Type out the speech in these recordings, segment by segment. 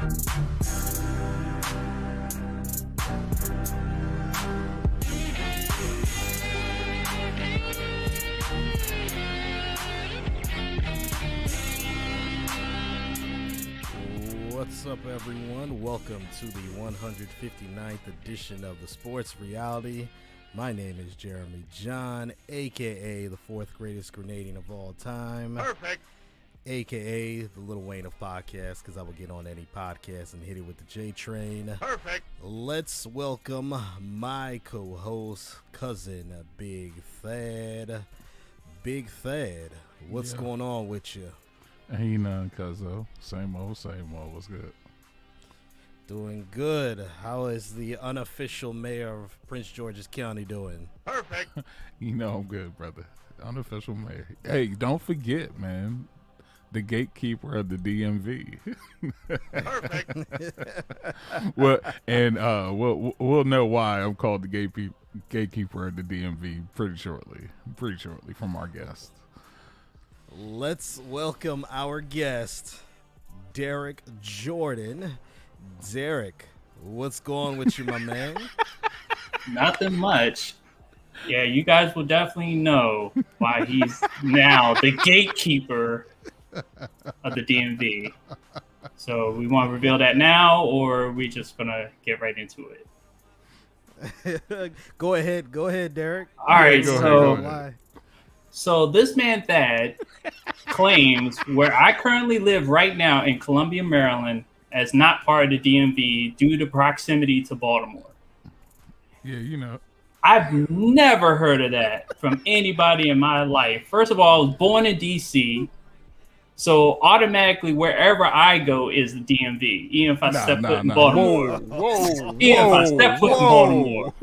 What's up, everyone? Welcome to the 159th edition of the Sports Reality. My name is Jeremy John, a.k.a. the fourth greatest grenading of all time. Perfect. A.k.a. the Lil Wayne of podcasts, because I will get on any podcast and hit it with the J Train. Perfect. Let's welcome my co-host, Cousin BigThad. BigThad, what's going on with you? Ain't none, cuzzo. Same old, same old. What's good? Doing good. How is the unofficial mayor of Prince George's County doing? Perfect. You know I'm good, brother. Unofficial mayor. Hey, don't forget, man. The gatekeeper of the DMV. Perfect. We'll know why I'm called the gatekeeper of the DMV pretty shortly from our guest. Let's welcome our guest, Derrick Jordan. Derrick, what's going with you, my man? Nothing much. Yeah, you guys will definitely know why he's now the gatekeeper of the DMV. So we want to reveal that now, or are we just going to get right into it? Go ahead, Derrick. All right, go ahead. So this man Thad claims where I currently live right now in Columbia, Maryland, as not part of the DMV due to proximity to Baltimore. Yeah, you know. I've never heard of that from anybody in my life. First of all, I was born in D.C., so automatically wherever I go is the DMV, even if I step foot in Baltimore. Even if I step foot in Baltimore.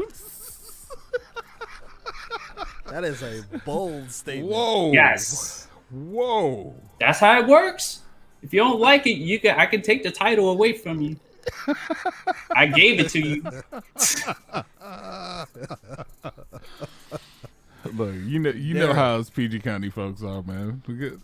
That is a bold statement. Whoa. Yes. Whoa. That's how it works. If you don't like it, I can take the title away from you. I gave it to you. Look, you know how us PG County folks are, man. We get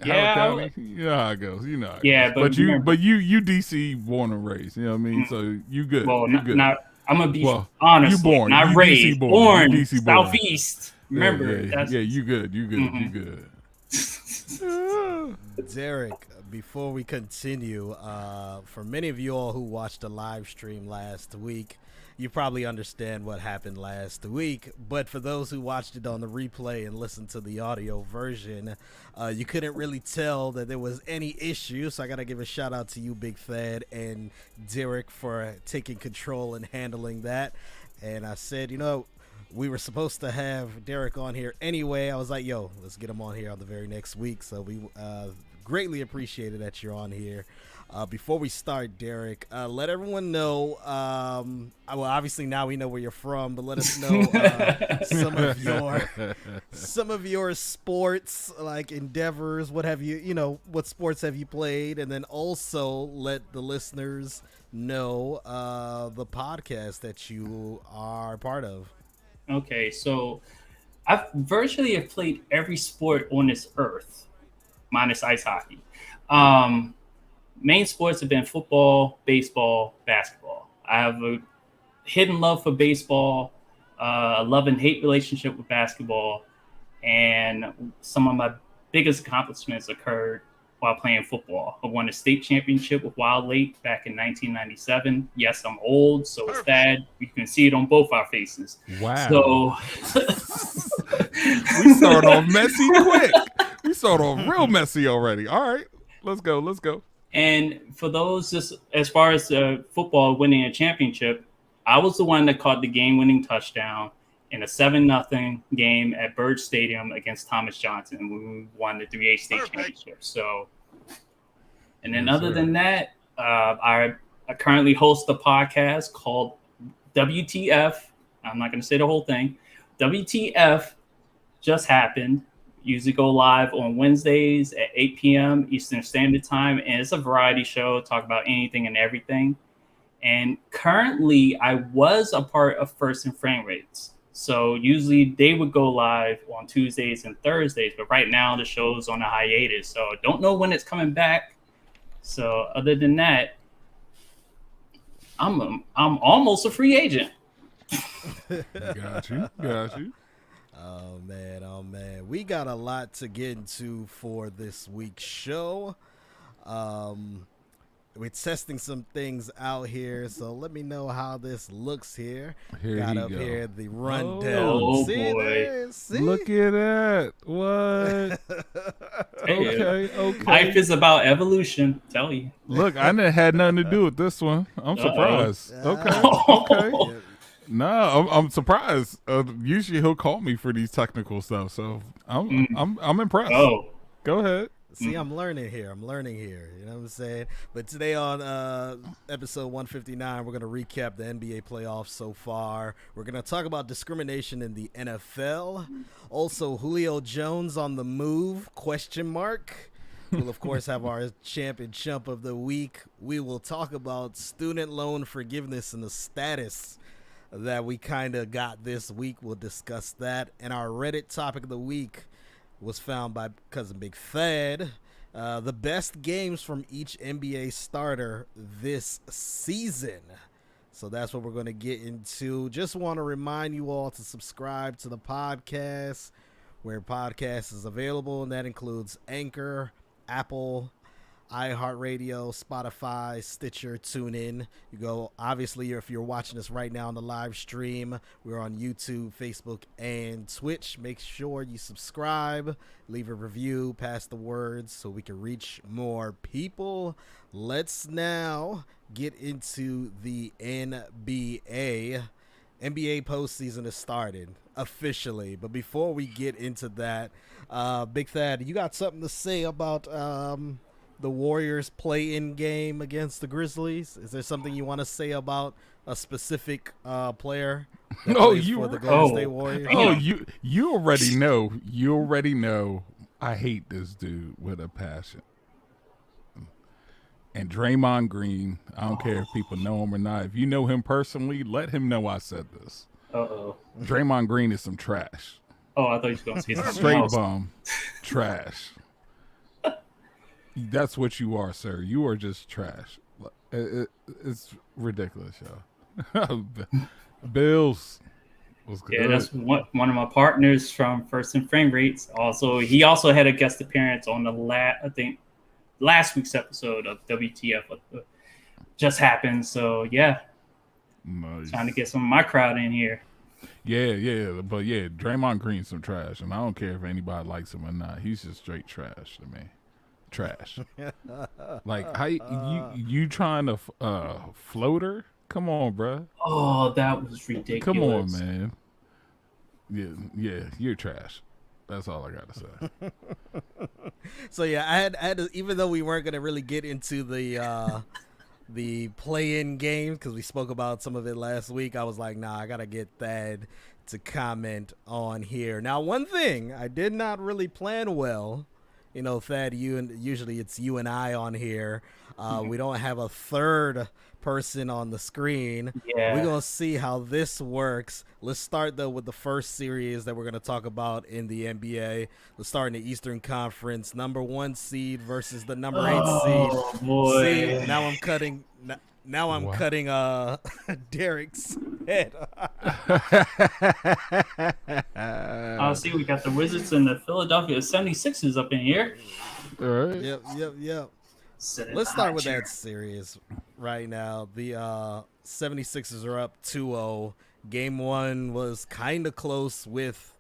Yeah. Howard County, you know how it goes. You know how it Yeah, goes. but But you DC born and raised. You know what I mean? So you good. Well, you good. I'm gonna be You honest. born. Not You raised. DC born. You Born. DC born. Southeast. Remember. Yeah, you good. You good. Mm-hmm. You good. Derrick, before we continue, for many of you all who watched the live stream last week, you probably understand what happened last week. But for those who watched it on the replay and listened to the audio version, you couldn't really tell that there was any issue. So I got to give a shout out to you, BigThad, and Derrick for taking control and handling that. And I said, we were supposed to have Derrick on here anyway. I was like, yo, let's get him on here on the very next week. So we greatly appreciate it that you're on here. Before we start, Derrick, let everyone know, well, obviously now we know where you're from, but let us know some of your sports, like endeavors. What have you, what sports have you played? And then also let the listeners know the podcast that you are part of. Okay, so I've virtually have played every sport on this earth, minus ice hockey. Main sports have been football, baseball, basketball. I have a hidden love for baseball, a love and hate relationship with basketball, and some of my biggest accomplishments occurred while playing football. I won a state championship with Wild Lake back in 1997. Yes, I'm old, so it's Thad. You can see it on both our faces. Wow. So we start off messy quick. We start off real messy already. All right, let's go. And for those, just as far as football winning a championship, I was the one that caught the game-winning touchdown in a 7-0 game at Bird Stadium against Thomas Johnson when we won the 3A state championship. So, and then other than that, I currently host a podcast called WTF. I'm not going to say the whole thing. WTF just happened. Usually go live on Wednesdays at 8 p.m. Eastern Standard Time. And it's a variety show, talk about anything and everything. And currently, I was a part of First and Frame Rates. So usually they would go live on Tuesdays and Thursdays. But right now, the show's on a hiatus. So I don't know when it's coming back. So other than that, I'm almost a free agent. Got you. Oh man, we got a lot to get into for this week's show. We're testing some things out here, so let me know how this looks here. Got up here the rundown. Oh, see boy. there? See? Look at that. What? Okay. Life is about evolution. Tell you. Look, I didn't had nothing to do with this one. I'm surprised. Okay. Yeah. No, I'm surprised. Usually he'll call me for these technical stuff, so I'm impressed. Oh, Go ahead. See, I'm learning here. You know what I'm saying? But today on episode 159, we're going to recap the NBA playoffs so far. We're going to talk about discrimination in the NFL. Also, Julio Jones on the move, ? We'll, of course, have our Champ and Chump of the week. We will talk about student loan forgiveness and the status that we kind of got this week. We'll discuss that. And our Reddit topic of the week was found by Cousin BigThad. The best games from each NBA starter this season. So that's what we're going to get into. Just want to remind you all to subscribe to the podcast where podcast is available, and that includes Anchor, Apple, iHeartRadio, Spotify, Stitcher, TuneIn. You go, obviously, if you're watching us right now on the live stream, we're on YouTube, Facebook, and Twitch. Make sure you subscribe, leave a review, pass the word so we can reach more people. Let's now get into the NBA. NBA postseason has started officially, but before we get into that, BigThad, you got something to say about the Warriors play-in game against the Grizzlies? Is there something you want to say about a specific player that plays for the Golden State Warriors? Oh, you already know. You already know. I hate this dude with a passion. And Draymond Green, I don't care if people know him or not. If you know him personally, let him know I said this. Uh-oh. Draymond Green is some trash. Oh, I thought you were going to say something Straight else. bum. Trash. That's what you are, sir. You are just trash. It's ridiculous, y'all. Bills. Was good. Yeah, that's one of my partners from First and Frame Rates. He also had a guest appearance on the last week's episode of WTF just happened. So yeah, nice. Trying to get some of my crowd in here. Yeah, but yeah, Draymond Green's some trash, and I don't care if anybody likes him or not. He's just straight trash to me. Trash. Like how you trying to floater? Come on, bro. Oh, that was ridiculous. Come on, man. Yeah, you're trash. That's all I gotta say. So yeah, I had to, even though we weren't gonna really get into the play-in game because we spoke about some of it last week, I was like, nah, I gotta get Thad to comment on here. Now, one thing I did not really plan well. You know, Thad, usually it's you and I on here. We don't have a third person on the screen. Yeah. We're going to see how this works. Let's start, though, with the first series that we're going to talk about in the NBA. Let's start in the Eastern Conference. Number 1 seed versus the number 8 seed. Oh, boy. See, now I'm cutting... Now I'm cutting Derrick's head. See, we got the Wizards and the Philadelphia 76ers up in here. All right. Yep. Let's start with that series right now. The 76ers are up 2-0. Game 1 was kind of close with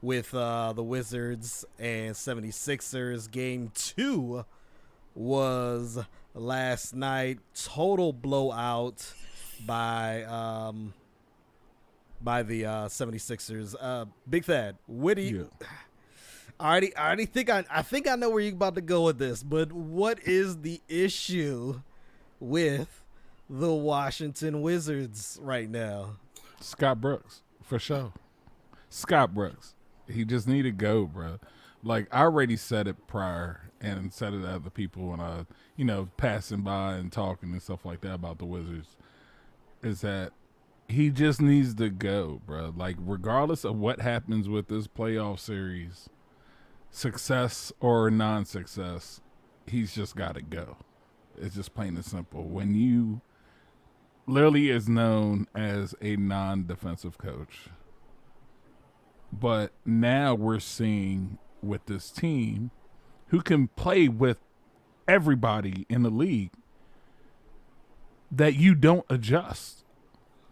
the Wizards and 76ers. Game 2 was last night, total blowout by the 76ers. BigThad, what do you I already think I know where you're about to go with this, but what is the issue with the Washington Wizards right now? Scott Brooks, for sure. Scott Brooks. He just need to go, bro. Like, I already said it prior and said it to other people when I, passing by and talking and stuff like that about the Wizards, is that he just needs to go, bro. Like, regardless of what happens with this playoff series, success or non-success, he's just got to go. It's just plain and simple. When you Lily is known as a non-defensive coach. But now we're seeing with this team who can play with everybody in the league that you don't adjust.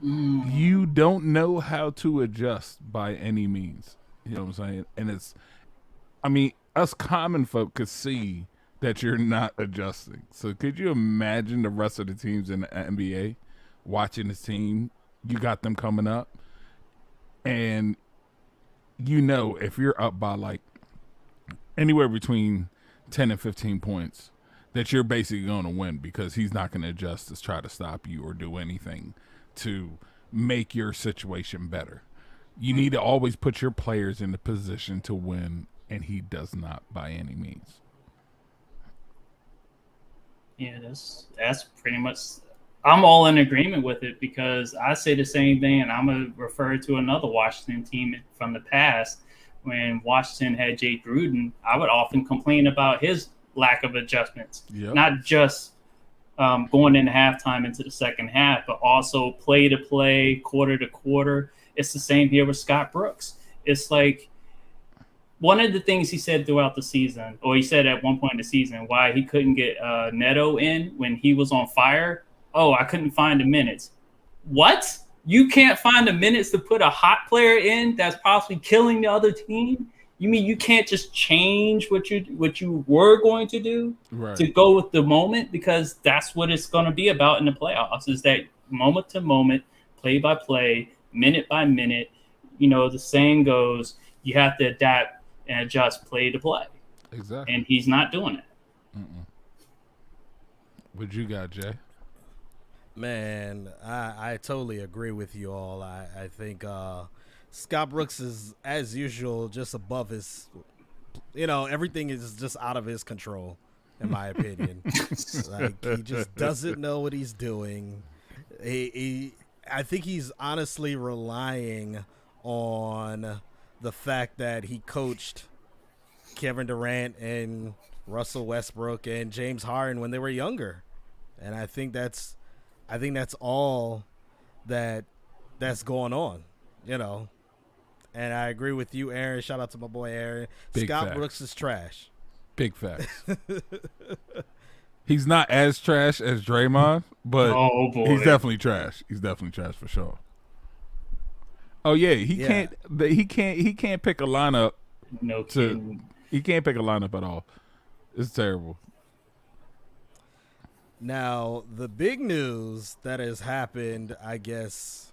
You don't know how to adjust by any means. You know what I'm saying? And us common folk could see that you're not adjusting. So could you imagine the rest of the teams in the NBA watching this team? You got them coming up, and if you're up by like anywhere between 10 and 15 points, that you're basically going to win because he's not going to adjust to try to stop you or do anything to make your situation better. You need to always put your players in the position to win, and he does not by any means. Yeah, that's pretty much. I'm all in agreement with it because I say the same thing, and I'm gonna refer to another Washington team from the past. When Washington had Jay Gruden, I would often complain about his lack of adjustments, not just going into halftime into the second half, but also play to play, quarter to quarter. It's the same here with Scott Brooks. It's like one of the things he said throughout the season, or he said at one point in the season, why he couldn't get Neto in when he was on fire. Oh, I couldn't find the minutes. What? You can't find the minutes to put a hot player in that's possibly killing the other team? You mean you can't just change what you were going to do to go with the moment? Because that's what it's going to be about in the playoffs, is that moment to moment, play by play, minute by minute. The saying goes, you have to adapt and adjust play to play. Exactly. And he's not doing it. What you got, Jay? Man, I totally agree with you all. I think Scott Brooks is, as usual, just above his, everything is just out of his control, in my opinion. Like, he just doesn't know what he's doing. I think he's honestly relying on the fact that he coached Kevin Durant and Russell Westbrook and James Harden when they were younger. And I think that's all that's going on, And I agree with you, Aaron. Shout out to my boy Aaron. Scott Brooks is trash. Big facts. He's not as trash as Draymond, but he's definitely trash. He's definitely trash for sure. Oh yeah, he can't pick a lineup. No kidding. He can't pick a lineup at all. It's terrible. Now, the big news that has happened, I guess,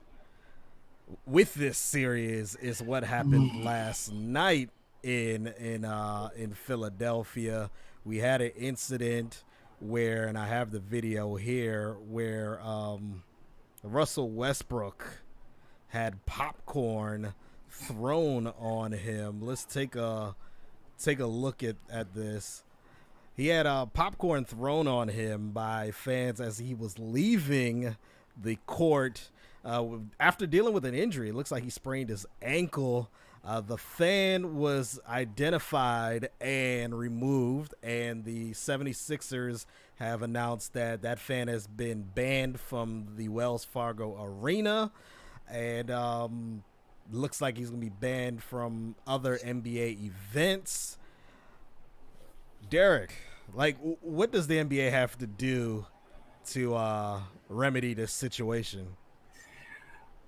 with this series is what happened last night in Philadelphia. We had an incident where, and I have the video here, where Russell Westbrook had popcorn thrown on him. Let's take a look at this. He had popcorn thrown on him by fans as he was leaving the court after dealing with an injury. It looks like he sprained his ankle. The fan was identified and removed, and the 76ers have announced that fan has been banned from the Wells Fargo Arena, and looks like he's going to be banned from other NBA events. Derek, what does the NBA have to do to remedy this situation?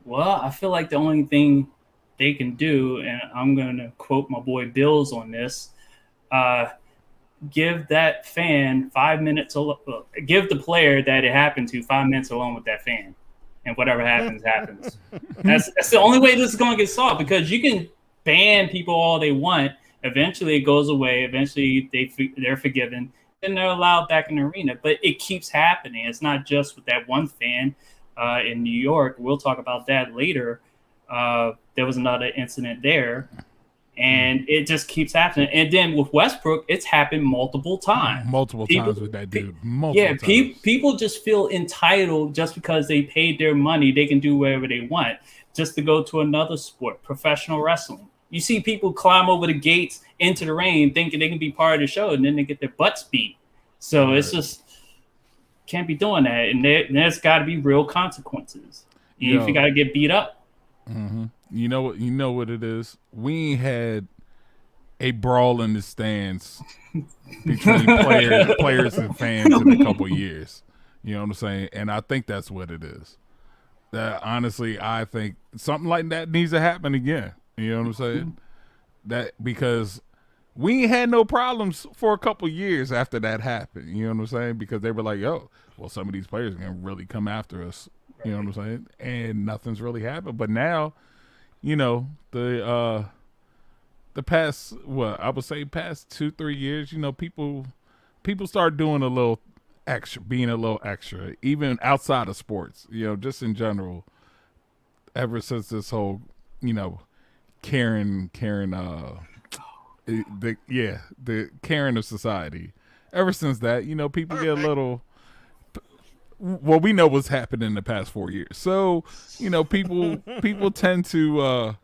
Well, I feel like the only thing they can do, and I'm going to quote my boy Bills on this, give that fan 5 minutes, give the player that it happened to 5 minutes alone with that fan, and whatever happens, happens. That's the only way this is going to get solved, because you can ban people all they want. Eventually, it goes away. Eventually, they're forgiven. Then they're allowed back in the arena. But it keeps happening. It's not just with that one fan in New York. We'll talk about that later. There was another incident there. And it just keeps happening. And then with Westbrook, it's happened multiple times. Multiple times with that dude. Multiple times. People just feel entitled just because they paid their money. They can do whatever they want. Just to go to another sport, professional wrestling. You see people climb over the gates into the rain thinking they can be part of the show, and then they get their butts beat. So it's just can't be doing that, and there's got to be real consequences. If you got to get beat up. Mm-hmm. You know what it is. We ain't had a brawl in the stands between players and fans in a couple years. You know what I'm saying? And I think that's what it is. That honestly, I think something like that needs to happen again. You know what I'm saying? That because we ain't had no problems for a couple years after that happened. You know what I'm saying? Because they were like, "Yo, well, some of these players are gonna really come after us." You know what I'm saying? And nothing's really happened. But now, you know, the past I would say past 2-3 years, you know, people start doing a little extra, being a little extra, even outside of sports, you know, just in general, ever since this whole, you know, Karen the Karen of society, ever since that, you know, people get a little, well, we know what's happened in the past 4 years. So, you know, people tend to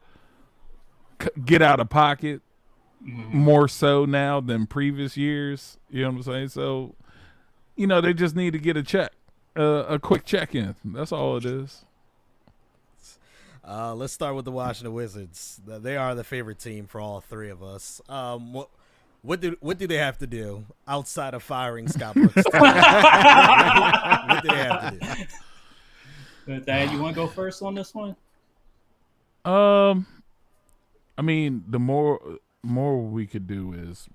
get out of pocket more so now than previous years. You know what I'm saying? So, you know, they just need to get a quick check-in. That's all it is. Let's start with the Washington Wizards. They are the favorite team for all three of us. What do they have to do outside of firing Scott Brooks? What do they have to do? Dad, you want to go first on this one? I mean, the more we could do is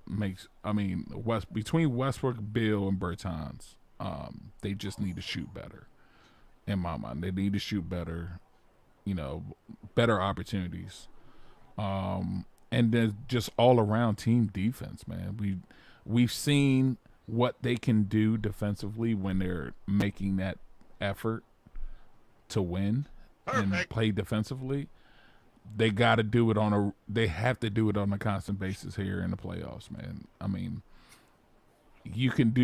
between Westbrook, Bill, and Bertans, they just need to shoot better. In my mind, they need to shoot better. You know, better opportunities. And then just all around team defense, man. We've seen what they can do defensively when they're making that effort to win and play defensely. They got to do it they have to do it on a constant basis here in the playoffs, man. I mean, you could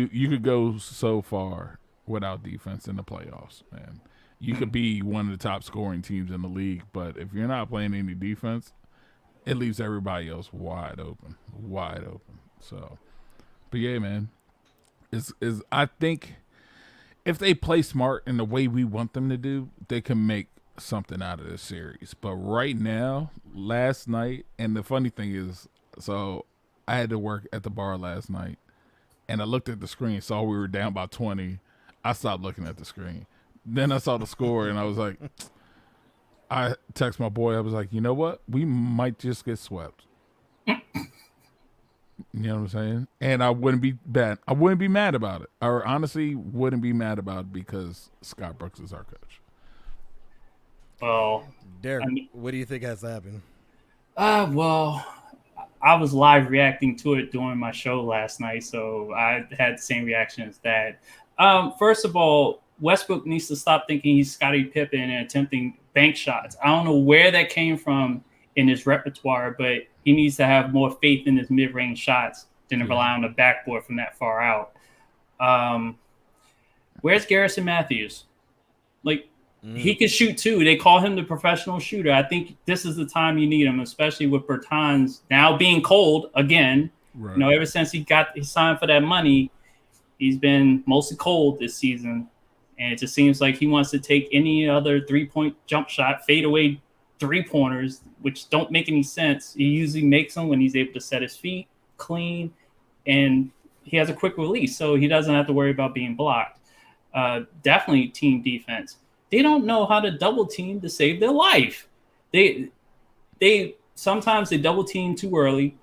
go so far without defense in the playoffs, man. You could be one of the top scoring teams in the league, but if you're not playing any defense, it leaves everybody else wide open. So, but yeah, man, I think if they play smart in the way we want them to do, they can make something out of this series. But right now, last night, and the funny thing is, so I had to work at the bar last night, and I looked at the screen, saw we were down by 20. I stopped looking at the screen. Then I saw the score, and I was like, I text my boy. I was like, you know what? We might just get swept. You know what I'm saying? And I wouldn't be bad. I wouldn't be mad about it. I honestly wouldn't be mad about it because Scott Brooks is our coach. Well, Derek, what do you think has to happen? Well, I was live reacting to it during my show last night, so I had the same reaction as that. First of all, Westbrook needs to stop thinking he's Scottie Pippen and attempting bank shots. I don't know where that came from in his repertoire, but he needs to have more faith in his mid-range shots than to rely on the backboard from that far out. Where's Garrison Matthews? He can shoot too. They call him the professional shooter. I think this is the time you need him, especially with Bertans now being cold again. Right. You know, ever since he signed for that money, he's been mostly cold this season. And it just seems like he wants to take any other three-point jump shot, fadeaway three-pointers, which don't make any sense. He usually makes them when he's able to set his feet clean, and he has a quick release, so he doesn't have to worry about being blocked. Definitely team defense. They don't know how to double team to save their life. They sometimes they double team too early,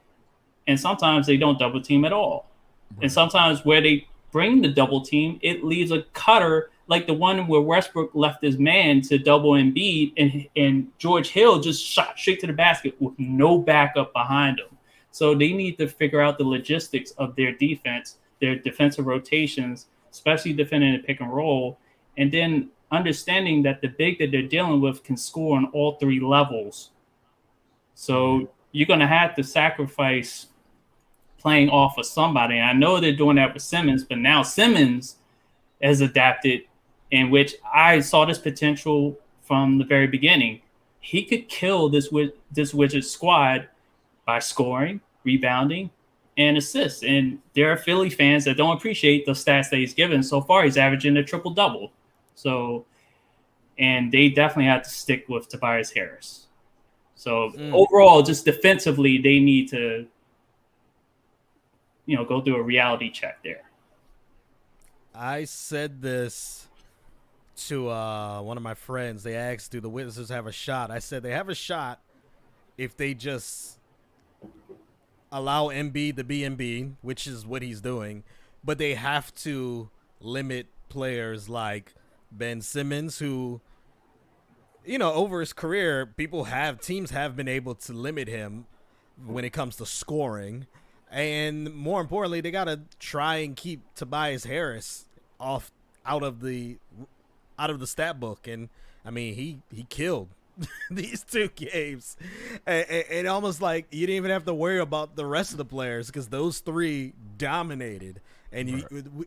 and sometimes they don't double team at all. Right. And sometimes where they bring the double team, it leaves a cutter like the one where Westbrook left his man to double Embiid, and George Hill just shot straight to the basket with no backup behind him. So they need to figure out the logistics of their defense, their defensive rotations, especially defending the pick and roll, and then understanding that the big that they're dealing with can score on all three levels. So you're going to have to sacrifice playing off of somebody. And I know they're doing that with Simmons, but now Simmons has adapted, in which I saw this potential from the very beginning. He could kill this Wizards squad by scoring, rebounding, and assists. And there are Philly fans that don't appreciate the stats that he's given. So far, he's averaging a triple-double. So, and they definitely have to stick with Tobias Harris. So overall, just defensively, they need to, go through a reality check there. I said this to one of my friends. They asked, do the Wizards have a shot? I said they have a shot if they just allow Embiid to be Embiid, which is what he's doing, but they have to limit players like Ben Simmons, who, over his career, teams have been able to limit him when it comes to scoring. And more importantly, they got to try and keep Tobias Harris out of the stat book. And I mean, he killed these 2 games. And almost like you didn't even have to worry about the rest of the players because those 3 dominated. And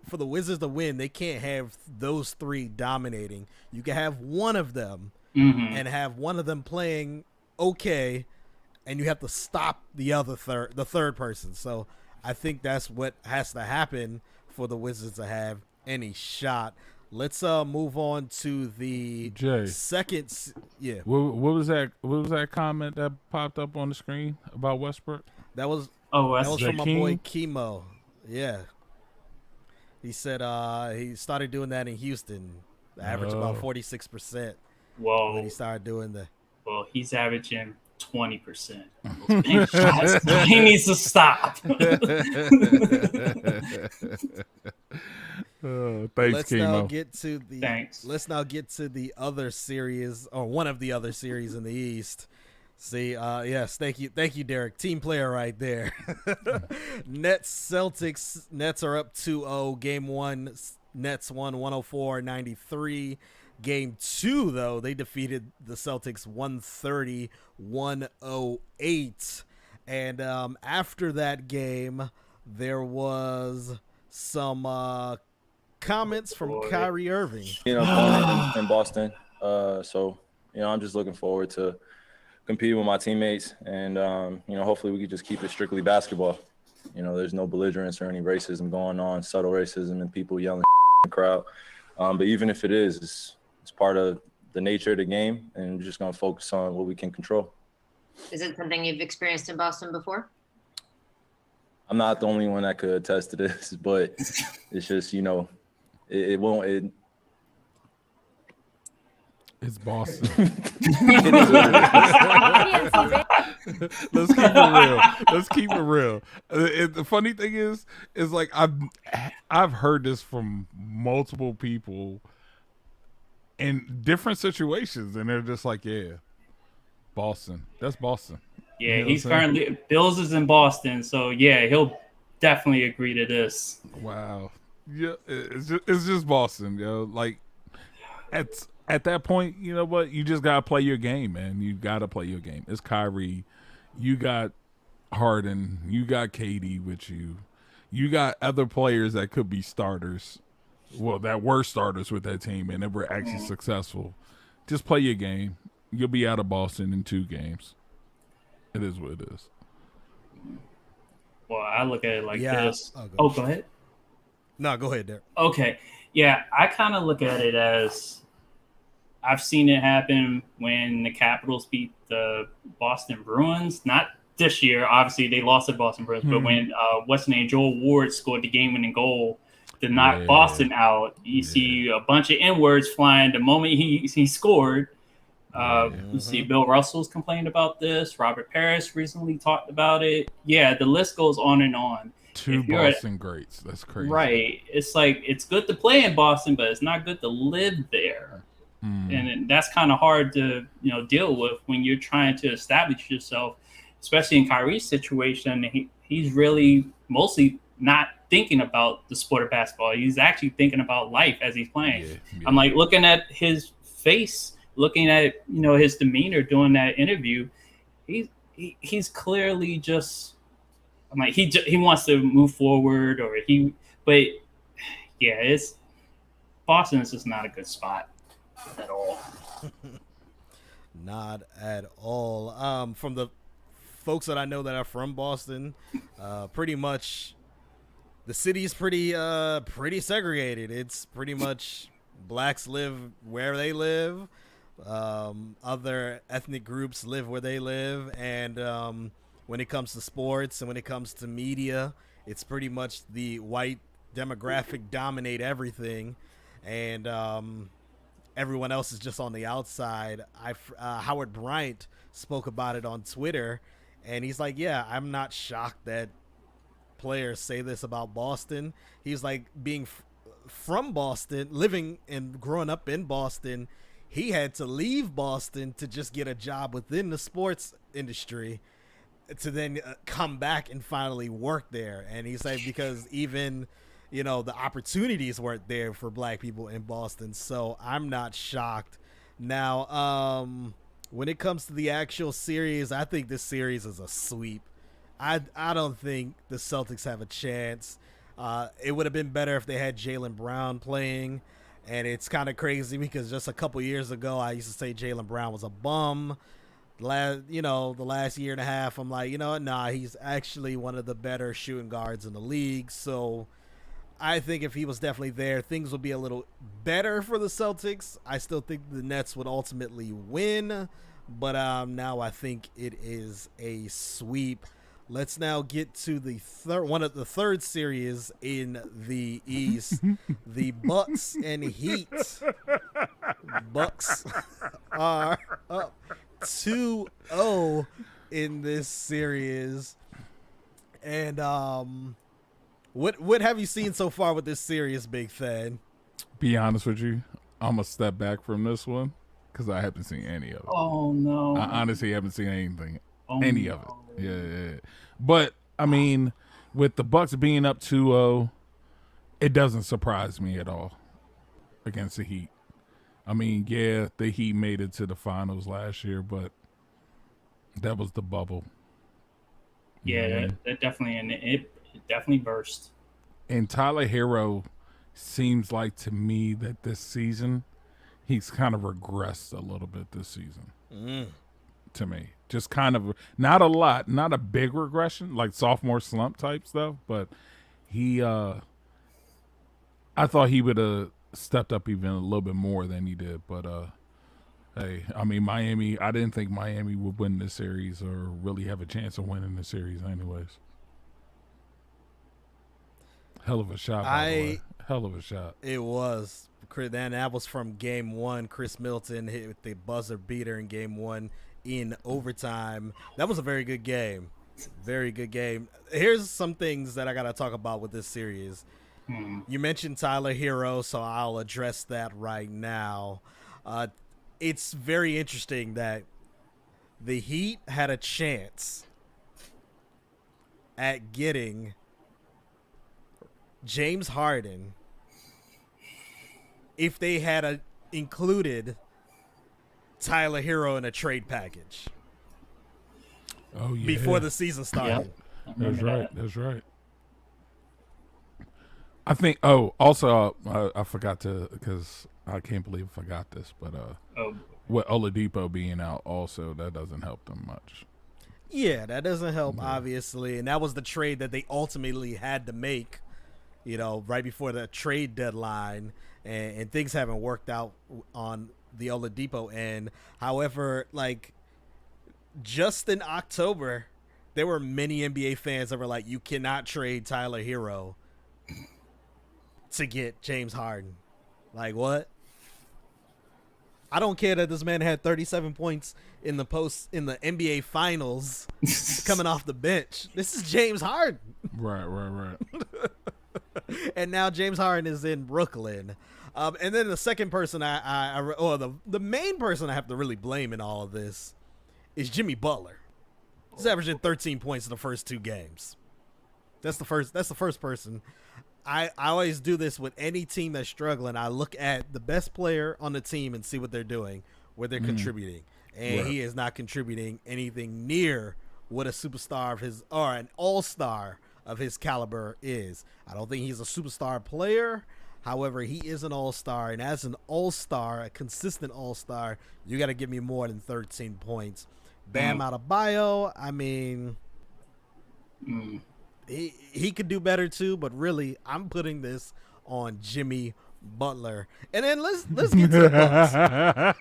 for the Wizards to win, they can't have those 3 dominating. You can have one of them and have one of them playing okay, and you have to stop the third person. So I think that's what has to happen for the Wizards to have any shot. Let's move on to the second. Yeah. What was that? What was that comment that popped up on the screen about Westbrook? That was from my boy Chemo. Yeah. He said he started doing that in Houston. Averaged about 46%. Whoa. When he started doing the. Well, he's averaging 20%. He needs to stop. Thanks, let's Chemo. now get to the. Thanks. Let's now get to the other series, or one of the other series in the East. See, yes, thank you, Derek. Team player right there. Nets Celtics. Nets are up 2-0. Game 1, Nets won 104-93. Game 2, though, they defeated the Celtics 130-108. And after that game, there was some comments from Kyrie Irving. Playing in Boston. So, I'm just looking forward to competing with my teammates. And, hopefully we can just keep it strictly basketball. There's no belligerence or any racism going on, subtle racism and people yelling in the crowd. But even if it is, it's part of the nature of the game, and we're just going to focus on what we can control. Is it something you've experienced in Boston before? I'm not the only one that could attest to this, but it's just, it won't. It's Boston. Let's keep it real. The funny thing is like I've heard this from multiple people in different situations, and they're just like, yeah, Boston. That's Boston. Yeah, he's currently Bills is in Boston, so yeah, he'll definitely agree to this. Wow. Yeah, it's just Boston, yo. Like at that point, you know what? You just gotta play your game, man. You gotta play your game. It's Kyrie. You got Harden. You got KD with you. You got other players that could be starters. Well, that were starters with that team and that were actually successful. Just play your game. You'll be out of Boston in 2 games. It is what it is. Well, I look at it like this. Go ahead. No, go ahead, Derek. Okay. Yeah, I kind of look at it as I've seen it happen when the Capitals beat the Boston Bruins. Not this year. Obviously, they lost to the Boston Bruins. But when what's his name, Joel Ward scored the game-winning goal to knock Boston out, you see a bunch of N-words flying the moment he scored. You see Bill Russell's complained about this. Robert Parrish recently talked about it. Yeah, the list goes on and on. 2 Boston greats. That's crazy. Right. It's like it's good to play in Boston, but it's not good to live there. And that's kind of hard to deal with when you're trying to establish yourself, especially in Kyrie's situation. He's really mostly not thinking about the sport of basketball. He's actually thinking about life as he's playing. Yeah. I'm like looking at his face, looking at his demeanor during that interview. He's clearly just. I'm like he wants to move forward, but yeah, it's Boston is just not a good spot at all. Not at all. From the folks that I know that are from Boston, pretty much the city's pretty segregated. It's pretty much blacks live where they live. Other ethnic groups live where they live. And when it comes to sports and when it comes to media, it's pretty much the white demographic dominate everything. And everyone else is just on the outside. Howard Bryant spoke about it on Twitter, and he's like, yeah, I'm not shocked that players say this about Boston. He's like, being from Boston, living and growing up in Boston, he had to leave Boston to just get a job within the sports industry to then come back and finally work there. And he said because even, you know, the opportunities weren't there for black people in Boston. So I'm not shocked. Now, when it comes to the actual series, I think this series is a sweep. I don't think the Celtics have a chance. It would have been better if they had Jaylen Brown playing. And it's kind of crazy because just a couple years ago, I used to say Jaylen Brown was a bum. The last year and a half, I'm like, you know what? Nah, he's actually one of the better shooting guards in the league. So I think if he was definitely there, things would be a little better for the Celtics. I still think the Nets would ultimately win, but now I think it is a sweep. Let's now get to the third series in the East, the Bucks and Heat. Bucks are up 2-0 in this series, and what have you seen so far with this series, BigThad? Be honest with you, I'm gonna step back from this one because I haven't seen any of it. Oh no! I honestly haven't seen anything, of it. Yeah. But I mean, with the Bucks being up 2-0, it doesn't surprise me at all against the Heat. I mean, yeah, the Heat made it to the finals last year, but that was the bubble. Yeah, that definitely, and it definitely burst. And Tyler Hero seems like to me that this season he's kind of regressed a little bit this season. To me, just kind of not a lot, not a big regression like sophomore slump type stuff, but he I thought he would have stepped up even a little bit more than he did. But hey, I mean, Miami, I didn't think Miami would win this series or really have a chance of winning the series anyways. Hell of a shot, by the way. Hell of a shot. It was. And that was from game one. Chris Middleton hit with the buzzer beater in game one in overtime. That was a very good game. Very good game. Here's some things that I got to talk about with this series. You mentioned Tyler Hero, so I'll address that right now. It's very interesting that the Heat had a chance at getting James Harden if they had included Tyler Hero in a trade package. Oh yeah. Before the season started. Yep. That's right. I think. Oh, also, I forgot to, because I can't believe I forgot this, but with Oladipo being out, also that doesn't help them much. Yeah, that doesn't help, obviously, and that was the trade that they ultimately had to make. You know, right before the trade deadline, and things haven't worked out on the Oladipo end. However, like, just in October, there were many NBA fans that were like, you cannot trade Tyler Hero to get James Harden. Like, what? I don't care that this man had 37 points in the NBA Finals coming off the bench. This is James Harden. Right. And now James Harden is in Brooklyn. And then the second person the main person I have to really blame in all of this is Jimmy Butler. He's averaging 13 points in the first two games. That's the first person. I always do this with any team that's struggling. I look at the best player on the team and see what they're doing, where they're contributing. And he is not contributing anything near what a superstar of his, or an all-star of his caliber is. I don't think he's a superstar player. However, he is an all-star, and as an all-star, a consistent all-star, you got to give me more than 13 points. Bam Adebayo, I mean, he could do better too, but really, I'm putting this on Jimmy Butler. And then let's get to the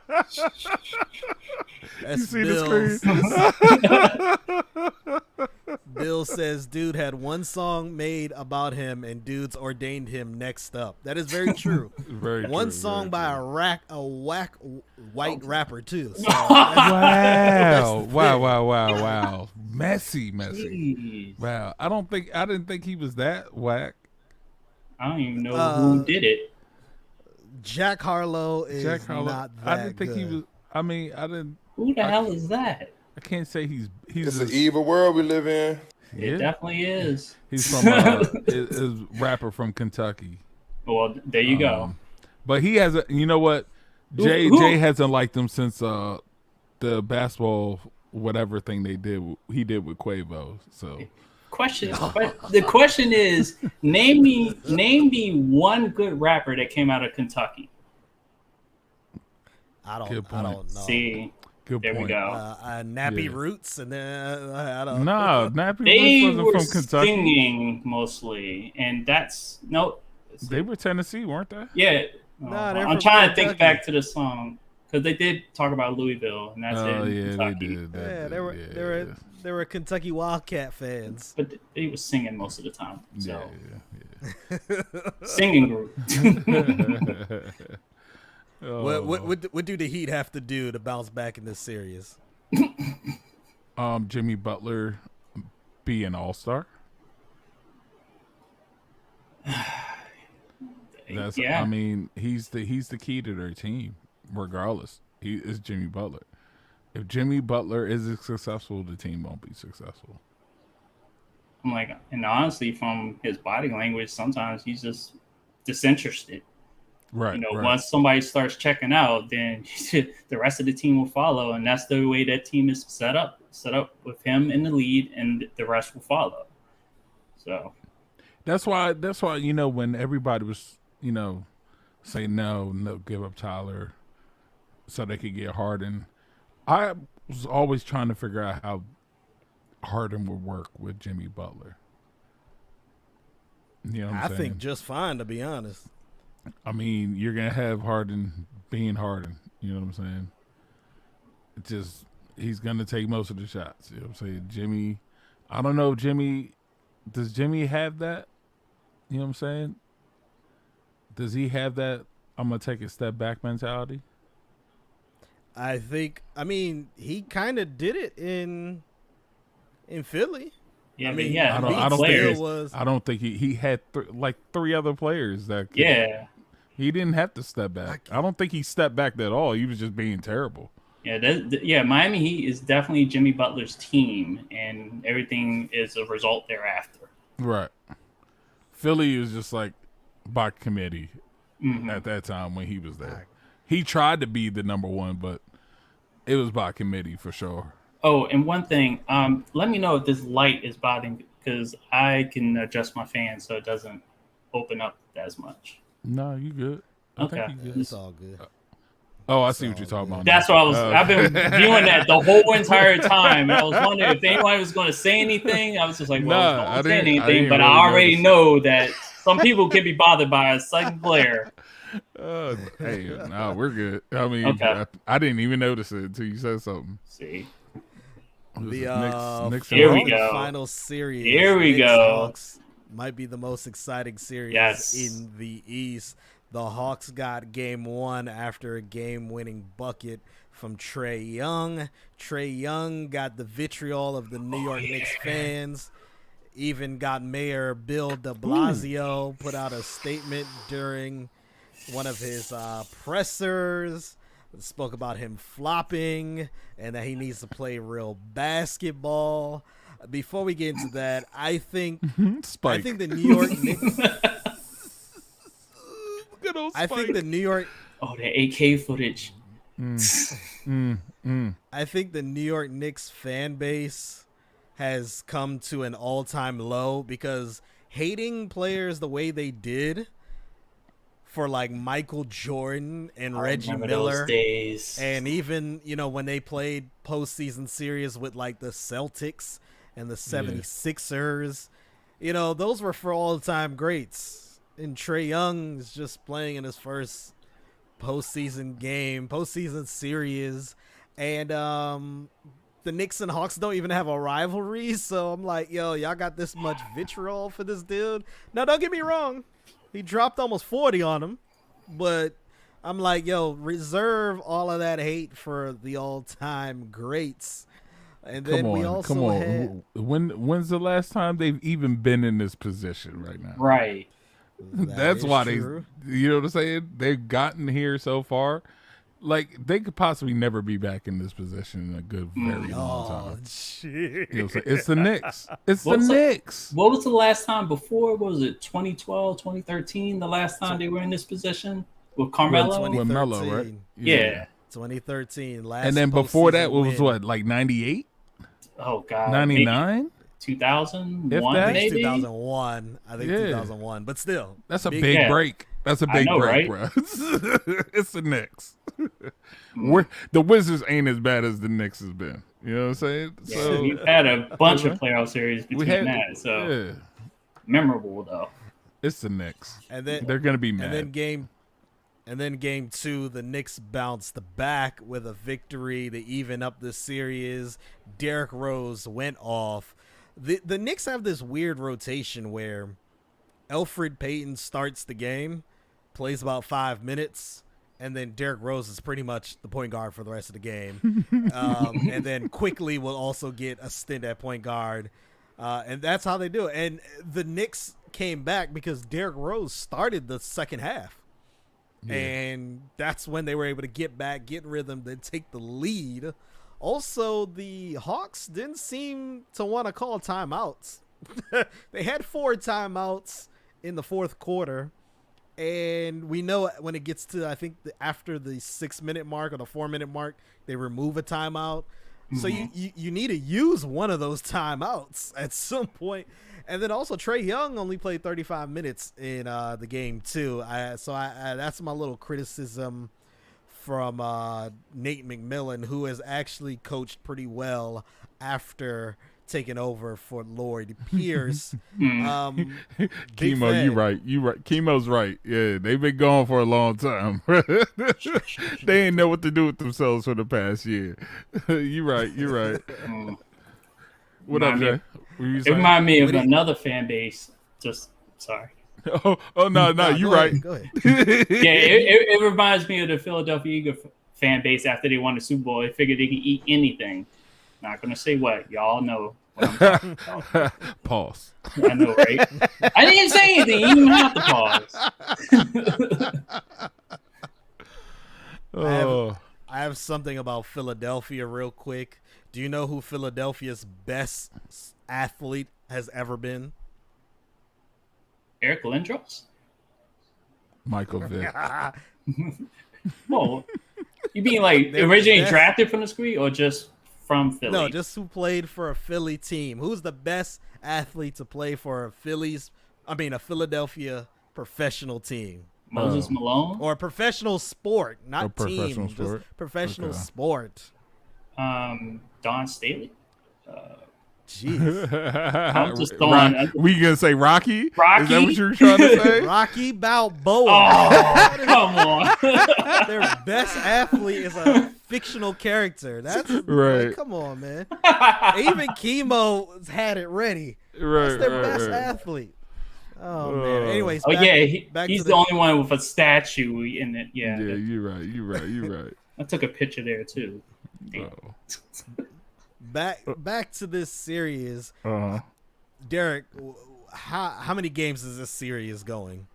Bucks. That's Bill's. Bill says dude had one song made about him and dudes ordained him next up. That is very true. One song by a whack white rapper too. So wow. Messy. Jeez. Wow. I didn't think he was that whack. I don't even know who did it. Jack Harlow is not that I didn't think good. he was. I mean, I didn't. Who the hell is that? I can't say he's. It's an evil world we live in. It definitely is. He's from is a rapper from Kentucky. Well, there you go. But he hasn't. You know what? Jay hasn't liked him since the basketball whatever thing he did with Quavo. So the question is, name me one good rapper that came out of Kentucky. I don't know. See, good there point. we go. Nappy Roots, and then I don't. No, Nappy They Roots were wasn't from Kentucky. singing mostly, and that's no. They were Tennessee, weren't they? Yeah. Nah, they're I'm from trying to Kentucky. think back to the song because they did talk about Louisville, and that's it. Oh in yeah, Kentucky. they did. Yeah, they were Kentucky Wildcat fans. But they was singing most of the time. So Yeah. singing group. What do the Heat have to do to bounce back in this series? Jimmy Butler be an all-star. Yeah. I mean, he's the key to their team, regardless. He is Jimmy Butler. If Jimmy Butler isn't successful, the team won't be successful. I'm like, and honestly, from his body language, sometimes he's just disinterested. Right. You know, right. once somebody starts checking out, then the rest of the team will follow, and that's the way that team is set up with him in the lead, and the rest will follow. So That's why when everybody was saying no, give up Tyler, so they could get Harden. I was always trying to figure out how Harden would work with Jimmy Butler. You know what I'm saying? I think just fine, to be honest. I mean, you're going to have Harden being Harden. You know what I'm saying? It's just, he's going to take most of the shots. You know what I'm saying? Jimmy, I don't know if does Jimmy have that? You know what I'm saying? Does he have that, I'm going to take a step back mentality? I mean, he kind of did it in Philly. yeah, I mean, I don't players. think I don't think he had three other players that could, Yeah, he didn't have to step back. I don't think he stepped back at all. He was just being terrible. yeah. Miami Heat is definitely Jimmy Butler's team, and everything is a result thereafter. Right. Philly is just like by committee at that time when he was there. He tried to be the number one, but it was by committee for sure. Oh, and one thing, let me know if this light is bothering, because I can adjust my fan so it doesn't open up as much. No, you good. I Okay. think you good. It's all good. Oh, I see what you're talking about. That's what I was. I've been viewing that the whole entire time. And I was wondering if anyone was going to say anything. I was just like, well, Nah, I don't say didn't anything. But really I already notice. know that some people can be bothered by a sudden glare. Hey, no, we're good. I mean, Okay. I didn't even notice it until you said something. See, The Knicks Here we and go. final series. Here we Knicks go. Hawks might be the most exciting series Yes. in the East. The Hawks got game one after a game-winning bucket from Trae Young. Trae Young got the vitriol of the New York Knicks fans. Even got Mayor Bill de Blasio put out a statement during one of his pressers. Spoke about him flopping and that he needs to play real basketball. Before we get into that, I think Spike. the New York Knicks. Good old I Spike. think the New York. oh, the AK footage. I think the New York Knicks fan base has come to an all-time low because hating players the way they did for like Michael Jordan and Reggie remember Miller. those days. And even, when they played postseason series with like the Celtics and the 76ers, those were for all-time greats. And Trae Young is just playing in his first postseason series. And the Knicks and Hawks don't even have a rivalry. So I'm like, y'all got this much vitriol for this dude? Now, don't get me wrong. He dropped almost 40 on him. But I'm like, reserve all of that hate for the all-time greats. And then we also had... When's the last time they've even been in this position right now? Right. That's why true. you know what I'm saying? They've gotten here so far. Like, they could possibly never be back in this position in a good, very long time. Shit. You know what I'm saying? It's the Knicks. It's the Knicks. What was the last time before? What was it, 2012, 2013, the last time they were in this position? With Carmelo? With Melo, right? Yeah. 2013. And then before that, was what, like 98? Oh, God. 99? 2001, maybe? 2001. I think 2001. But still. That's a big break. That's a big break, right? bro. It's the Knicks. The Wizards ain't as bad as the Knicks has been. You know what I'm saying? Yeah, So we've had a bunch of playoff series between that. So memorable, though. It's the Knicks. And then they're going to be mad. And then game 2, the Knicks bounced back with a victory to even up the series. Derrick Rose went off. The Knicks have this weird rotation where Elfrid Payton starts the game, plays about 5 minutes, and then Derrick Rose is pretty much the point guard for the rest of the game. And then quickly will also get a stint at point guard. And that's how they do it. And the Knicks came back because Derrick Rose started the second half. Yeah. And that's when they were able to get back, get rhythm, then take the lead. Also, the Hawks didn't seem to want to call timeouts. They had 4 timeouts in the fourth quarter. And we know when it gets to, I think, after the 6-minute mark or the 4-minute mark, they remove a timeout. Mm-hmm. So you need to use one of those timeouts at some point. And then also Trae Young only played 35 minutes in the game too. So that's my little criticism from Nate McMillan, who has actually coached pretty well after taking over for Lloyd Pierce. Chemo, you right. Chemo's right. Yeah, they've been gone for a long time. They ain't know what to do with themselves for the past year. You right. What up, Jay? It reminded me of another fan base. Sorry. Oh no, you right. Go ahead. It reminds me of the Philadelphia Eagles fan base after they won the Super Bowl. They figured they could eat anything. Not gonna say what. Y'all know what I'm talking about. Pause. I know, right? I didn't say anything. You didn't have to pause. I have something about Philadelphia real quick. Do you know who Philadelphia's best athlete has ever been? Eric Lindros? Michael Vick. Well, you mean like originally drafted from the street or just from Philly? No, just who played for a Philly team. Who's the best athlete to play for a Philadelphia professional team? Moses Malone? Or a professional sport, not team. Professional sport? Just professional sport. Don Staley? Jeez. I'm just throwing. We gonna say Rocky? Rocky? Is that what you're trying to say? Rocky Balboa. Oh, come on. Their best athlete is a fictional character. That's right. Like, come on, man. Even Chemo had it ready. Right. That's their best athlete. Oh man. Anyways. He's the only one with a statue in it. Yeah. Yeah, you're right. I took a picture there too. Back to this series. Derek, how many games is this series going?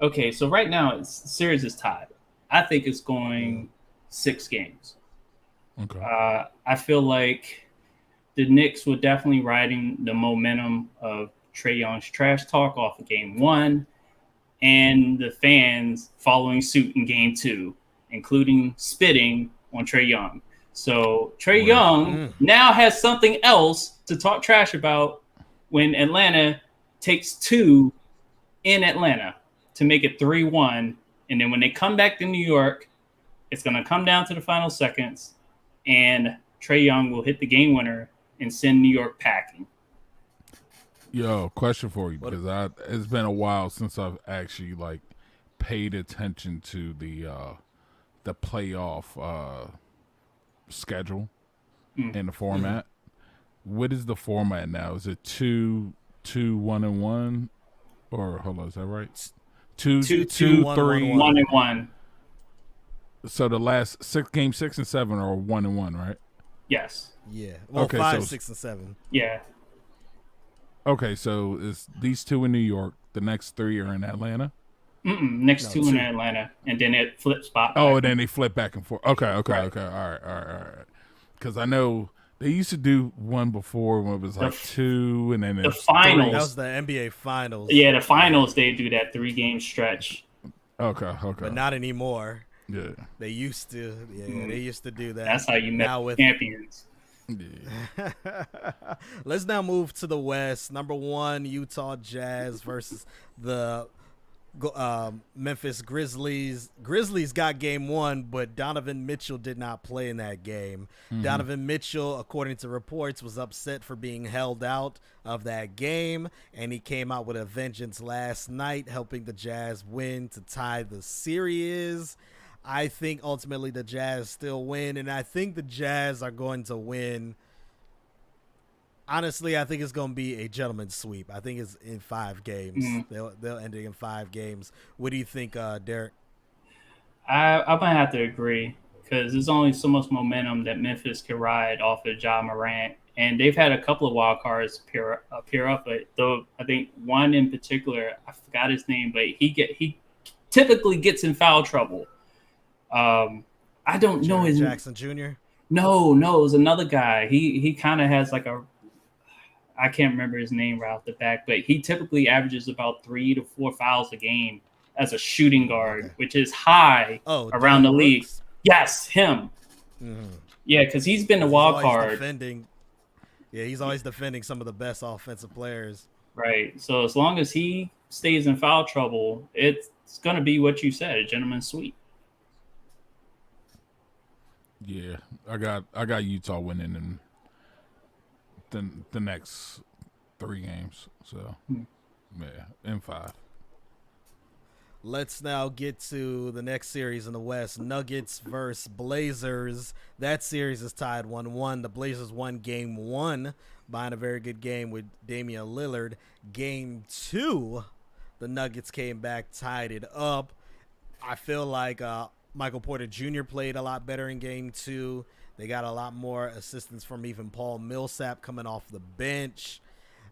Okay, so right now the series is tied. I think it's going 6 games. Okay. I feel like the Knicks were definitely riding the momentum of Trae Young's trash talk off of game 1 and the fans following suit in game 2, including spitting on Trae Young. So Trae Young now has something else to talk trash about when Atlanta takes 2 in Atlanta. to make it 3-1. And then when they come back to New York, it's going to come down to the final seconds, and Trae Young will hit the game winner and send New York packing. Yo, question for you, because it's been a while since I've actually like paid attention to the playoff schedule and the format. What is the format now? Is it 2-1-1, or hold on, is that right? 2-3, 1-1. So the last games 6 and 7 are 1-1, right? Yes. Yeah. Well, Okay, 5, so 6, and 7. Yeah. Okay, so is these 2 in New York? The next 3 are in Atlanta. Next 2 in Atlanta, and then it flips spot. Oh, and then they flip back and forth. Okay. All right. Because I know they used to do one before when it was like 2, and then the finals. That was the NBA Finals. Yeah, the finals, they do that 3-game stretch. Okay. But not anymore. Yeah. They used to. Yeah, they used to do that. That's how you met with champions. Yeah. Let's now move to the West. Number 1, Utah Jazz versus the Memphis Grizzlies. Grizzlies got game 1, but Donovan Mitchell did not play in that game. Donovan Mitchell, according to reports, was upset for being held out of that game, and he came out with a vengeance last night, helping the Jazz win to tie the series. I think ultimately the Jazz still win, and I think the Jazz are going to win. Honestly, I think it's going to be a gentleman's sweep. I think it's in 5 games. They'll end it in 5 games. What do you think, Derek? I might have to agree, because there's only so much momentum that Memphis can ride off of Ja Morant, and they've had a couple of wild cards appear up. But though I think one in particular, I forgot his name, but he typically gets in foul trouble. I don't know his Jackson Jr. No, it was another guy. He kind of has like I can't remember his name right off the back, but he typically averages about 3 to 4 fouls a game as a shooting guard, which is high around the league. Yes, him. Yeah, because he's been a wild card. He's always defending some of the best offensive players. Right. So as long as he stays in foul trouble, it's going to be what you said, a gentleman's sweep. Yeah, I got Utah winning in the next 3 games. So, yeah, in 5. Let's now get to the next series in the West. Nuggets versus Blazers. That series is tied 1-1. The Blazers won game 1 behind a very good game with Damian Lillard. Game 2, the Nuggets came back, tied it up. I feel like Michael Porter Jr. played a lot better in game 2. They got a lot more assistance from even Paul Millsap coming off the bench.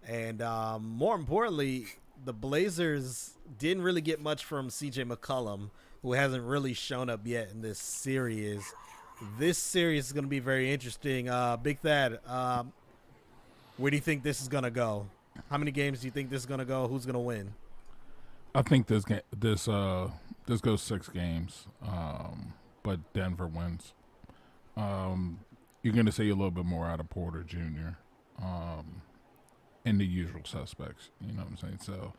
And more importantly, the Blazers didn't really get much from CJ McCollum, who hasn't really shown up yet in this series. This series is going to be very interesting. BigThad, where do you think this is going to go? How many games do you think this is going to go? Who's going to win? I think this goes 6 games, but Denver wins. You're going to see a little bit more out of Porter Jr. And the usual suspects. You know what I'm saying? So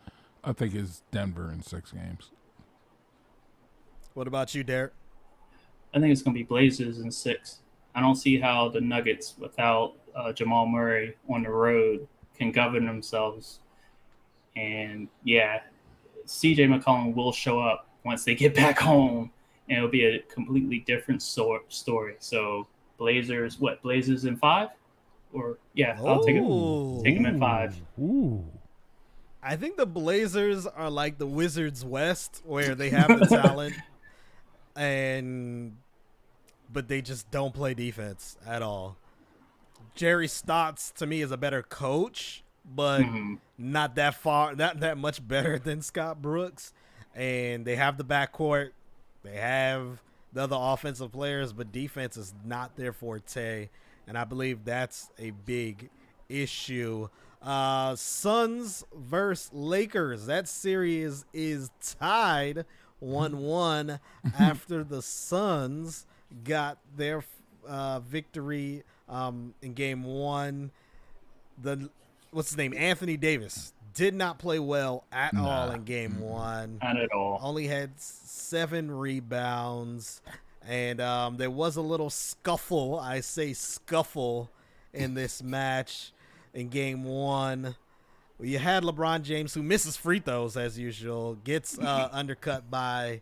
I think it's Denver in 6 games. What about you, Derek? I think it's going to be Blazers in 6. I don't see how the Nuggets, without Jamal Murray on the road, can govern themselves. And, yeah, CJ McCollum will show up once they get back home, and it'll be a completely different story. So Blazers in 5? Or I'll take them in 5. Ooh. I think the Blazers are like the Wizards West, where they have the talent, but they just don't play defense at all. Jerry Stotts to me is a better coach, but not that much better than Scott Brooks. And they have the backcourt, they have the other offensive players, but defense is not their forte. And I believe that's a big issue. Suns versus Lakers. That series is tied 1-1 after the Suns got their victory in game 1. what's his name? Anthony Davis did not play well at all in game one. Not at all. Only had 7 rebounds. And there was a little scuffle. I say scuffle in this match in game one. You had LeBron James, who misses free throws as usual, gets undercut by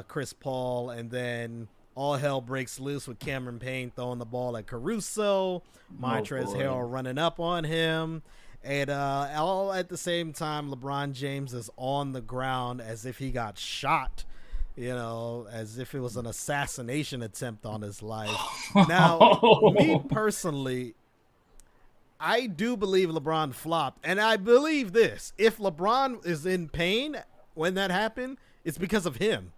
Chris Paul, and then all hell breaks loose with Cameron Payne throwing the ball at Caruso, Montrezl Harrell running up on him, and all at the same time, LeBron James is on the ground as if he got shot, as if it was an assassination attempt on his life. Now, me personally, I do believe LeBron flopped, and I believe this. If LeBron is in pain when that happened, it's because of him.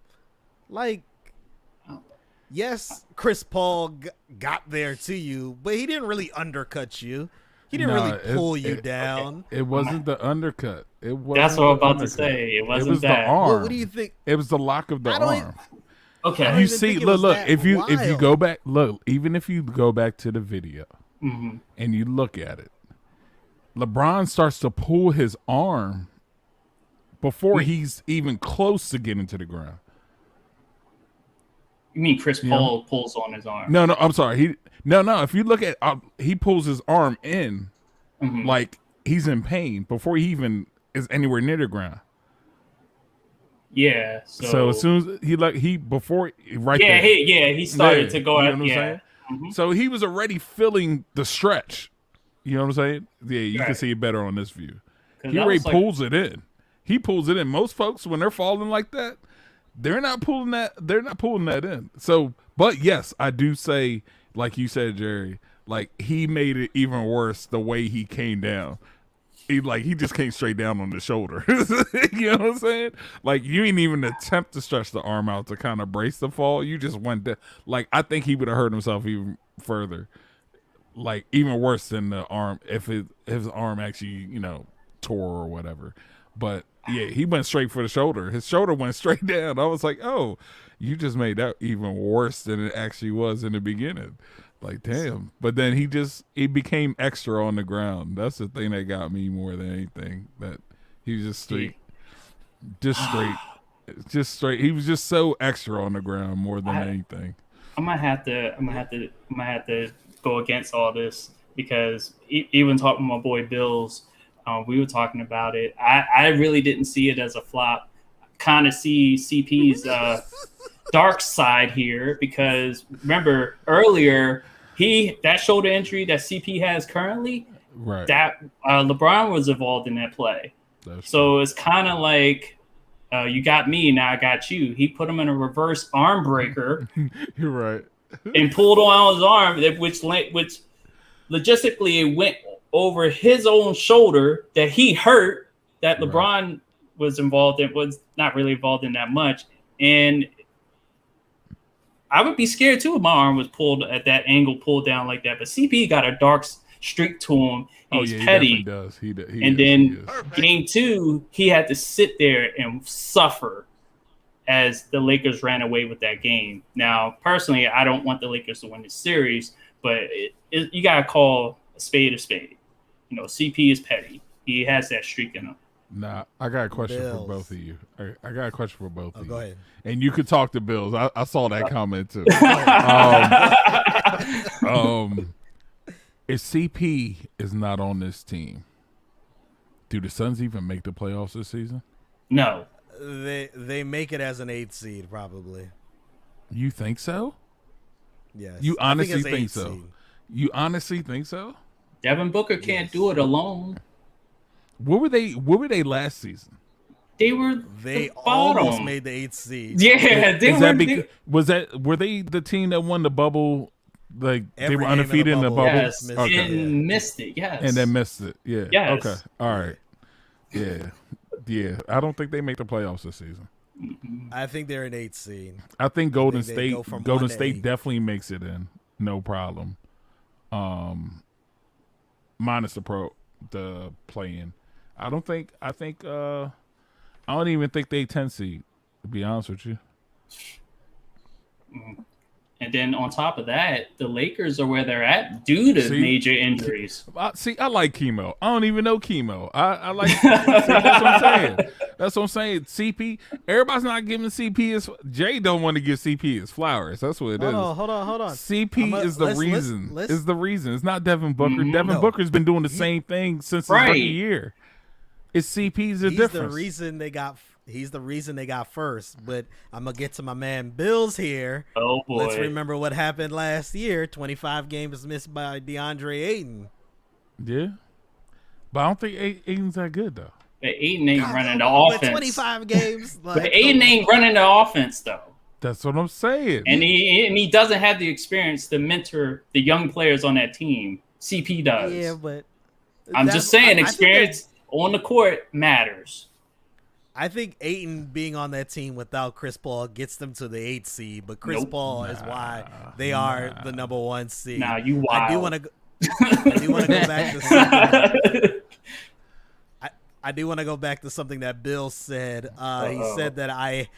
Like, yes, Chris Paul got there to you, but he didn't really undercut you. He didn't really pull you down. It wasn't the undercut. That's what I'm about to say. It wasn't that. The arm. What do you think? It was the lock of the arm. Okay. You see, look. If you go back, look. Even if you go back to the video and you look at it, LeBron starts to pull his arm before he's even close to getting to the ground. You mean Chris Paul pulls on his arm? No, I'm sorry. No. If you look at, he pulls his arm in, like he's in pain before he even is anywhere near the ground. Yeah. So as soon as he he started to go out. Yeah. So he was already feeling the stretch. You know what I'm saying? Yeah, you can see it better on this view. He already pulls it in. He pulls it in. Most folks, when they're falling like that, they're not pulling that. They're not pulling that in. So, but yes, I do say, like you said, Jerry, like he made it even worse the way he came down. He just came straight down on the shoulder. You know what I'm saying? Like you didn't even attempt to stretch the arm out to kind of brace the fall. You just went down. Like I think he would have hurt himself even further. Like even worse than the arm if his arm actually tore or whatever. But yeah, he went straight for the shoulder. His shoulder went straight down. I was like, oh, you just made that even worse than it actually was in the beginning. Like, damn. But then he became extra on the ground. That's the thing that got me more than anything. That he was just straight. He was just so extra on the ground more than anything. I'm gonna have to go against all this because even talking to my boy Bills, we were talking about it. I really didn't see it as a flop. Kind of see CP's dark side here because remember earlier that shoulder injury that CP has currently, right? That LeBron was involved in that play. So it's kind of like you got me, now I got you. He put him in a reverse arm breaker. You're right. And pulled on his arm, which logistically it went over his own shoulder that he hurt. That LeBron was not really involved in that much, and I would be scared too if my arm was pulled at that angle, pulled down like that. But CP got a dark streak to him. He's petty. He does. Game 2, he had to sit there and suffer as the Lakers ran away with that game. Now, personally, I don't want the Lakers to win this series, but you got to call a spade a spade. CP is petty. He has that streak in him. Nah, I got a question for both of you. I got a question for both of you. Go ahead. And you could talk to Bills. I saw that comment too. If CP is not on this team, do the Suns even make the playoffs this season? No. They make it as an 8th seed probably. You think so? Yes. You honestly think so? Seed. You honestly think so? Devin Booker can't do it alone. What were they last season? They almost made the 8th seed. Yeah, were they the team that won the bubble? Like they were Every undefeated in the bubble. Yes, and missed it. Yes, and then missed it. Yeah. Yes. Okay. All right. Yeah. I don't think they make the playoffs this season. I think they're an 8th seed. I think Golden State State definitely makes it in, no problem. Minus the play-in. I don't even think they 10 seed, to be honest with you. And then on top of that, the Lakers are where they're at due to major injuries. I like Chemo. I don't even know Chemo. I like. See, that's what I'm saying. That's what I'm saying. CP. Everybody's not giving CP his. Jay don't want to give CP his flowers. That's what it is. Hold on. CP is the reason. Is the reason. It's not Devin Booker. Devin Booker's been doing the same thing since his rookie year. It's CP's the difference. He's the reason they got first, but I'm going to get to my man Bills here. Oh, boy. Let's remember what happened last year. 25 games missed by DeAndre Ayton. Yeah. But I don't think Ayton's that good, though. But Ayton ain't running the offense. 25 games. But Ayton ain't running the offense, though. That's what I'm saying. And he doesn't have the experience to mentor the young players on that team. CP does. Yeah, but I'm just saying experience on the court matters. I think Ayton being on that team without Chris Paul gets them to the 8th seed, but Chris Paul is why they are the number 1 seed. Nah, you wild. I do want to go back to something. I do want to go back to something that Bill said. He said that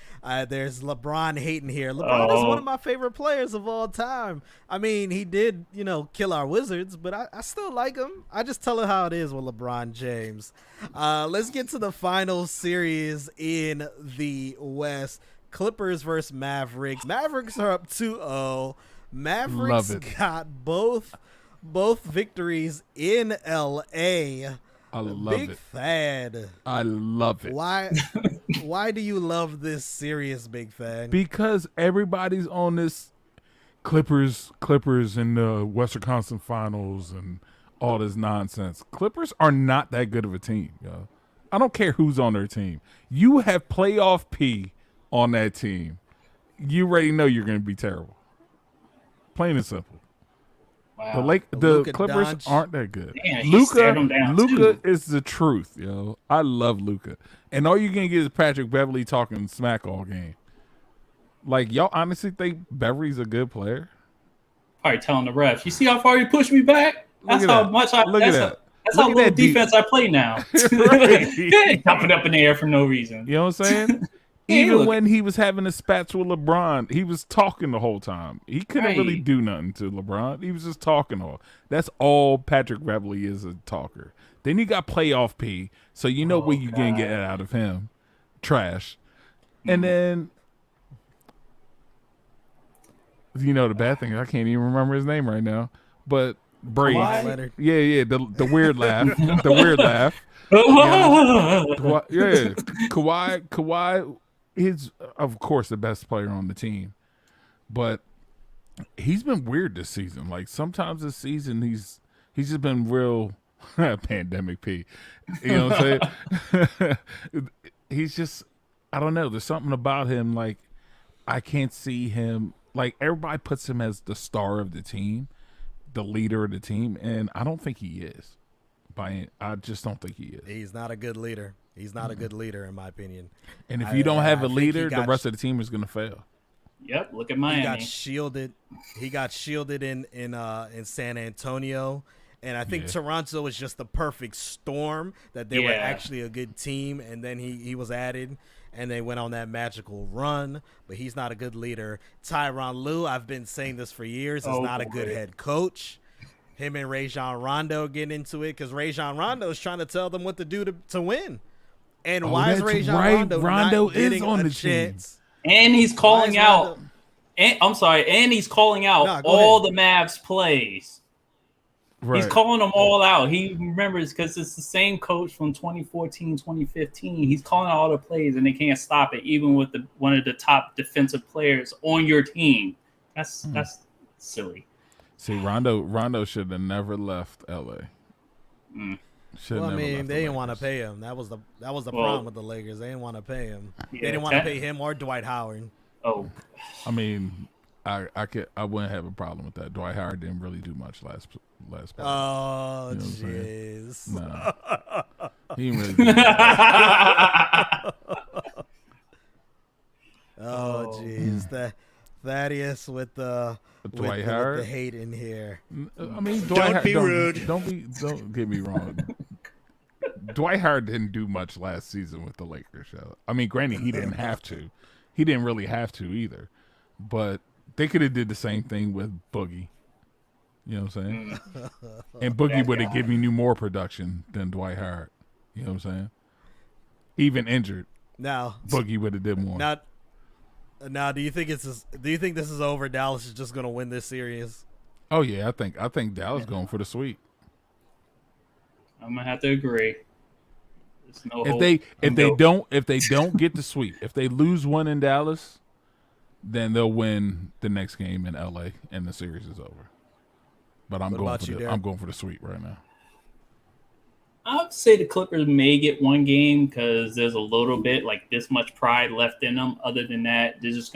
there's LeBron hating here. LeBron is one of my favorite players of all time. I mean, he did, kill our Wizards, but I still like him. I just tell it how it is with LeBron James. Let's get to the final series in the West. Clippers versus Mavericks. Mavericks are up 2-0. Mavericks got both victories in L.A. I love it. BigThad. I love it. Why do you love this series, BigThad? Because everybody's on this Clippers in the Western Conference Finals and all this nonsense. Clippers are not that good of a team, yo. I don't care who's on their team. You have playoff P on that team. You already know you're going to be terrible. Plain and simple. Wow. The Clippers aren't that good. Luka is the truth, yo. I love Luka. And all you're going to get is Patrick Beverly talking smack all game. Like, y'all honestly think Beverly's a good player? Probably telling the refs, you see how far you pushed me back? That's how much I look at that. That's how little defense I play now. Jumping up in the air for no reason. You know what I'm saying? Even when he was having a spats with LeBron, he was talking the whole time. He couldn't really do nothing to LeBron. He was just talking all. That's all Patrick Beverly is, a talker. Then you got playoff P, so you know what you can get out of him. Trash. And then, the bad thing is I can't even remember his name right now. But Brady. Yeah, the weird laugh. The weird laugh. Kawhi is, of course, the best player on the team, but he's been weird this season. Like, sometimes this season he's just been real pandemic P. You know what I'm saying? He's just, I don't know. There's something about him, like, I can't see him, like, everybody puts him as the star of the team, the leader of the team, and I don't think he is. I just don't think he is. He's not a good leader. He's not a good leader, in my opinion. And if you don't have a leader, the rest of the team is going to fail. Yep, look at Miami. He got shielded in San Antonio, and I think Toronto was just the perfect storm that they were actually a good team, and then he was added, and they went on that magical run. But he's not a good leader. Tyronn Lue, I've been saying this for years, is not a good head coach. Him and Rajon Rondo getting into it because Rajon Rondo is trying to tell them what to do to win. And why is Rajon Rondo not getting on the chance? And he's calling out. And he's calling out all the Mavs plays. Right. He's calling them all out. He remembers because it's the same coach from 2014, 2015. He's calling out all the plays, and they can't stop it, even with one of the top defensive players on your team. That's silly. See, Rondo should have never left LA. Well, I mean, they didn't want to pay him. That was the problem with the Lakers. They didn't want to pay him. They didn't want to pay him or Dwight Howard. Oh, I mean, I wouldn't have a problem with that. Dwight Howard didn't really do much last. Oh, jeez. You know nah, he didn't really do much. Oh, jeez. Thaddeus with the Dwight Howard, with the hate in here. I mean, don't be rude. Don't get me wrong. Dwight Howard didn't do much last season with the Lakers. I mean, granted, he didn't have to. He didn't really have to either. But They could have did the same thing with Boogie. You know what I'm saying? And Boogie would have given you more production than Dwight Howard. You know what I'm saying? Even injured, Now, Boogie would have did more. now, do you think this is over? Dallas is just going to win this series? Oh yeah, I think Dallas going for the sweep. I'm gonna have to agree. There's no hope. If they don't get the sweep, if they lose one in Dallas, then they'll win the next game in LA and the series is over. But I'm going for the sweep right now. I would say the Clippers may get one game because there's a little bit like this much pride left in them. Other than that, they're just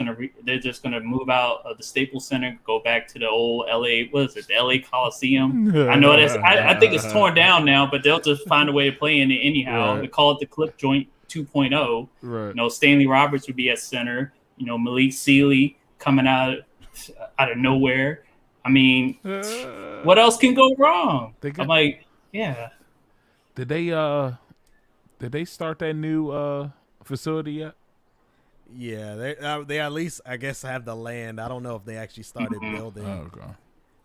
gonna move out of the Staples Center, go back to the old LA. What is it? The LA Coliseum. I know I think it's torn down now, but they'll just find a way to play in it anyhow. Right. They call it the Clip Joint 2.0. Right. You know, Stanley Roberts would be at center. You know, Malik Sealy coming out of nowhere. I mean, what else can go wrong? I'm like, yeah. Did they start that new facility yet? Yeah, they at least, I guess, have the land. I don't know if they actually started building. Oh, okay.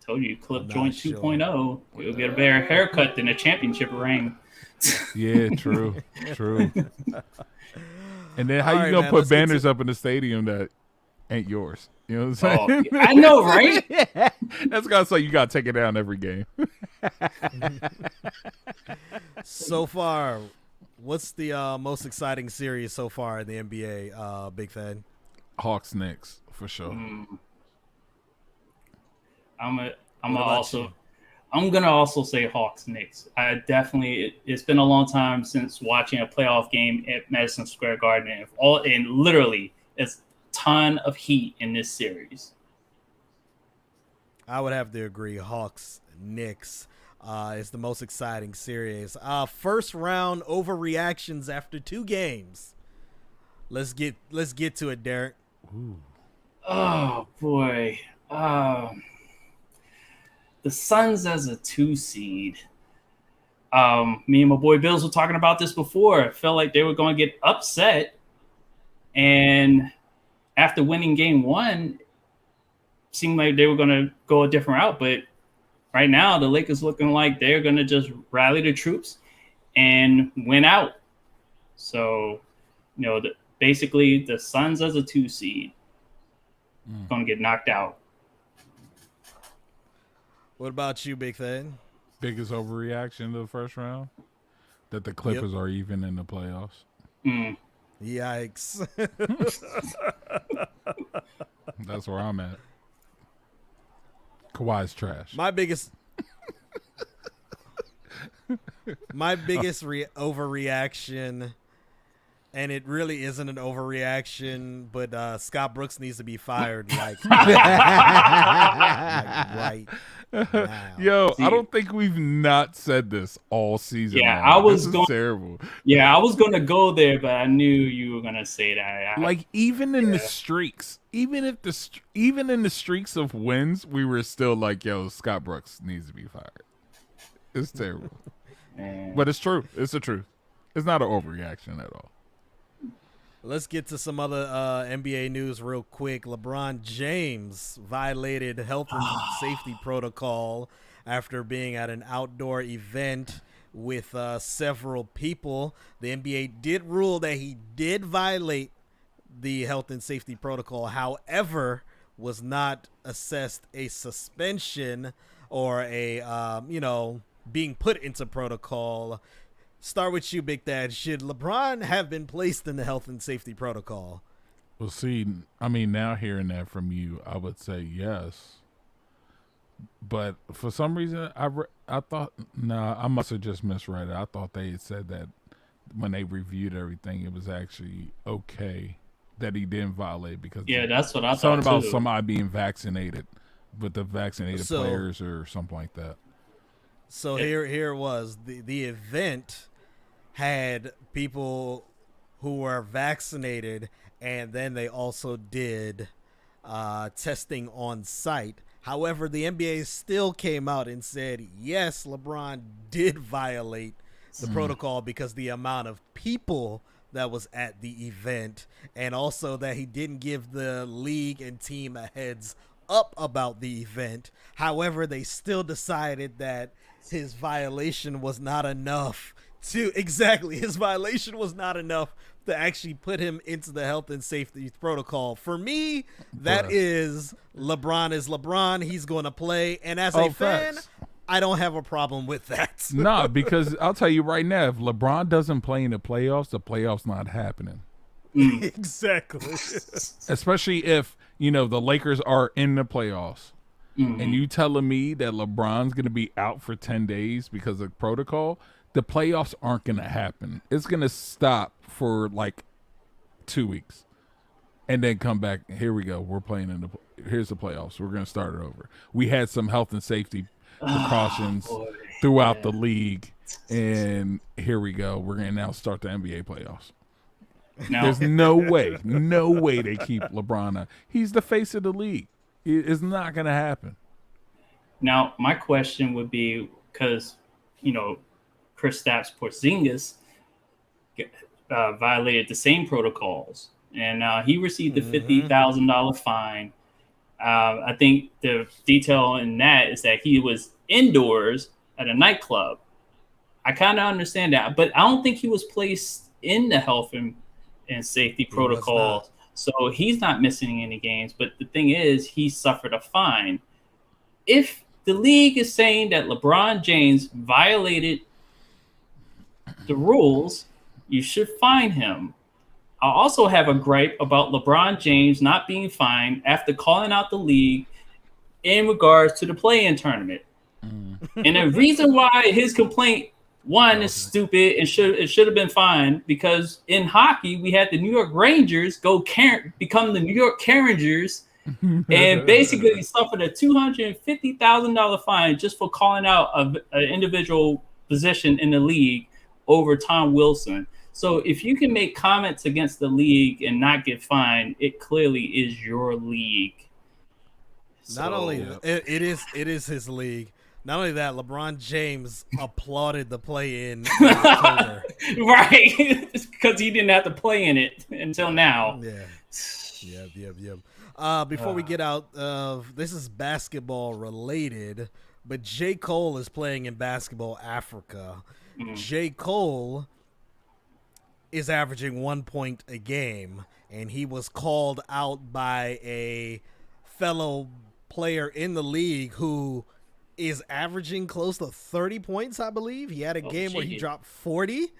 Told you, Clip I'm Joint not sure. 2.0. You'll get a better haircut than a championship ring. Yeah, true. And then how All you right, gonna man, put let's get banners up in the stadium that ain't yours? You know what I'm saying? I know, right? That's gotta say you gotta take it down every game. So far, what's the most exciting series so far in the NBA, Big Thad? Hawks Knicks for sure. I'm What about you? gonna also say Hawks Knicks. It's been a long time since watching a playoff game at Madison Square Garden. And literally it's a ton of heat in this series. I would have to agree. Hawks Knicks is the most exciting series. First round overreactions after 2 games. Let's get to it, Derek. Ooh. Oh boy. The Suns as a 2 seed. Me and my boy Bills were talking about this before. I felt like they were going to get upset. And after winning game 1, seemed like they were going to go a different route. But right now, the Lakers looking like they're going to just rally the troops and win out. So, basically the Suns as a 2 seed going to get knocked out. What about you, Big Thad? Biggest overreaction to the first round? That the Clippers are even in the playoffs. Yikes. That's where I'm at. Kawhi's trash. My biggest overreaction, and it really isn't an overreaction, but Scott Brooks needs to be fired like right now. Yo, I don't think we've not said this all season. Yeah, long. I was this is going- terrible. Yeah, I was going to go there, but I knew you were going to say that. Like even in the streaks, even in the streaks of wins, we were still like, "Yo, Scott Brooks needs to be fired." It's terrible, Man. but it's true. It's the truth. It's not an overreaction at all. Let's get to some other NBA news real quick. LeBron James violated health and safety protocol after being at an outdoor event with several people. The NBA did rule that he did violate the health and safety protocol. However, was not assessed a suspension or a, being put into protocol. Start with you, Big Thad. Should LeBron have been placed in the health and safety protocol? Well, see, I mean, now hearing that from you, I would say yes. But for some reason, I thought, I must have just misread it. I thought they had said that when they reviewed everything, it was actually okay that he didn't violate because that's what I thought something about too. somebody being vaccinated with the vaccinated So- players or something like that. So here it was. The event had people who were vaccinated, and then they also did testing on site. However, the NBA still came out and said, yes, LeBron did violate the protocol because the amount of people that was at the event, and also that he didn't give the league and team a heads up about the event. However, they still decided that his violation was not enough to actually put him into the health and safety protocol. For me, that is LeBron is LeBron. He's going to play, and as a fan, facts. I don't have a problem with that. Nah, because I'll tell you right now, if LeBron doesn't play in the playoffs not happening. Exactly. Especially if, the Lakers are in the playoffs. And you telling me that LeBron's going to be out for 10 days because of protocol, the playoffs aren't going to happen. It's going to stop for like 2 weeks and then come back. Here we go. We're playing here's the playoffs. We're going to start it over. We had some health and safety precautions throughout the league, and here we go. We're going to now start the NBA playoffs. No. There's no way they keep LeBron out. He's the face of the league. It's not going to happen. Now, my question would be, because, Kristaps Porzingis violated the same protocols, and he received a $50,000 fine. I think the detail in that is that he was indoors at a nightclub. I kind of understand that, but I don't think he was placed in the health and safety protocols. So he's not missing any games. But the thing is, he suffered a fine. If the league is saying that LeBron James violated the rules, you should fine him. I also have a gripe about LeBron James not being fined after calling out the league in regards to the play-in tournament. And the reason why his complaint, one, is stupid and should have been fined, because in hockey we had the New York Rangers become the New York Carringers and basically suffered a $250,000 fine just for calling out an individual position in the league over Tom Wilson. So if you can make comments against the league and not get fined, it clearly is your league. Not only it is his league. Not only that, LeBron James applauded the play-in in October. Right, because he didn't have to play in it until now. Yep. Before we get out of this, is basketball related, but J. Cole is playing in Basketball Africa. J. Cole is averaging 1 point a game, and he was called out by a fellow player in the league who is averaging close to 30 points, I believe. He had a game where he dropped 40.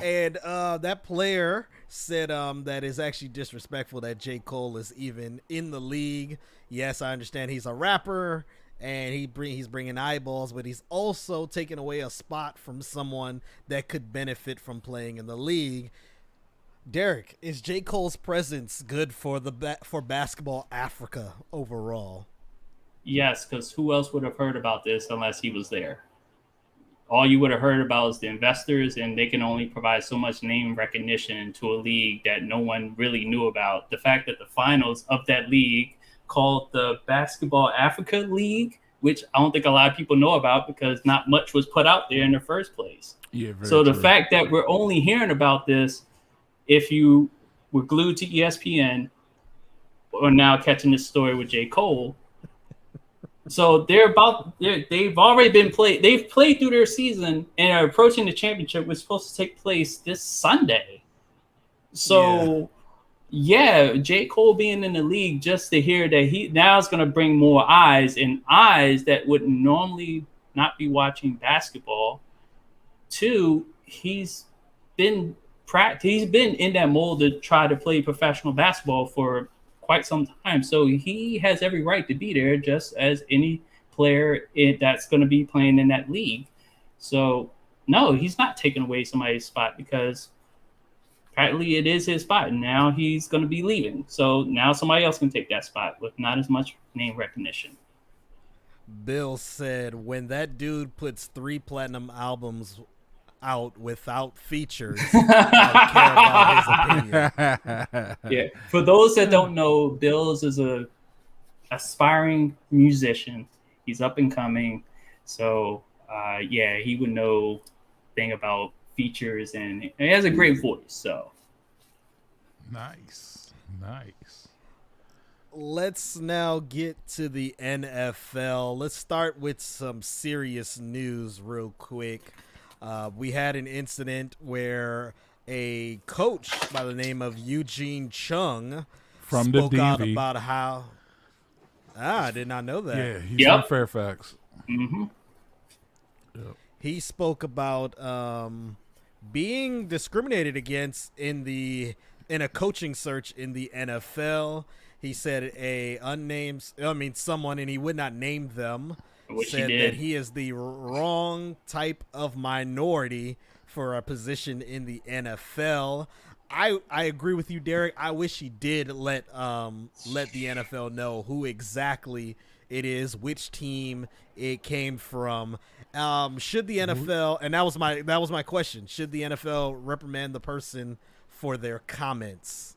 And that player said that is actually disrespectful that J. Cole is even in the league. Yes, I understand he's a rapper and he's bringing eyeballs, but he's also taking away a spot from someone that could benefit from playing in the league. Derek, is J. Cole's presence good for for Basketball Africa overall? Yes, because who else would have heard about this unless he was there? All you would have heard about is the investors, and they can only provide so much name recognition to a league that no one really knew about. The fact that the finals of that league, called the Basketball Africa League, which I don't think a lot of people know about because not much was put out there in the first place. Yeah, so true. The fact that we're only hearing about this if you were glued to ESPN or now catching this story with J. Cole. So they've already been played. They've played through their season and are approaching the championship, which is supposed to take place this Sunday. So, yeah, J. Cole being in the league, just to hear that he now is going to bring more eyes, and eyes that would normally not be watching basketball. Two, he's been in that mold to try to play professional basketball for quite some time, so he has every right to be there, just as any player that's going to be playing in that league. So no, he's not taking away somebody's spot, because apparently it is his spot, and now he's going to be leaving. So now somebody else can take that spot with not as much name recognition. Bill said, when that dude puts 3 platinum albums out without features, I care about his opinion. Yeah. For those that don't know, Bills is a aspiring musician. He's up and coming. So he would know thing about features, and he has a great voice. So Nice. Let's now get to the NFL. Let's start with some serious news real quick. We had an incident where a coach by the name of Eugene Chung From the spoke out DV. about how... I did not know that. Yeah, he's Yep. from Fairfax. mm-hmm. He spoke about being discriminated against in a coaching search in the NFL. He said someone, and he would not name them, Which he said did. that he is the wrong type of minority for a position in the NFL. I agree with you, Derek. I wish he did let the NFL know who exactly it is, which team it came from. Should the NFL, and that was my question, should the NFL reprimand the person for their comments?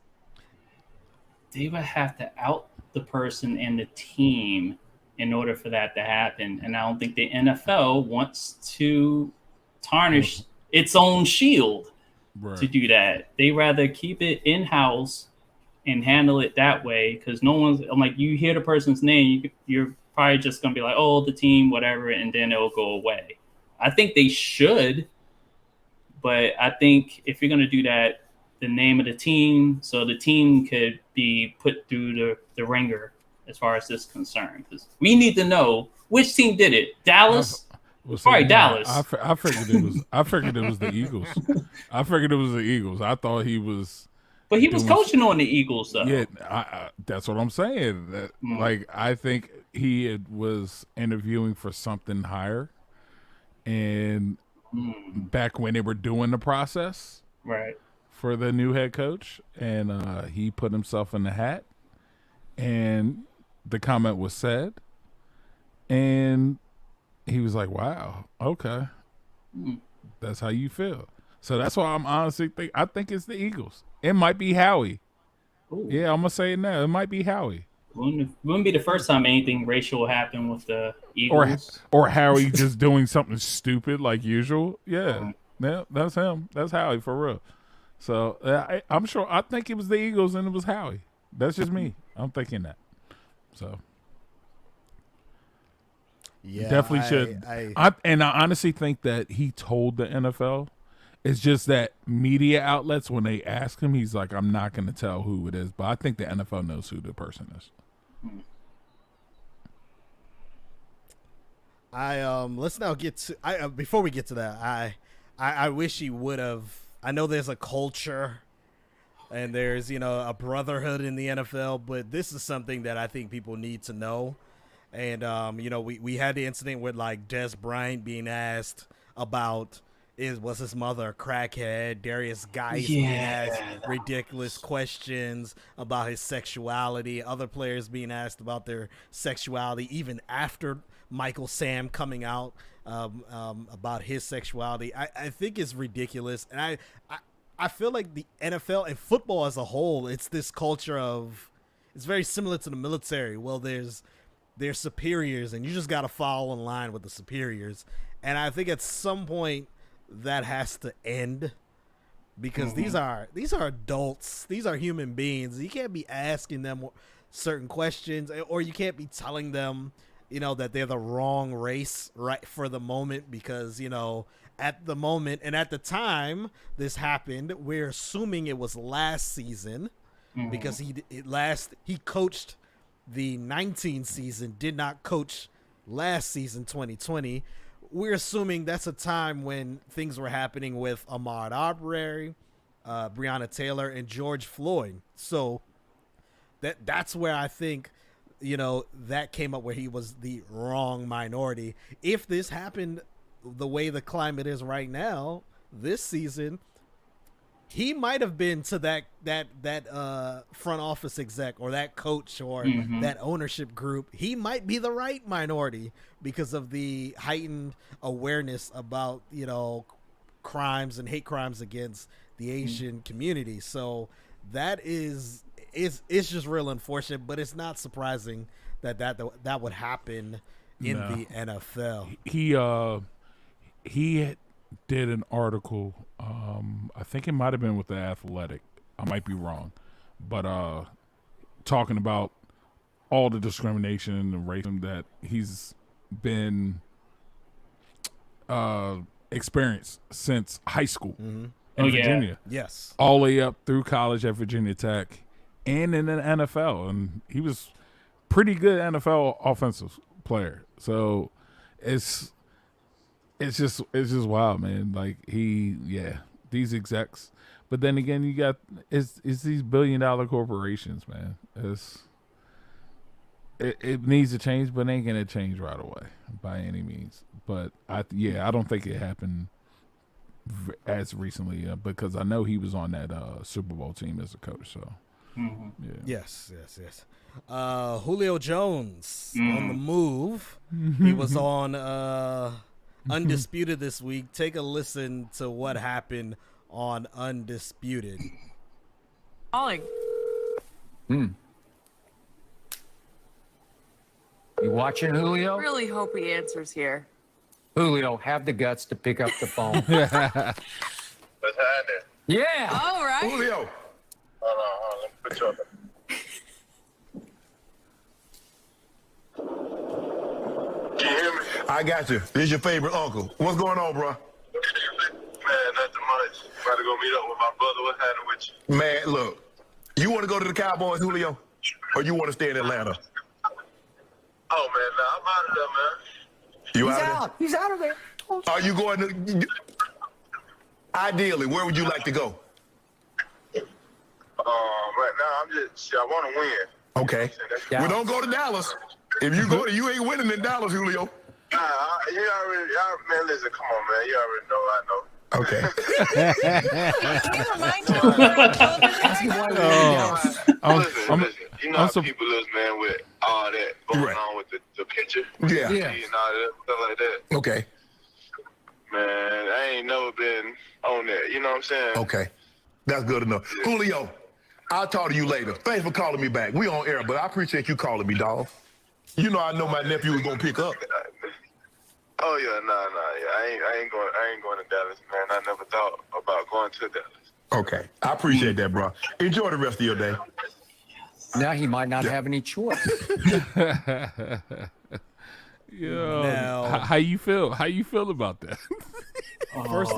They would have to out the person and the team in order for that to happen. And I don't think the NFL wants to tarnish its own shield to do that. They rather keep it in-house and handle it that way, because no one's, I'm like, you hear the person's name, you're probably just going to be like, oh, the team, whatever, and then it'll go away. I think they should, but I think if you're going to do that, the name of the team, so the team could be put through the ringer as far as this is concerned, because we need to know which team did it. Dallas. Dallas. I figured it was. I figured it was the Eagles. I thought he was. But he was coaching on the Eagles, though. Yeah, that's what I'm saying. That like I think he was interviewing for something higher, and back when they were doing the process, right, for the new head coach, and he put himself in the hat, and the comment was said, and he was like, "Wow, okay, that's how you feel." So that's why I'm honestly I think it's the Eagles. It might be Howie. Ooh. Yeah, I'm gonna say it now. It might be Howie. Wouldn't be the first time anything racial happened with the Eagles. Or Howie just doing something stupid like usual. Yeah, that's him. That's Howie for real. So I'm sure. I think it was the Eagles and it was Howie. That's just me. I'm thinking that. So Yeah, definitely should. I honestly think that he told the NFL. It's just that media outlets, when they ask him, he's like, I'm not going to tell who it is. But I think the NFL knows who the person is. Let's now get to before we get to that, I wish he would have. I know there's a culture and there's, a brotherhood in the NFL, but this is something that I think people need to know. And we had the incident with like Des Bryant being asked about was his mother a crackhead? Darius Geis being asked ridiculous questions about his sexuality. Other players being asked about their sexuality, even after Michael Sam coming out about his sexuality. I think it's ridiculous, and I feel like the NFL and football as a whole, it's this culture of, it's very similar to the military. Well, there's superiors, and you just got to fall in line with the superiors. And I think at some point that has to end, because these are adults, these are human beings. You can't be asking them certain questions, or you can't be telling them that they're the wrong race right for the moment, because at the moment and at the time this happened, we're assuming it was last season, because he coached the 19 season, did not coach last season 2020. We're assuming that's a time when things were happening with Ahmaud Arbery, Breonna Taylor, and George Floyd. So that's where I think, that came up, where he was the wrong minority. If this happened the way the climate is right now, this season, he might have been to that front office exec or that coach or that ownership group. He might be the right minority because of the heightened awareness about, crimes and hate crimes against the Asian community. So that it's just real unfortunate, but it's not surprising that would happen in the NFL. He did an article. I think it might have been with The Athletic. I might be wrong, but talking about all the discrimination and the racism that he's been experienced since high school in Virginia. Yes. All the way up through college at Virginia Tech and in the NFL. And he was pretty good NFL offensive player. So it's just wild, man. Like these execs. But then again, you got it's these billion-dollar corporations, man. It needs to change, but it ain't gonna change right away by any means. But I don't think it happened as recently because I know he was on that Super Bowl team as a coach. So Yes. Julio Jones on the move. He was on Undisputed this week. Take a listen to what happened on Undisputed. Calling. You watching, Julio? Really hope he answers here. Julio, have the guts to pick up the phone. What's happening? Yeah. All right. Julio. Hold on. Let me put you up. Can you hear me? I got you. This is your favorite uncle. What's going on, bro? Man, nothing much. About to go meet up with my brother. What's happening with you? Man, look. You want to go to the Cowboys, Julio? Or you want to stay in Atlanta? Oh, man, nah, I'm out of there, man. You He's out of out. He's out of there. there? Are you going to... Ideally, where would you like to go? Right now, I want to win. Okay. Well, don't go to Dallas. If you go, you ain't winning in Dallas, Julio. Nah, man, listen, come on, man. You already know I know. Okay. Listen. You know how people is, man, with all that going on with the picture. Yeah. And all that, stuff like that. Okay. Man, I ain't never been on that. You know what I'm saying? Okay. That's good enough. Julio, I'll talk to you later. Thanks for calling me back. We on air, but I appreciate you calling me, dog. You know I know my nephew was going to pick up. Oh, yeah, nah. Yeah, I ain't going to Dallas, man. I never thought about going to Dallas. Okay. I appreciate that, bro. Enjoy the rest of your day. Now he might not have any choice. Yeah. Now- How you feel? How you feel about that? First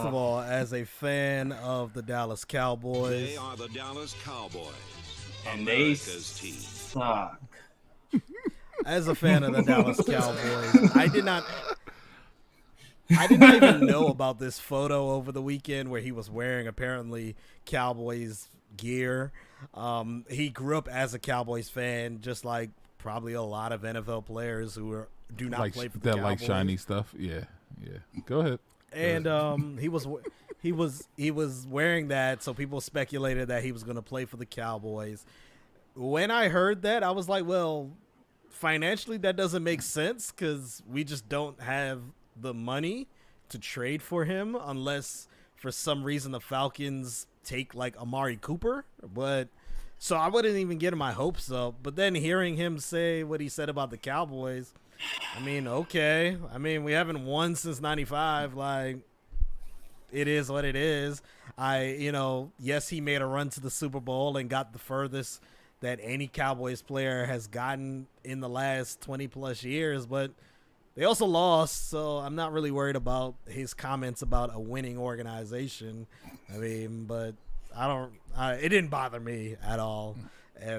of all, as a fan of the Dallas Cowboys, They are the Dallas Cowboys, And they America's team. suck. as a fan of the Dallas Cowboys, I did not even know about this photo over the weekend where he was wearing apparently Cowboys gear. He grew up as a Cowboys fan, just like probably a lot of NFL players who do not play for the Cowboys. Like shiny stuff. Yeah. Go ahead. And he was wearing that, so people speculated that he was going to play for the Cowboys. When I heard that, I was like, well, financially that doesn't make sense because we just don't have the money to trade for him unless for some reason the Falcons take like Amari Cooper. But so I wouldn't even get my hopes up. But then hearing him say what he said about the Cowboys, I mean, okay. I mean, we haven't won since 95. Like, it is what it is. Yes, he made a run to the Super Bowl and got the furthest that any Cowboys player has gotten in the last 20 plus years, but they also lost. So I'm not really worried about his comments about a winning organization. I mean, but it didn't bother me at all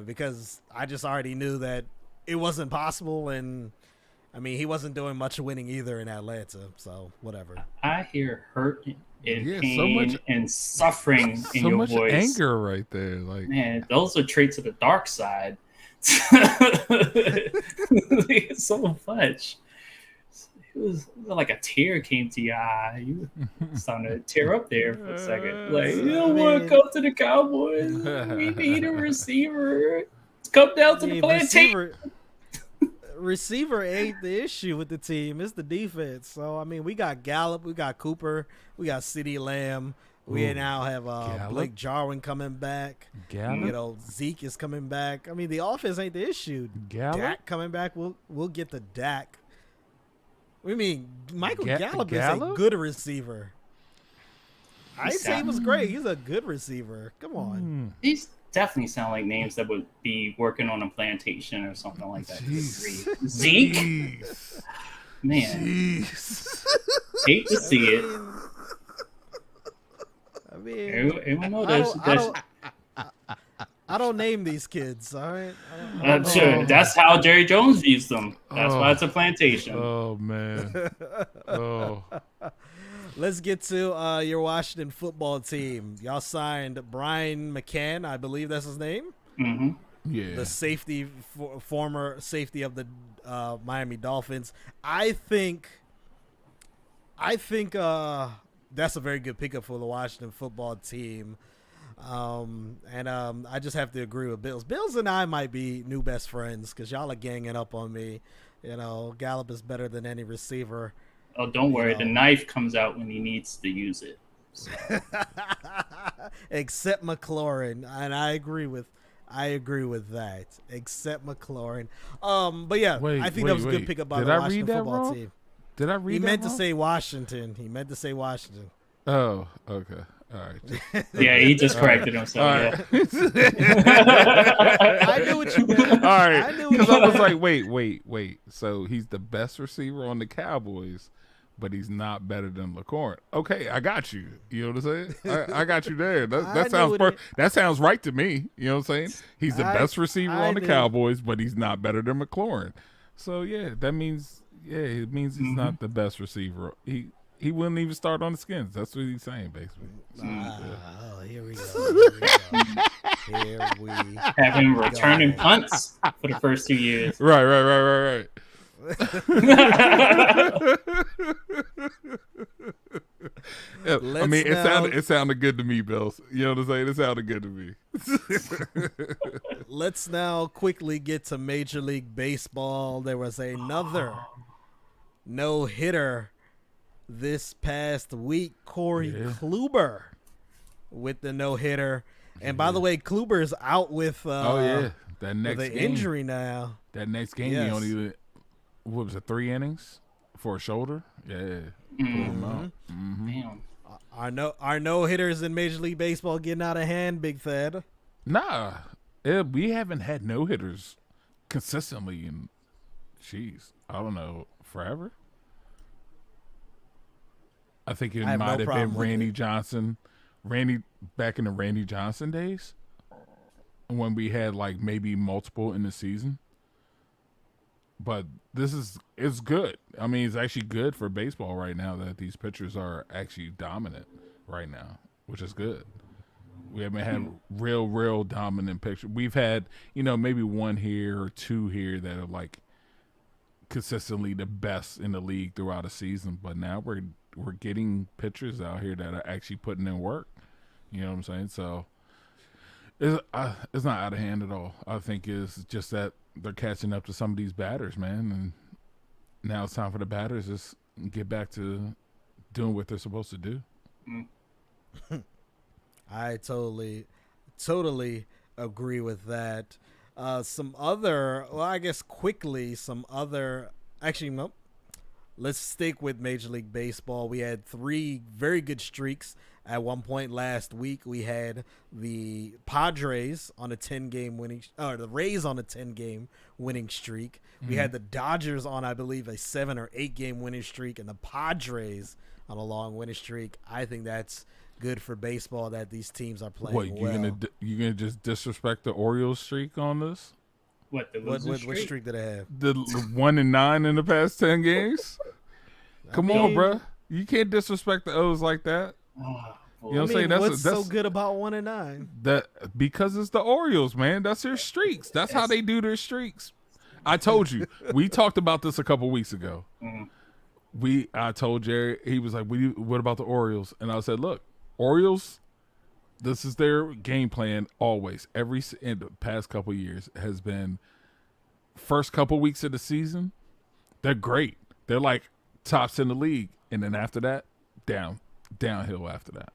because I just already knew that it wasn't possible. And I mean, he wasn't doing much winning either in Atlanta, so whatever. I hear hurt and pain so much, and suffering in so your much voice. anger right there. Like, man, those are traits of the dark side. So much. It was like a tear came to your eye. You were starting to tear up there for a second. Like, you don't want to come to the Cowboys. We need a receiver. Come down to the plantation. Receiver ain't the issue with the team. It's the defense. So, I mean, we got Gallup, we got Cooper, we got CeeDee Lamb. We now have Gallup? Blake Jarwin coming back. Gallup? You know, Zeke is coming back. I mean, the offense ain't the issue. Gallup? Dak coming back. We'll get the Dak. We mean Michael Gallup is a Gallup? good receiver. I didn't say he was great. He's a good receiver. Come on. These definitely sound like names that would be working on a plantation or something like that. Jeez. Zeke? Jeez. Man, Jeez. hate to see it. I mean, Everyone know there's I don't name these kids. All right. I'm sure that's how Jerry Jones views them. That's why it's a plantation. Oh man. Oh. Let's get to your Washington football team. Y'all signed Brian McCann, I believe that's his name. Mm-hmm. Yeah. The safety, former safety of the Miami Dolphins. I think that's a very good pickup for the Washington football team. I just have to agree with Bills. Bills and I might be new best friends because y'all are ganging up on me. You know, Gallup is better than any receiver. Oh, don't worry. The knife comes out when he needs to use it. So. Except McLaurin, and I agree with that. Except McLaurin. But yeah, I think that was a good pickup by the Washington football team. Did I read He that meant wrong? to say Washington. He meant to say Washington. Oh, okay. All right. Yeah, he just corrected himself. Right. I knew what you meant. All right. I knew Because what I you was meant. like, wait. So he's the best receiver on the Cowboys, but he's not better than LaCourne. Okay, I got you. You know what I'm saying? I got you there. That sounds that sounds right to me. You know what I'm saying? He's the best receiver on the Cowboys, but he's not better than McLaurin. So yeah, that means it means he's not the best receiver. He wouldn't even start on the Skins. That's what he's saying, basically. Oh, here we go. Here we Have him returning punts for the first 2 years. Right. I mean, it sounded good to me, Bills. You know what I'm saying? It sounded good to me. Let's now quickly get to Major League Baseball. There was another no-hitter this past week. Corey Kluber with the no-hitter. And by the way, Kluber's out with that next with an game. injury now. That next game, he only, what was it, 3 innings for a shoulder? Yeah. Pull him out. Damn. Our no-hitters in Major League Baseball getting out of hand, BigThad? Nah. We haven't had no-hitters consistently in, I don't know, forever. I think it might have been Randy Johnson. Back in the Randy Johnson days when we had like maybe multiple in the season. But it's good. I mean, it's actually good for baseball right now that these pitchers are actually dominant right now, which is good. We haven't had real dominant pitchers. We've had, maybe one here or two here that are like consistently the best in the league throughout a season. But now we're getting pitchers out here that are actually putting in work. You know what I'm saying? So it's not out of hand at all. I think it's just that they're catching up to some of these batters, man. And now it's time for the batters to just get back to doing what they're supposed to do. I totally agree with that. Nope. Let's stick with Major League Baseball. We had 3 very good streaks at one point last week. We had the Padres on a 10-game winning, or the Rays on a 10-game winning streak. We had the Dodgers on, I believe, a 7 or 8-game winning streak, and the Padres on a long winning streak. I think that's good for baseball that these teams are playing well. You gonna just disrespect the Orioles streak on this? What streak did I have? The 1-9 in the past 10 games. Come on, bro. You can't disrespect the O's like that. You know what I'm saying? What's so good about 1-9? That because it's the Orioles, man. That's their streaks. That's how they do their streaks. I told you. We talked about this a couple weeks ago. I told Jerry. He was like, "What about the Orioles?" And I said, "Look, Orioles. This is their game plan always. In the past couple years has been first couple weeks of the season, they're great. They're like tops in the league, and then after that, down. Downhill after that.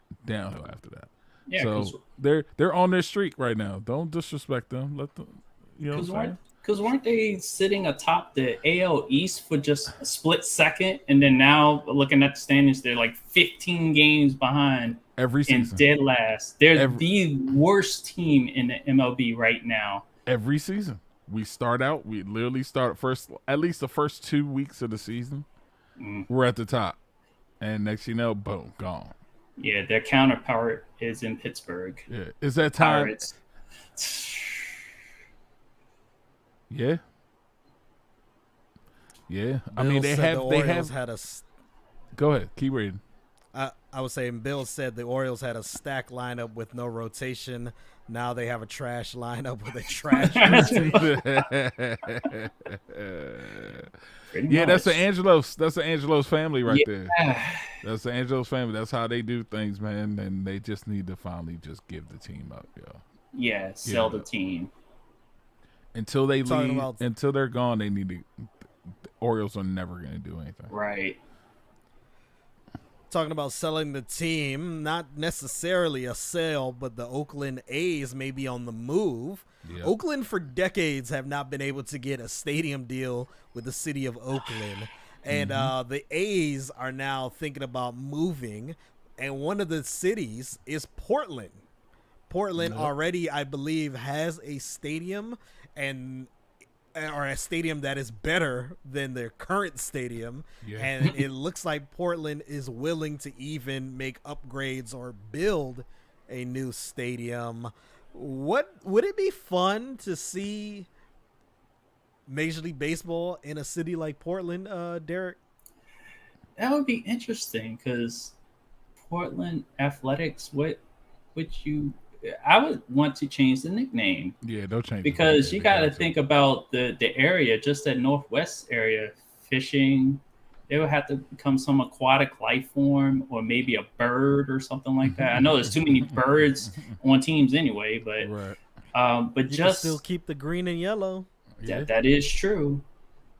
Yeah, so they're on their streak right now. Don't disrespect them. Let them. You know what I'm saying? Because weren't they sitting atop the AL East for just a split second, and then now looking at the standings, they're like 15 games behind every season and dead last. They're the worst team in the MLB right now. Every season, we literally start at least the first 2 weeks of the season. We're at the top, and next you know, boom, gone. Yeah, their counterpart is in Pittsburgh. Yeah, is that time? Pirates. Yeah. Bill I mean, they have had a. Go ahead, keep reading. I was saying, Bill said the Orioles had a stack lineup with no rotation. Now they have a trash lineup with a trash rotation. Yeah, that's the Angelos. That's the Angelos family right there. That's the Angelos family. That's how they do things, man. And they just need to finally just give the team up, yo. Yeah, sell the team. Until they leave, until they're gone, they need to. The Orioles are never going to do anything. Right. Talking about selling the team, not necessarily a sale, but the Oakland A's may be on the move. Yep. Oakland for decades have not been able to get a stadium deal with the city of Oakland. And the A's are now thinking about moving. And one of the cities is Portland. Portland already, I believe, has a stadium or a stadium that is better than their current stadium. Yeah. And it looks like Portland is willing to even make upgrades or build a new stadium. What would it be fun to see Major League Baseball in a city like Portland, Derek? That would be interesting because Portland Athletics, I would want to change the nickname. Yeah, don't change because you got to think about the area, just that northwest area, fishing. They would have to become some aquatic life form or maybe a bird or something like that. I know there's too many birds on teams anyway, but you just can still keep the green and yellow. That is true.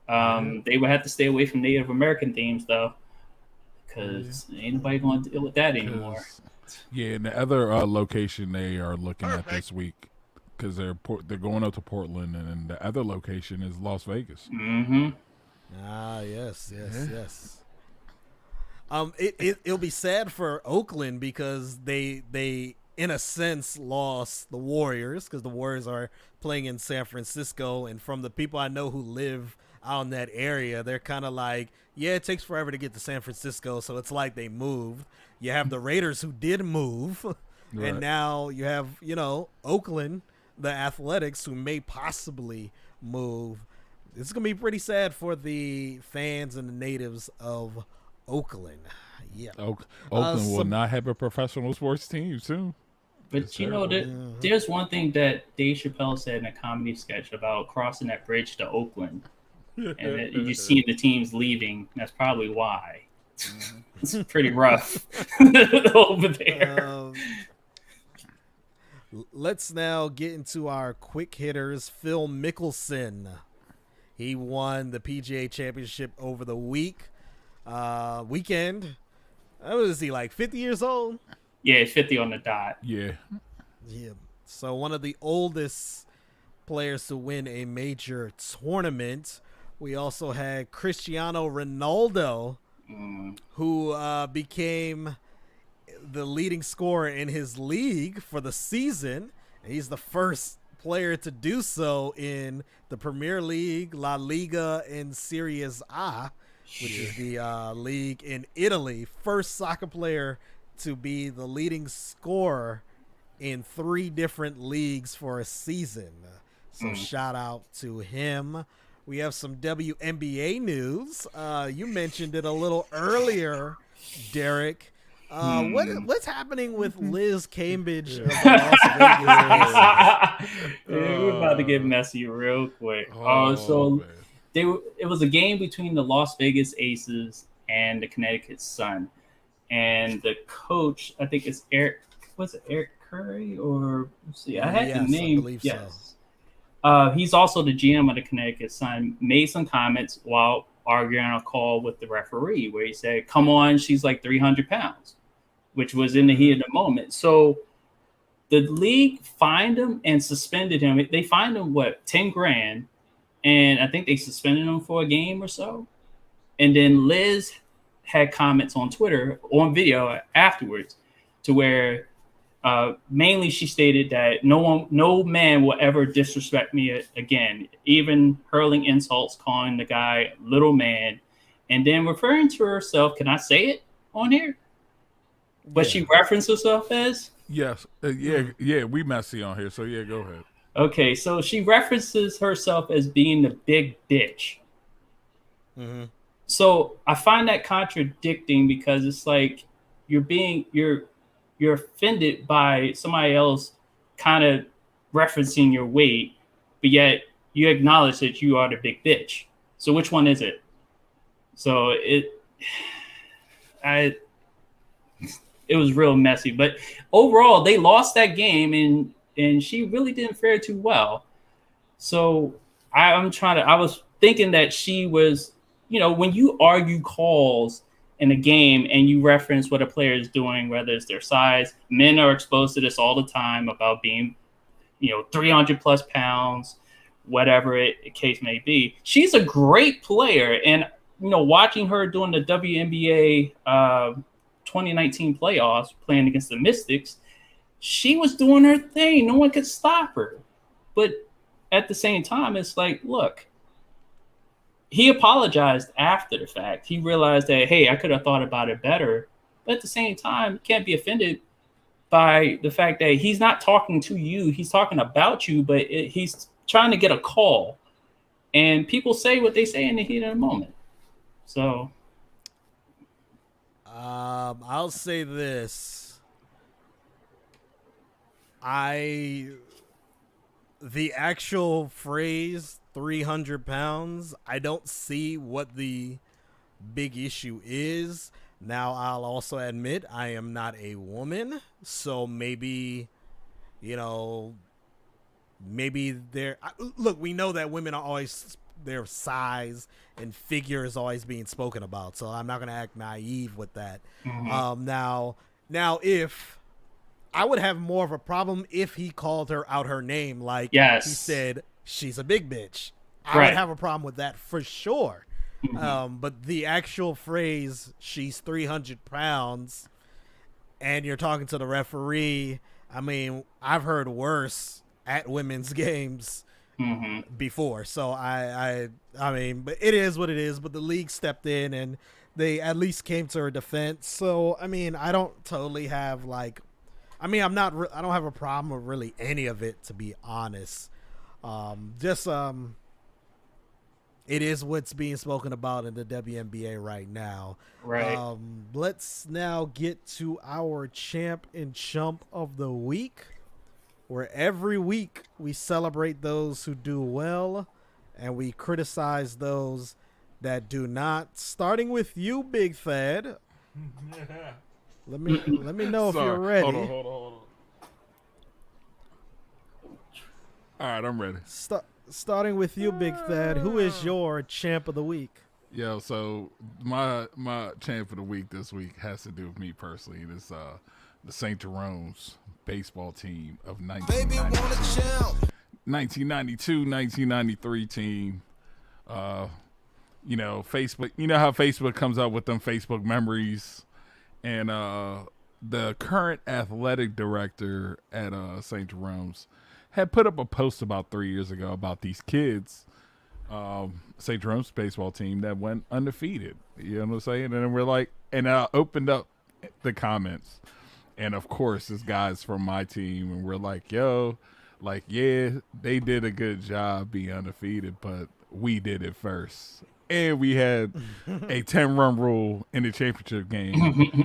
They would have to stay away from Native American themes though, because ain't nobody going to deal with that anymore. Yeah, and the other location they are looking at this week, because they're going up to Portland, and the other location is Las Vegas. Mm-hmm. Yes. It'll be sad for Oakland because they in a sense lost the Warriors, because the Warriors are playing in San Francisco, and from the people I know who live out in that area, they're kind of like, yeah, it takes forever to get to San Francisco, so it's like they moved. You have the Raiders who did move, and now you have, Oakland, the Athletics, who may possibly move. It's going to be pretty sad for the fans and the natives of Oakland. Yeah. Oakland will not have a professional sports team soon. But there's one thing that Dave Chappelle said in a comedy sketch about crossing that bridge to Oakland. And you see the teams leaving. That's probably why. It's pretty rough over there. Let's now get into our quick hitters. Phil Mickelson. He won the PGA Championship over the weekend. What is he, like 50 years old? Yeah, 50 on the dot. Yeah. So one of the oldest players to win a major tournament. We also had Cristiano Ronaldo, who became the leading scorer in his league for the season. He's the first player to do so in the Premier League, La Liga, and Serie A, which is the league in Italy. First soccer player to be the leading scorer in 3 different leagues for a season. So shout out to him. We have some WNBA news. You mentioned it a little earlier, Derek. What's happening with Liz Cambridge of the Las Vegas Aces? We're about to get messy real quick. It was a game between the Las Vegas Aces and the Connecticut Sun. And the coach, I think it's Eric Curry? Or let's see, I had the name. I believe so. He's also the GM of the Connecticut Sun, made some comments while arguing on a call with the referee where he said, come on, she's like 300 pounds. which was in the heat of the moment. So the league fined him and suspended him. They fined him, what, 10 grand? And I think they suspended him for a game or so. And then Liz had comments on Twitter, on video afterwards, to where mainly she stated that no man will ever disrespect me again, even hurling insults, calling the guy little man, and then referring to herself. Can I say it on here? But she referenced herself as? Yes. Yeah, we messy on here, so yeah, go ahead. Okay, so she references herself as being the big bitch. Mm-hmm. So I find that contradicting, because it's like you're offended by somebody else kind of referencing your weight, but yet you acknowledge that you are the big bitch. So which one is it? So it was real messy. But overall, they lost that game, and she really didn't fare too well. So I was thinking that she was, when you argue calls in a game and you reference what a player is doing, whether it's their size, men are exposed to this all the time about being, 300 plus pounds, whatever the case may be. She's a great player. And, watching her during the WNBA 2019 playoffs, playing against the Mystics, she was doing her thing. No one could stop her. But at the same time, it's like, look, he apologized after the fact. He realized that, hey, I could have thought about it better. But at the same time, you can't be offended by the fact that he's not talking to you. He's talking about you, but he's trying to get a call. And people say what they say in the heat of the moment. So I'll say this. The actual phrase 300 pounds, I don't see what the big issue is. Now, I'll also admit I am not a woman, so maybe look, we know that women are always, their size and figure is always being spoken about, so I'm not going to act naive with that. Mm-hmm. Now, if I would have more of a problem if he called her out her name, like he said, she's a big bitch. I would have a problem with that for sure. Mm-hmm. But the actual phrase, she's 300 pounds, and you're talking to the referee, I mean, I've heard worse at women's games before. So I mean, but it is what it is. But the league stepped in and they at least came to her defense. So, I mean, I don't totally have I don't have a problem with really any of it, to be honest. It is what's being spoken about in the WNBA right now. Right. Let's now get to our Champ and Chump of the week, where every week we celebrate those who do well and we criticize those that do not. Starting with you, BigThad. Let me know if you're ready. Hold on. All right, I'm ready. Starting with you, BigThad, who is your champ of the week? Yo, so my champ of the week this week has to do with me personally. It's the St. Jerome's baseball team of 1992-1993 team. Facebook. You know how Facebook comes up with them Facebook memories, and the current athletic director at St. Jerome's had put up a post about 3 years ago about these kids, St. Jerome's baseball team that went undefeated. You know what I'm saying? And then we're like, and I opened up the comments, and of course, this guy's from my team, and we're like, yo, yeah, they did a good job being undefeated, but we did it first. And we had a 10-run rule in the championship game,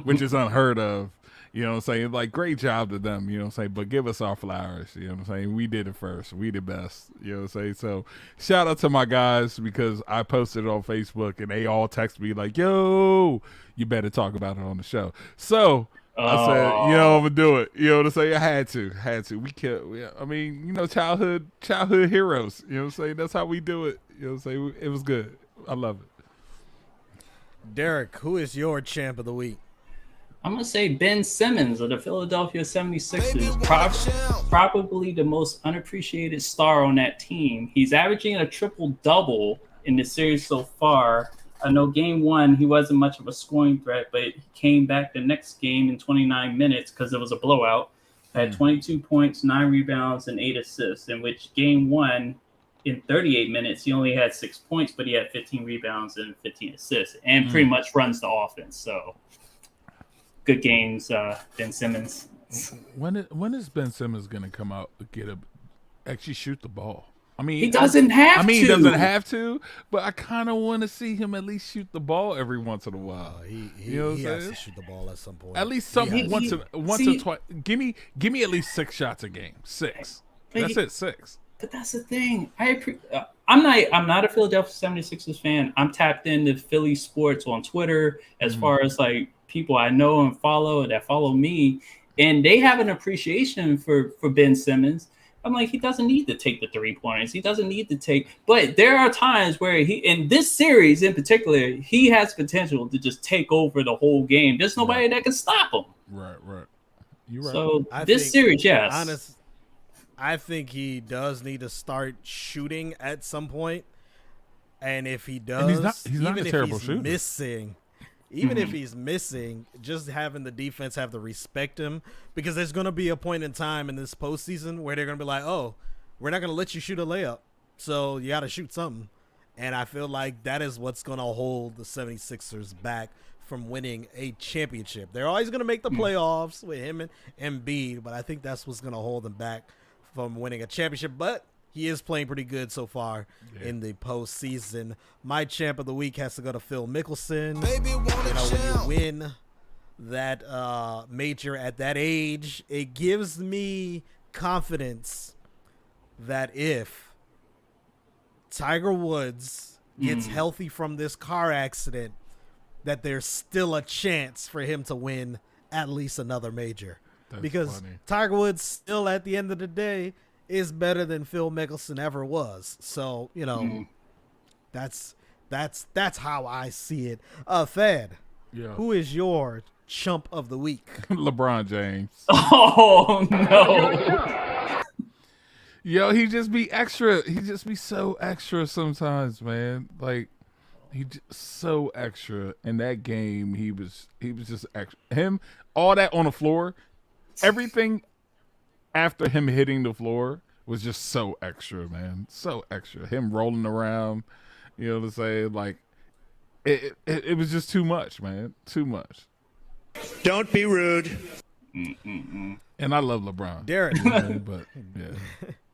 which is unheard of. You know what I'm saying? Great job to them, you know what I'm saying? But give us our flowers, you know what I'm saying? We did it first. We the best, you know what I'm saying? So shout out to my guys, because I posted it on Facebook and they all text me like, yo, you better talk about it on the show. So I said, I'm going to do it. You know what I'm saying? I had to. Childhood heroes, you know what I'm saying? That's how we do it. You know what I'm saying? It was good. I love it. Derek, who is your champ of the week? I'm going to say Ben Simmons of the Philadelphia 76ers, probably the most unappreciated star on that team. He's averaging a triple-double in the series so far. I know game one, he wasn't much of a scoring threat, but he came back the next game in 29 minutes because it was a blowout. Had 22 points, 9 rebounds, and 8 assists, in which game one, in 38 minutes, he only had 6 points, but he had 15 rebounds and 15 assists, and pretty much runs the offense. So good games, Ben Simmons. When is Ben Simmons going to come out and actually shoot the ball? I mean, he doesn't have to. He doesn't have to, but I kind of want to see him at least shoot the ball every once in a while. He has to shoot the ball at some point. At least once or twice. Give me at least 6 shots a game. 6. That's it. 6. But that's the thing. I'm not a Philadelphia 76ers fan. I'm tapped into Philly sports on Twitter as far as like people I know and that follow me, and they have an appreciation for Ben Simmons. I'm like, he doesn't need to take the 3-pointers. He doesn't need to take, but there are times where in this series in particular, he has potential to just take over the whole game. There's nobody that can stop him. Right. You're right. So this series, yes. I think he does need to start shooting at some point. And if he does, he's not a terrible shooter. Even if he's missing, just having the defense have to respect him, because there's going to be a point in time in this postseason where they're going to be like, oh, we're not going to let you shoot a layup, so you got to shoot something. And I feel like that is what's going to hold the 76ers back from winning a championship. They're always going to make the playoffs with him and Embiid, but I think that's what's going to hold them back from winning a championship. But he is playing pretty good so far in the postseason. My champ of the week has to go to Phil Mickelson. When you win that major at that age, it gives me confidence that if Tiger Woods gets healthy from this car accident, that there's still a chance for him to win at least another major. Because funny. Tiger Woods still, at the end of the day, is better than Phil Mickelson ever was. So, that's how I see it. Thad, who is your chump of the week? LeBron James. Oh, no. Yo, he just be extra. He just be so extra sometimes, man. Like, he just so extra. In that game, he was just extra. Him, all that on the floor, everything after him hitting the floor was just so extra, man. So extra. Him rolling around, you know what I'm saying? Like, it was just too much, man. Too much. Don't be rude. And I love LeBron. Derrick. But, yeah.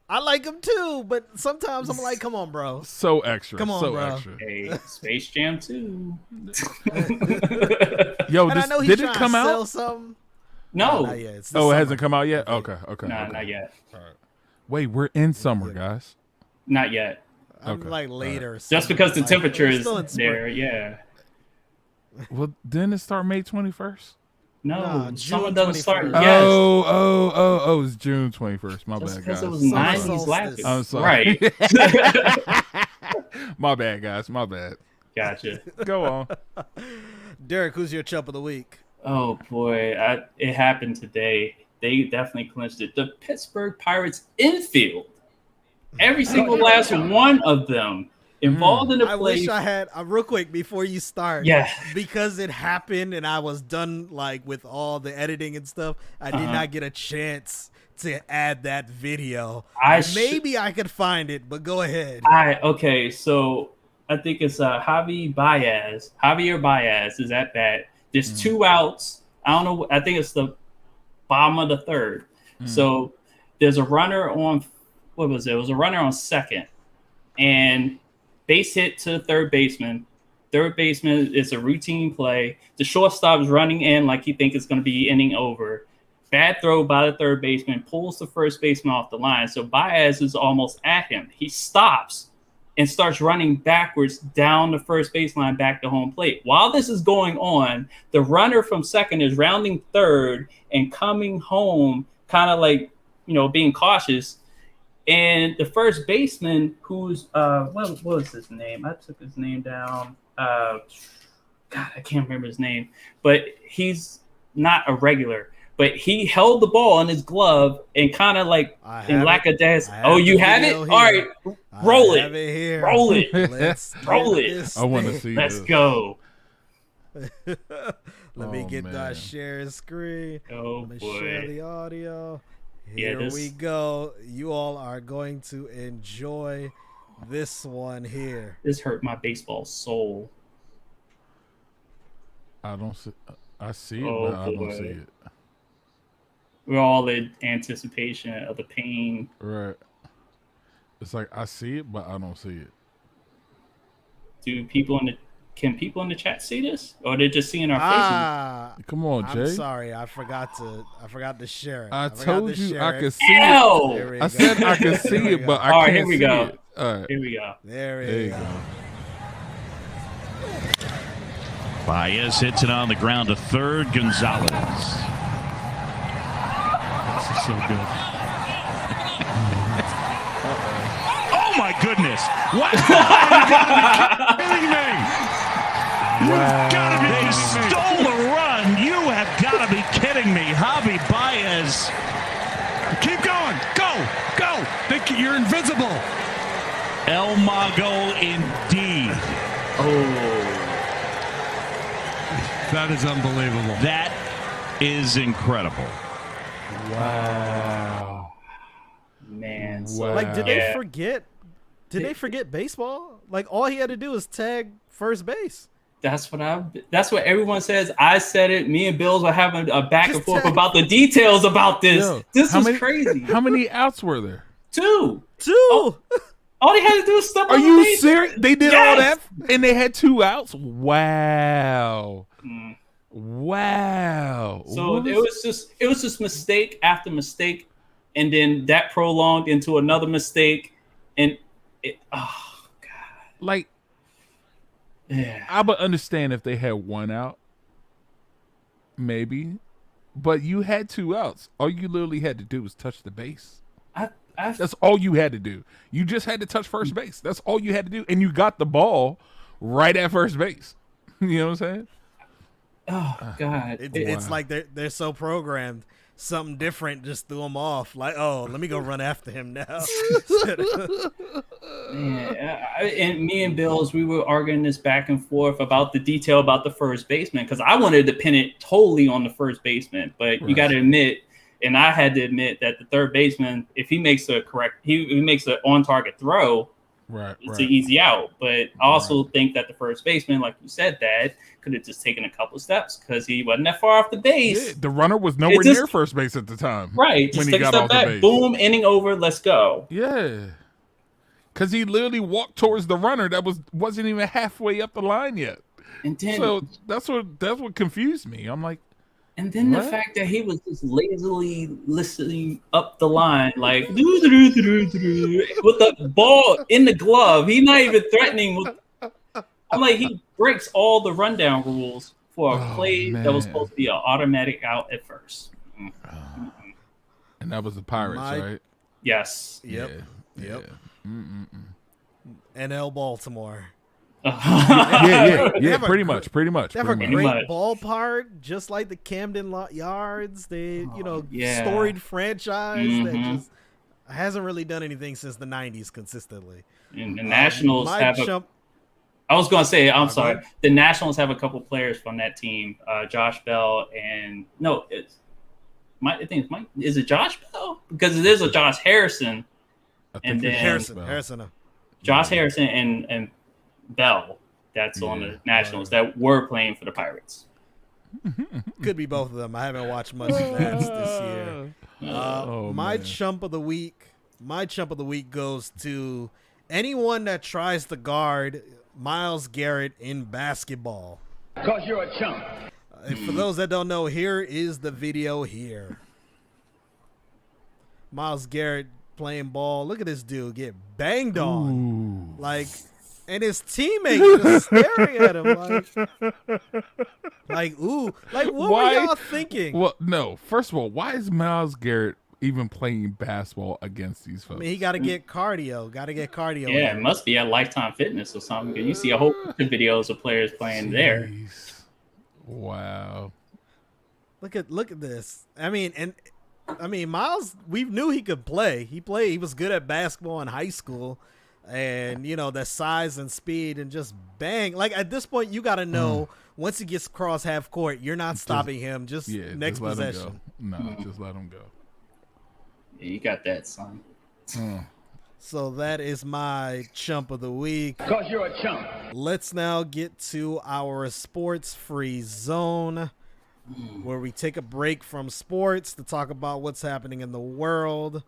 I like him too, but sometimes I'm like, come on, bro. So extra. Come on, so bro. Extra. Hey, Space Jam 2. Yo, and I know he's did trying it come to out? sell something. No. Not yet. It's this It summer. hasn't come out yet? Okay. Nah, not yet. All right. Wait, we're in summer, guys. Not yet. I'm Okay. like later. Just because the like, temperature is still in spring. there, yeah. Well, didn't it start May 21st? No, June summer doesn't start. 21st. Yes. Oh, it's June 21st. My Just bad, because guys. it was Summer 90s solstice. last year. I'm sorry. Right. My bad, guys. My bad. Gotcha. Go on. Derrick, who's your chump of the week? Oh, boy. It happened today. They definitely clinched it. The Pittsburgh Pirates infield. Every single last one of them involved in the play. I wish I had real quick before you start. Yeah. Because it happened and I was done like with all the editing and stuff. I did not get a chance to add that video. Maybe I could find it, but go ahead. Okay, so I think it's Javier Baez is at bat. There's 2 outs. I don't know. I think it's the bottom of the third. So there's a runner on. What was it? It was a runner on second, and base hit to the third baseman. Third baseman is a routine play. The shortstop is running in like he thinks it's going to be inning over. Bad throw by the third baseman, pulls the first baseman off the line. So Baez is almost at him. He stops and starts running backwards down the first baseline back to home plate. While this is going on, the runner from second is rounding third and coming home, kind of like, being cautious. And the first baseman, who's what was his name? I took his name down. God, I can't remember his name. But he's not a regular, but he held the ball in his glove and kind of like in lackadaisical. Oh, you have it? Here. All right, roll it. Roll it. Let's roll it. I want to see. Let's go. Let me get that share screen. Oh, Let me boy. share the audio. Yeah, Here we go. You all are going to enjoy this one here. This hurt my baseball soul. I don't see. I see it, Oh, but I don't boy. see it. We're all in anticipation of the pain. Right. It's like I see it, but I don't see it. Can people in the chat see this, or they're just seeing our faces? Come on, Jay. I'm sorry, I forgot to share it. I forgot told to you share I it. could see it. There we I go. said I could see There we it, go. but I All right, can't here we see go. it. All right. Here we go. There you go. Baez hits it on the ground to third. Gonzalez. This is so good. Oh my goodness! What? You gotta be kidding me! You've gotta be. They stole a run. You have got to be kidding me, Javi Baez. Keep going. Go. You're invincible. El Mago indeed. Oh. That is unbelievable. That is incredible. Wow. Man. Wow. Like, did they forget? Did they forget baseball? Like, all he had to do was tag first base. That's what everyone says. I said it. Me and Bills were having a back and forth about the details about this. Yo, this how was many- crazy. How many outs were there? Two. All they had to do was step Are on the you base. serious? They did Yes! all that, and they had 2 outs. Wow. Wow. So What it was just mistake after mistake, and then that prolonged into another mistake, and like, yeah. I would understand if they had 1 out, maybe, but you had 2 outs. All you literally had to do was touch the base. That's all you had to do. You just had to touch first base. That's all you had to do, and you got the ball right at first base. You know what I'm saying? Oh God! It's like they're so programmed. Something different just threw them off. Like, oh, let me go run after him now. And me and Bills, we were arguing this back and forth about the detail about the first baseman, because I wanted to pin it totally on the first baseman, but you got to admit, and I had to admit that the third baseman, if he makes he makes an on target throw, it's an easy out. But I also think that the first baseman, like you said, Dad, could have just taken a couple steps because he wasn't that far off the base. Yeah, the runner was nowhere near first base at the time. Right. Just when take he a got step off back. the base. Boom, inning over. Let's go. Yeah. Because he literally walked towards the runner that wasn't even halfway up the line yet. And then, so that's what confused me. I'm like, and then what? the fact that he was just lazily listening up the line, like with the ball in the glove. He's not even threatening. I'm like, he breaks all the rundown rules for a play that was supposed to be an automatic out at first. And that was the Pirates, right? Yes. Yep. NL Baltimore. Yeah. Pretty much. They have a great ballpark, just like the Camden Yards. They, storied franchise that just hasn't really done anything since the '90s consistently. And the Nationals have I was going to say, I'm sorry. The Nationals have a couple players from that team, Josh Bell and I think it's Mike. Is it Josh Bell? Because there's a Josh Harrison, and then Harrison. Josh Harrison and Bell. That's on the Nationals that were playing for the Pirates. Could be both of them. I haven't watched much of that this year. My chump of the week. My chump of the week goes to anyone that tries to guard Myles Garrett in basketball. Because you're a chump. For those that don't know, here is the video here. Myles Garrett playing ball. Look at this dude get banged on. Like, and his teammate just staring at him like, ooh. Like, what were y'all thinking? Well, no. First of all, why is Myles Garrett even playing basketball against these folks? I mean, he got to get cardio. Yeah, it must be at Lifetime Fitness or something. You see a whole bunch of videos of players playing there. Wow. Look at this. I mean, Miles, we knew he could play. He was good at basketball in high school. And, that size and speed and just bang. Like, at this point, you got to know once he gets across half court, you're not stopping him. Just next just possession. No, just let him go. Yeah, you got that, son. So that is my chump of the week. Because you're a chump. Let's now get to our sports-free zone, where we take a break from sports to talk about what's happening in the world.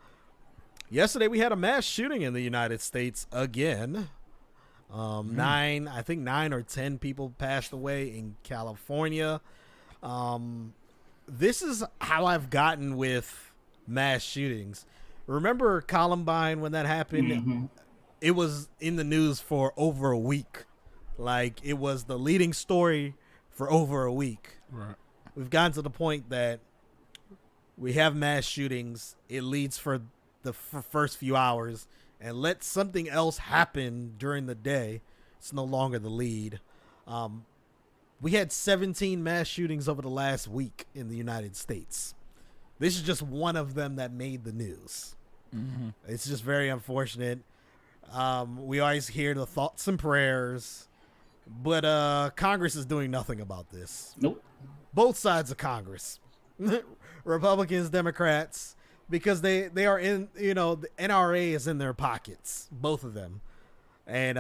Yesterday, we had a mass shooting in the United States again. 9 or 10 people passed away in California. This is how I've gotten with mass shootings. Remember Columbine when that happened? Mm-hmm. It was in the news for over a week. Like, it was the leading story for over a week. Right. We've gotten to the point that we have mass shootings. It leads for the first few hours, and let something else happen during the day. It's no longer the lead. We had 17 mass shootings over the last week in the United States. This is just one of them that made the news. Mm-hmm. It's just very unfortunate. We always hear the thoughts and prayers, but Congress is doing nothing about this. Nope. Both sides of Congress, Republicans, Democrats, because they are in, the NRA is in their pockets, both of them. And,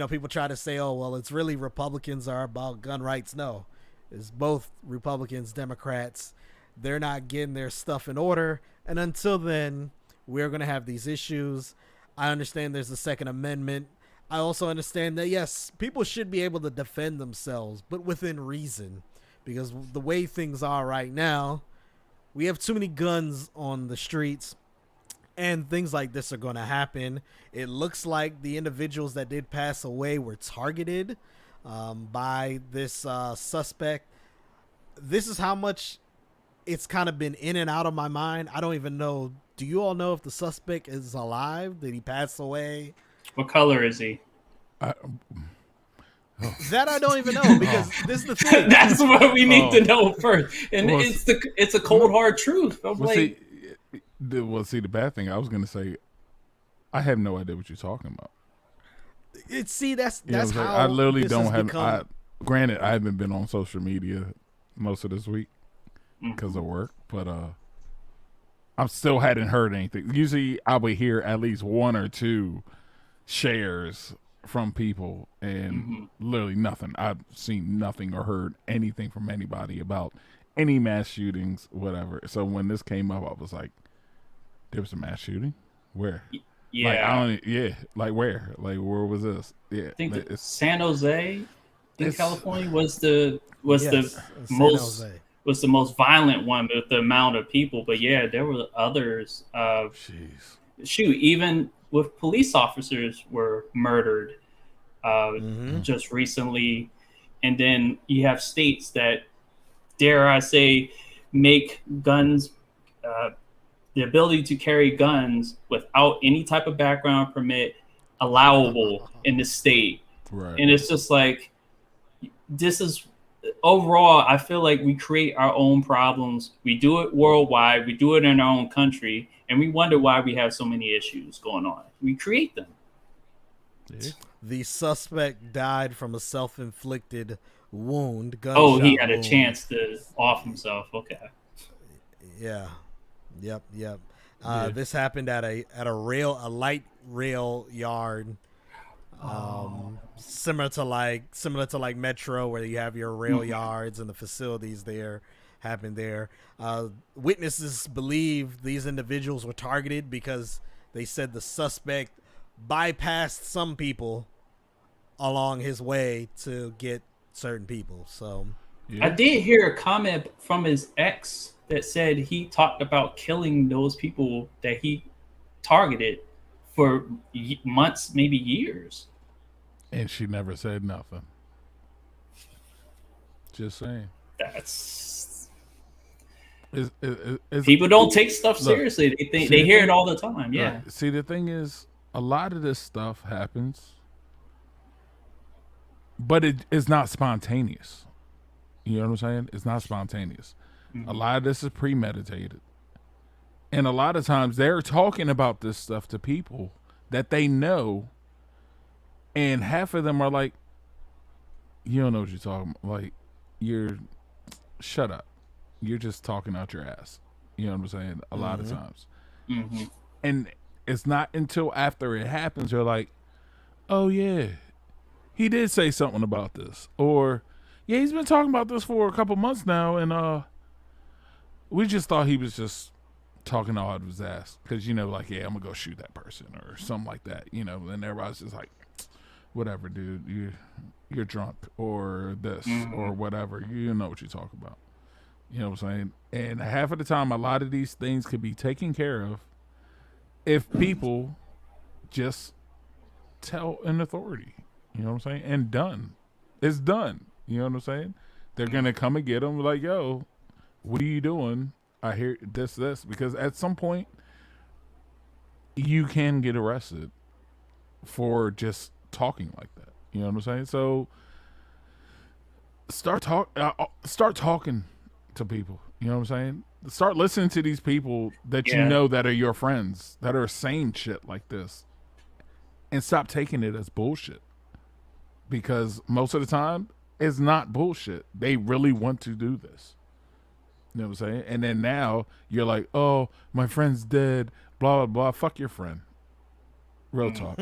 people try to say, oh, well, it's really Republicans are about gun rights. No, it's both Republicans, Democrats. They're not getting their stuff in order. And until then, we're going to have these issues. I understand there's the Second Amendment. I also understand that, yes, people should be able to defend themselves, but within reason. Because the way things are right now, we have too many guns on the streets, and things like this are going to happen. It looks like the individuals that did pass away were targeted by this suspect. This is how much it's kind of been in and out of my mind. I don't even know. Do you all know if the suspect is alive? Did he pass away? What color is he? That I don't even know, because this is the thing. That's what we need to know first, and it's a cold hard truth. See, the bad thing I was going to say, I have no idea what you're talking about. That's how I literally this don't has have. become. Granted, I haven't been on social media most of this week because of work, but I still hadn't heard anything. Usually, I would hear at least one or two shares from people, and literally nothing. I've seen nothing or heard anything from anybody about any mass shootings, whatever. So when this came up, I was like, there was a mass shooting? Where? Yeah. Like where? Like, where was this? Yeah. I think San Jose in California was the most violent one with the amount of people. But yeah, there were others. Even with police officers were murdered just recently. And then you have states that, dare I say, make guns, the ability to carry guns without any type of background permit allowable in the state. Right. And it's just like, this is overall, I feel like we create our own problems. We do it worldwide. We do it in our own country. And we wonder why we have so many issues going on. We create them. Yeah. The suspect died from a self-inflicted wound. He had a chance to off himself. Okay. Yeah. Yep. This happened at a light rail yard. Similar to like Metro, where you have your rail yards and the facilities there. Happened there. Witnesses believe these individuals were targeted because they said the suspect bypassed some people along his way to get certain people. So I did hear a comment from his ex that said he talked about killing those people that he targeted for months, maybe years. And she never said nothing. Just saying. That's it's people don't take stuff seriously. They hear it all the time. Yeah. Right. See, the thing is, a lot of this stuff happens, but it is not spontaneous. You know what I'm saying? It's not spontaneous. A lot of this is premeditated. And a lot of times they're talking about this stuff to people that they know, and half of them are like, you don't know what you're talking about. Like, shut up. You're just talking out your ass. You know what I'm saying? A lot of times. Mm-hmm. And it's not until after it happens, you're like, oh, yeah, he did say something about this. Or, yeah, he's been talking about this for a couple months now, and we just thought he was just talking all out of his ass. Because, you know, like, yeah, I'm going to go shoot that person or something like that, you know. And everybody's just like, whatever, dude, you're drunk or this or whatever. You know what you talk about. You know what I'm saying? And half of the time, a lot of these things could be taken care of if people just tell an authority. You know what I'm saying? And done. It's done. You know what I'm saying? They're going to come and get them like, yo, what are you doing? I hear this. Because at some point, you can get arrested for just talking like that. You know what I'm saying? So start talking to people. You know what I'm saying? Start listening to these people that you know that are your friends, that are saying shit like this, and stop taking it as bullshit. Because most of the time, it's not bullshit. They really want to do this. You know what I'm saying? And then now you're like, oh, my friend's dead, blah, blah, blah. Fuck your friend. Real talk.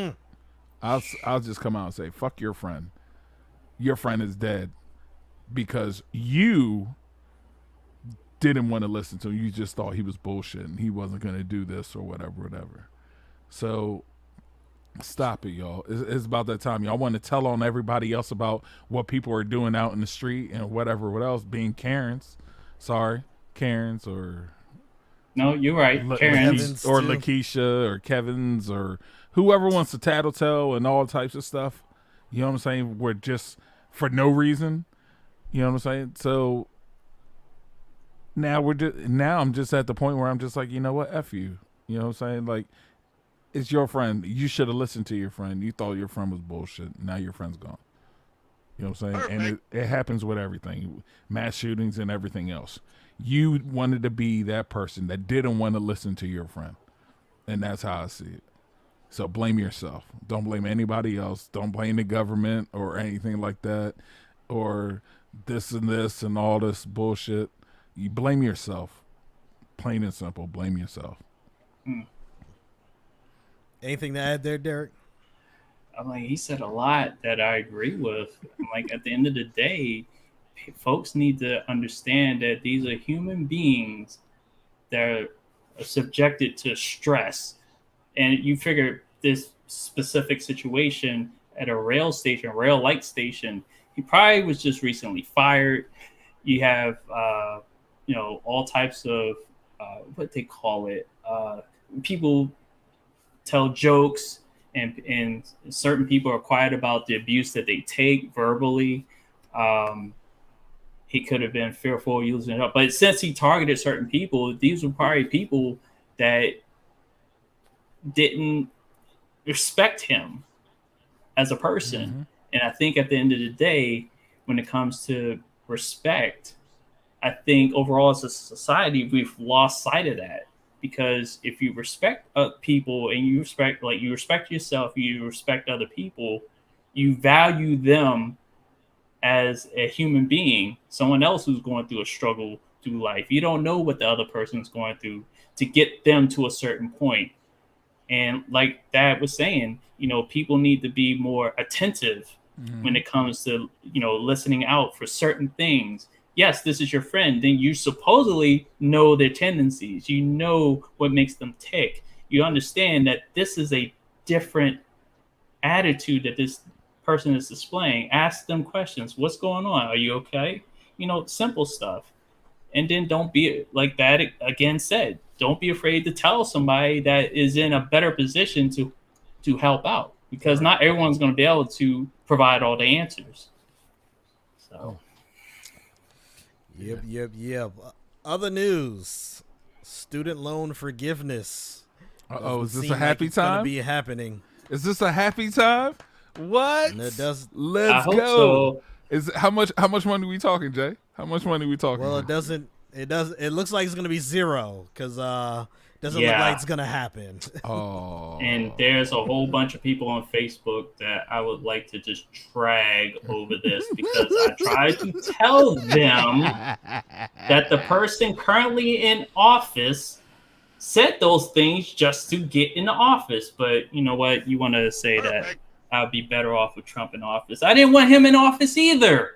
I'll just come out and say, fuck your friend. Your friend is dead because you didn't want to listen to him. You just thought he was bullshit and he wasn't going to do this or whatever. So stop it, y'all. It's about that time. Y'all want to tell on everybody else about what people are doing out in the street and what else, being Karens. Sorry, Karens or... No, you're right. Karens. Or Lakeisha or Kevin's or whoever wants to tattletale and all types of stuff. You know what I'm saying? We're just for no reason. You know what I'm saying? So now I'm just at the point where I'm just like, you know what? F you. You know what I'm saying? Like, it's your friend. You should have listened to your friend. You thought your friend was bullshit. Now your friend's gone. You know what I'm saying? Perfect. And it happens with everything. Mass shootings and everything else. You wanted to be that person that didn't want to listen to your friend. And that's how I see it. So blame yourself. Don't blame anybody else. Don't blame the government or anything like that. Or this and all this bullshit. You blame yourself. Plain and simple. Blame yourself. Anything to add there, Derek? I'm like, he said a lot that I agree with. Like, at the end of the day, folks need to understand that these are human beings that are subjected to stress. And you figure this specific situation at a rail light station, he probably was just recently fired. You have, all types of, what they call it, people tell jokes, and certain people are quiet about the abuse that they take verbally. He could have been fearful using it up. But since he targeted certain people, these were probably people that didn't respect him as a person. Mm-hmm. And I think at the end of the day, when it comes to respect, I think overall as a society, we've lost sight of that. Because if you respect people and you respect yourself, you respect other people, you value them as a human being, someone else who's going through a struggle through life. You don't know what the other person's going through to get them to a certain point. And like Dad was saying, people need to be more attentive when it comes to, listening out for certain things. Yes, this is your friend. Then you supposedly know their tendencies. You know what makes them tick. You understand that this is a different attitude that this person is displaying. Ask them questions. What's going on? Are you okay? Simple stuff. And then don't be, like that again said, don't be afraid to tell somebody that is in a better position to help out, because not everyone's going to be able to provide all the answers. So. Yep. Other news: student loan forgiveness. Is this a happy time? Gonna be happening. Is this a happy time? What? Let's go. So. Is how much money we talking, Jay? How much money we talking? Well, about? It does. It looks like it's gonna be 0 because doesn't look like it's gonna happen. Oh. And there's a whole bunch of people on Facebook that I would like to just drag over this because I tried to tell them that the person currently in office said those things just to get in the office. But you know what? You want to say that I'd be better off with Trump in office. I didn't want him in office either.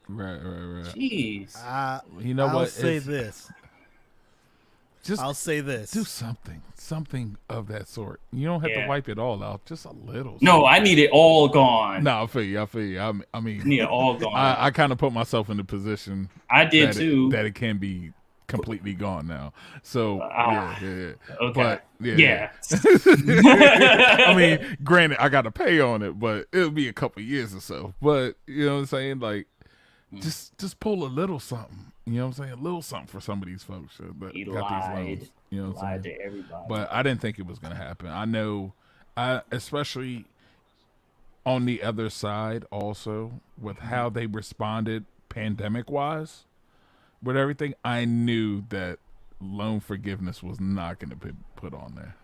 Right. Jeez. You know I'll what? say this. I'll say this. Do something of that sort. You don't have to wipe it all out, just a little. No, I need it all gone. No, I feel you. I mean, need it all gone. I kind of put myself in the position. I did too. That it can be completely gone now. So yeah. Okay. But yeah. I mean, granted, I got to pay on it, but it'll be a couple years or so. But you know what I'm saying? Like, just pull a little something. You know what I'm saying? A little something for some of these folks that got these loans. You know what I'm saying? To everybody. But I didn't think it was going to happen. I know, especially on the other side also, with how they responded pandemic-wise, with everything, I knew that loan forgiveness was not going to be put on there.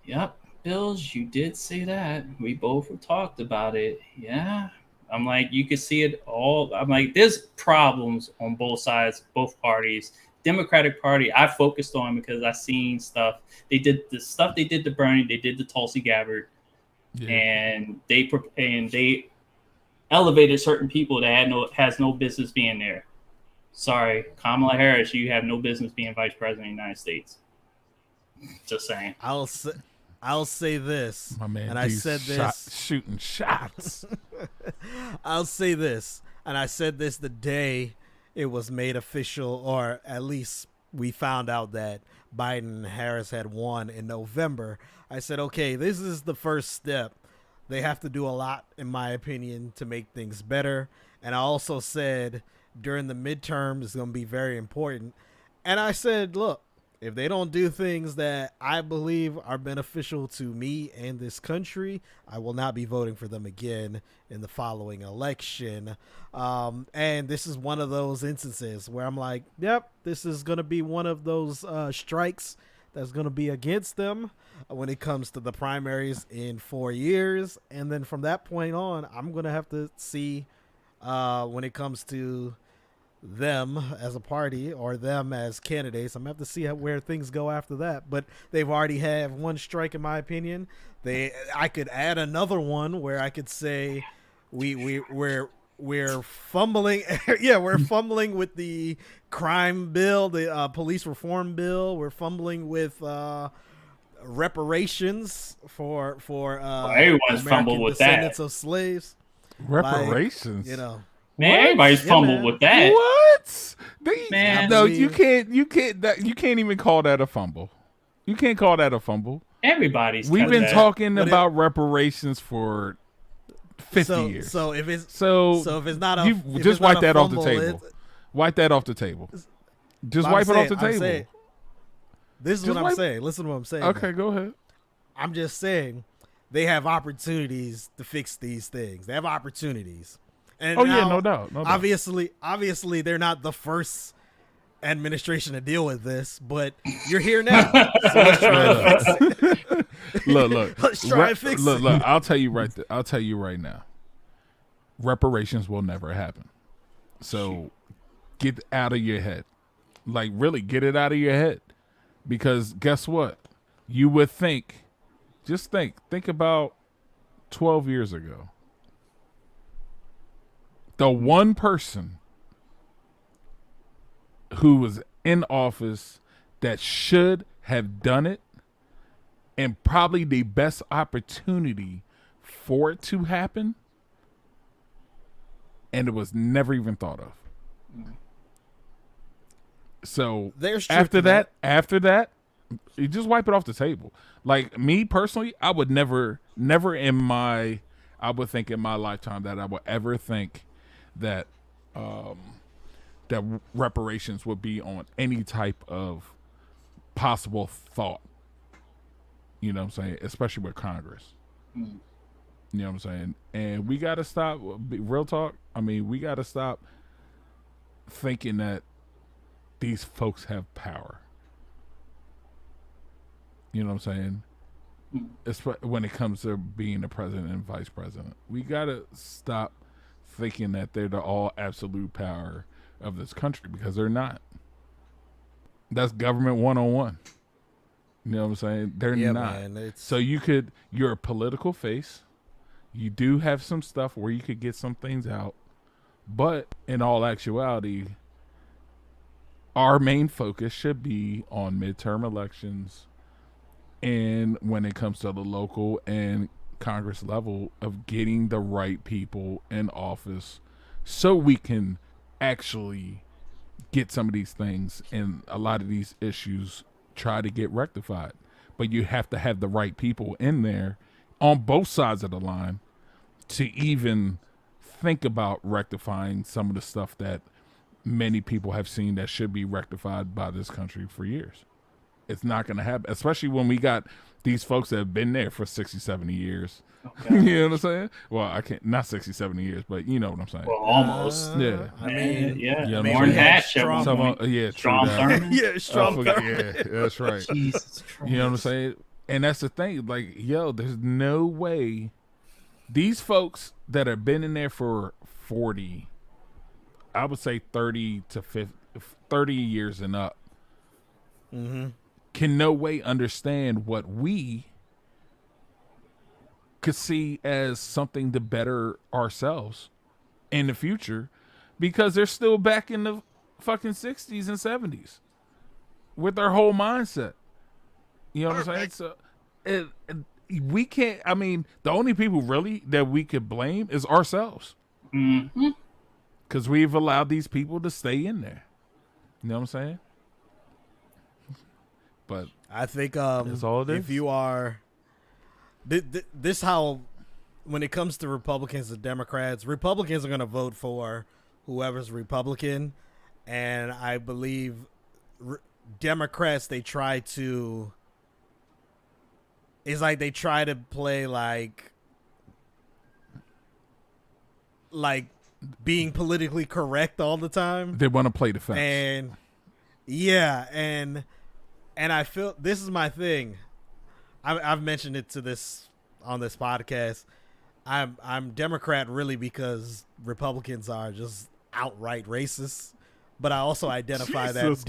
Yep. Bills, you did say that. We both talked about it. Yeah. I'm like, you could see it all. I'm like, there's problems on both sides, both parties. Democratic Party, I focused on because I seen stuff. They did the stuff they did to Bernie. They did to Tulsi Gabbard, and they elevated certain people that has no business being there. Sorry, Kamala Harris, you have no business being vice president of the United States. Just saying. I'll say this, my man. And I said this, shooting shots. I'll say this, and I said this the day it was made official, or at least we found out that Biden and Harris had won in November. I said, okay, this is the first step. They have to do a lot, in my opinion, to make things better. And I also said during the midterm is going to be very important. And I said, look, if they don't do things that I believe are beneficial to me and this country, I will not be voting for them again in the following election. And this is one of those instances where I'm like, yep, this is going to be one of those strikes that's going to be against them when it comes to the primaries in 4 years. And then from that point on, I'm going to have to see when it comes to them as a party or them as candidates. I'm gonna have to see where things go after that. But they've already had one strike, in my opinion. I could add another one where I could say we're fumbling. Yeah, we're fumbling with the crime bill, the police reform bill. We're fumbling with reparations for everyone's fumbled with descendants that. of slaves. Reparations, like, you know. Man, everybody's fumbled with that. What? Man, no, you can't even call that a fumble. You can't call that a fumble. Everybody's. We've been talking about reparations for 50 years. So if it's not you just wipe that off the table. Wipe that off the table. Just wipe it off the table. This is what I'm saying. Listen to what I'm saying. Okay, go ahead. I'm just saying they have opportunities to fix these things. They have opportunities. And no doubt. Obviously, they're not the first administration to deal with this, but you're here now. So let's try and fix it. Look. Let's try and fix it. Look. I'll tell you right now. Reparations will never happen. So get out of your head. Like, really, get it out of your head. Because guess what? You would think about 12 years ago. The one person who was in office that should have done it, and probably the best opportunity for it to happen, and it was never even thought of. So after that, you just wipe it off the table. Like, me personally, I would never I would think in my lifetime that I would ever think that that reparations would be on any type of possible thought. You know what I'm saying? Especially with Congress. You know what I'm saying? And we got to stop, real talk, I mean, we got to stop thinking that these folks have power. You know what I'm saying? It's when it comes to being the president and vice president. We got to stop thinking that they're the all absolute power of this country, because they're not. That's government 101. You know what I'm saying? They're not. Man, so you're a political face. You do have some stuff where you could get some things out. But in all actuality, our main focus should be on midterm elections, and when it comes to the local and Congress level, of getting the right people in office so we can actually get some of these things and a lot of these issues try to get rectified. But you have to have the right people in there on both sides of the line to even think about rectifying some of the stuff that many people have seen that should be rectified by this country for years. It's not going to happen, especially when we got these folks that have been there for 60, 70 years. Okay. You know what I'm saying? Well, I can't, not 60, 70 years, but you know what I'm saying. Well, almost. Yeah. I mean, yeah. You know Warren Hatch. Yeah, Strom Thurmond. Yeah, Strom Thurmond. Yeah, that's right. Jesus Christ. You know what I'm saying? And that's the thing. Like, yo, there's no way these folks that have been in there for 40, I would say 30 to 50, 30 years and up, can no way understand what we could see as something to better ourselves in the future, because they're still back in the fucking 60s and 70s with their whole mindset. You know what I'm saying? So we can't, I mean, the only people really that we could blame is ourselves. Because we've allowed these people to stay in there. You know what I'm saying? But I think that's all it is. if you are this how when it comes to Republicans and Democrats are going to vote for whoever's Republican, and I believe Democrats they try to play like being politically correct all the time. They want to play the fence. And yeah, and I feel this is my thing. I've mentioned it on this podcast. I'm Democrat really because Republicans are just outright racist, but I also identify that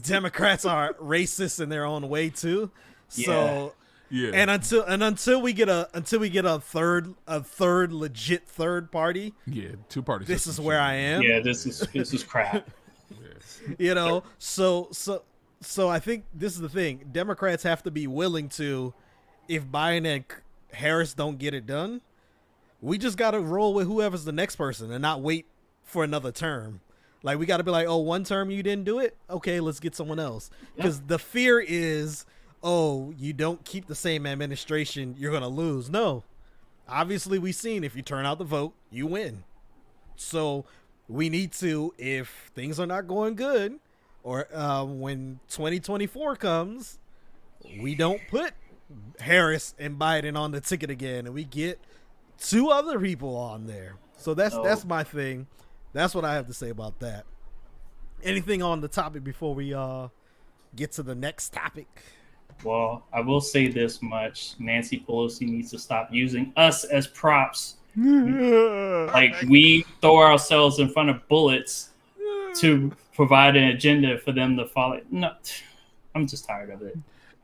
Democrats are racist in their own way too. So yeah. And until we get a third legit third party, two parties. This is where I am. Yeah, this is crap. You know, so I think this is the thing. Democrats have to be willing to, if Biden and Harris don't get it done, we just got to roll with whoever's the next person and not wait for another term. Like, we got to be like, oh, one term you didn't do it? Okay, let's get someone else. Because the fear is, oh, you don't keep the same administration, you're going to lose. No. Obviously, we've seen if you turn out the vote, you win. So we need to, if things are not going good, or when 2024 comes, we don't put Harris and Biden on the ticket again, and we get two other people on there. So that's my thing. That's what I have to say about that. Anything on the topic before we get to the next topic? Well, I will say this much. Nancy Pelosi needs to stop using us as props. Like, we throw ourselves in front of bullets to provide an agenda for them to follow. No, I'm just tired of it.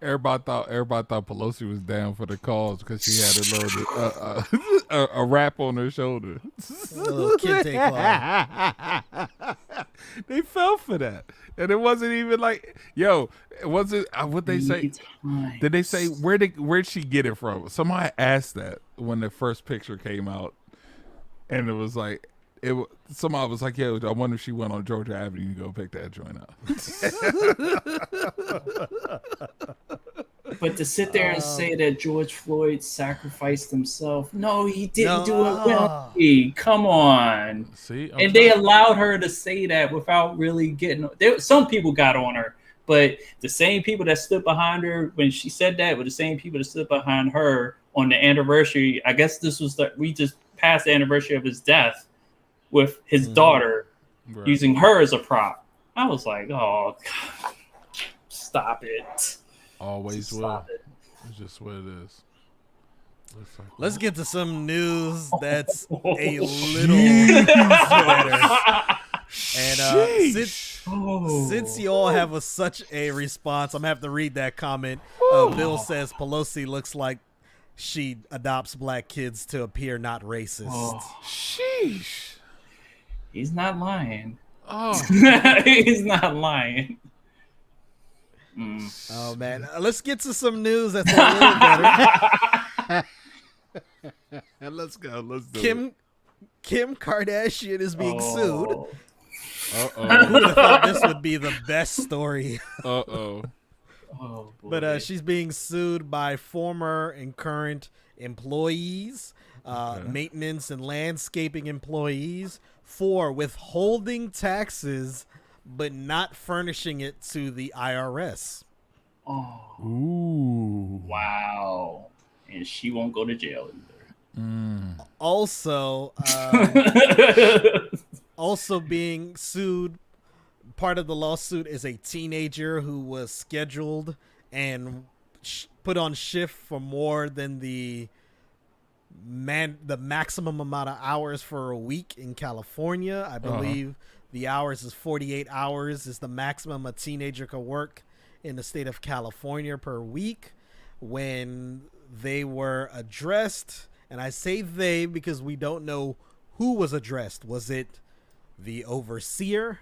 Everybody thought Pelosi was down for the cause because she had a wrap on her shoulder. A little kente claw. They fell for that, and it wasn't even like, yo, it wasn't what they say. Did they say where'd she get it from? Somebody asked that when the first picture came out, and it was like. Somebody was like, "Yo, I wonder if she went on Georgia Avenue to go pick that joint up." But to sit there and say that George Floyd sacrificed himself, no, he didn't do it willingly. Come on. See, and they allowed her to say that without really getting. Some people got on her, but the same people that stood behind her when she said that were the same people that stood behind her on the anniversary. I guess this was we just passed the anniversary of his death. With his daughter, using her as a prop. I was like, oh, God, stop it. Always Stop will. it. It's just what it is. Let's get to some news that's a little better. And since you all have such a response, I'm gonna have to read that comment. Bill says Pelosi looks like she adopts black kids to appear not racist. Sheesh. He's not lying. Oh, he's not lying. Oh man, let's get to some news that's a little better. Let's go. Let's do it. Kim Kardashian is being sued. Uh-oh. Who would have thought this would be the best story? Uh-oh. Oh, boy. But she's being sued by former and current employees, maintenance and landscaping employees, for withholding taxes but not furnishing it to the IRS. Oh. Ooh. Wow. And she won't go to jail either. Also, also being sued, part of the lawsuit is a teenager who was scheduled and put on shift for more than the maximum amount of hours for a week in California. I believe the hours is 48 hours is the maximum a teenager can work in the state of California per week. When they were addressed, and I say they because we don't know who was addressed. Was it the overseer?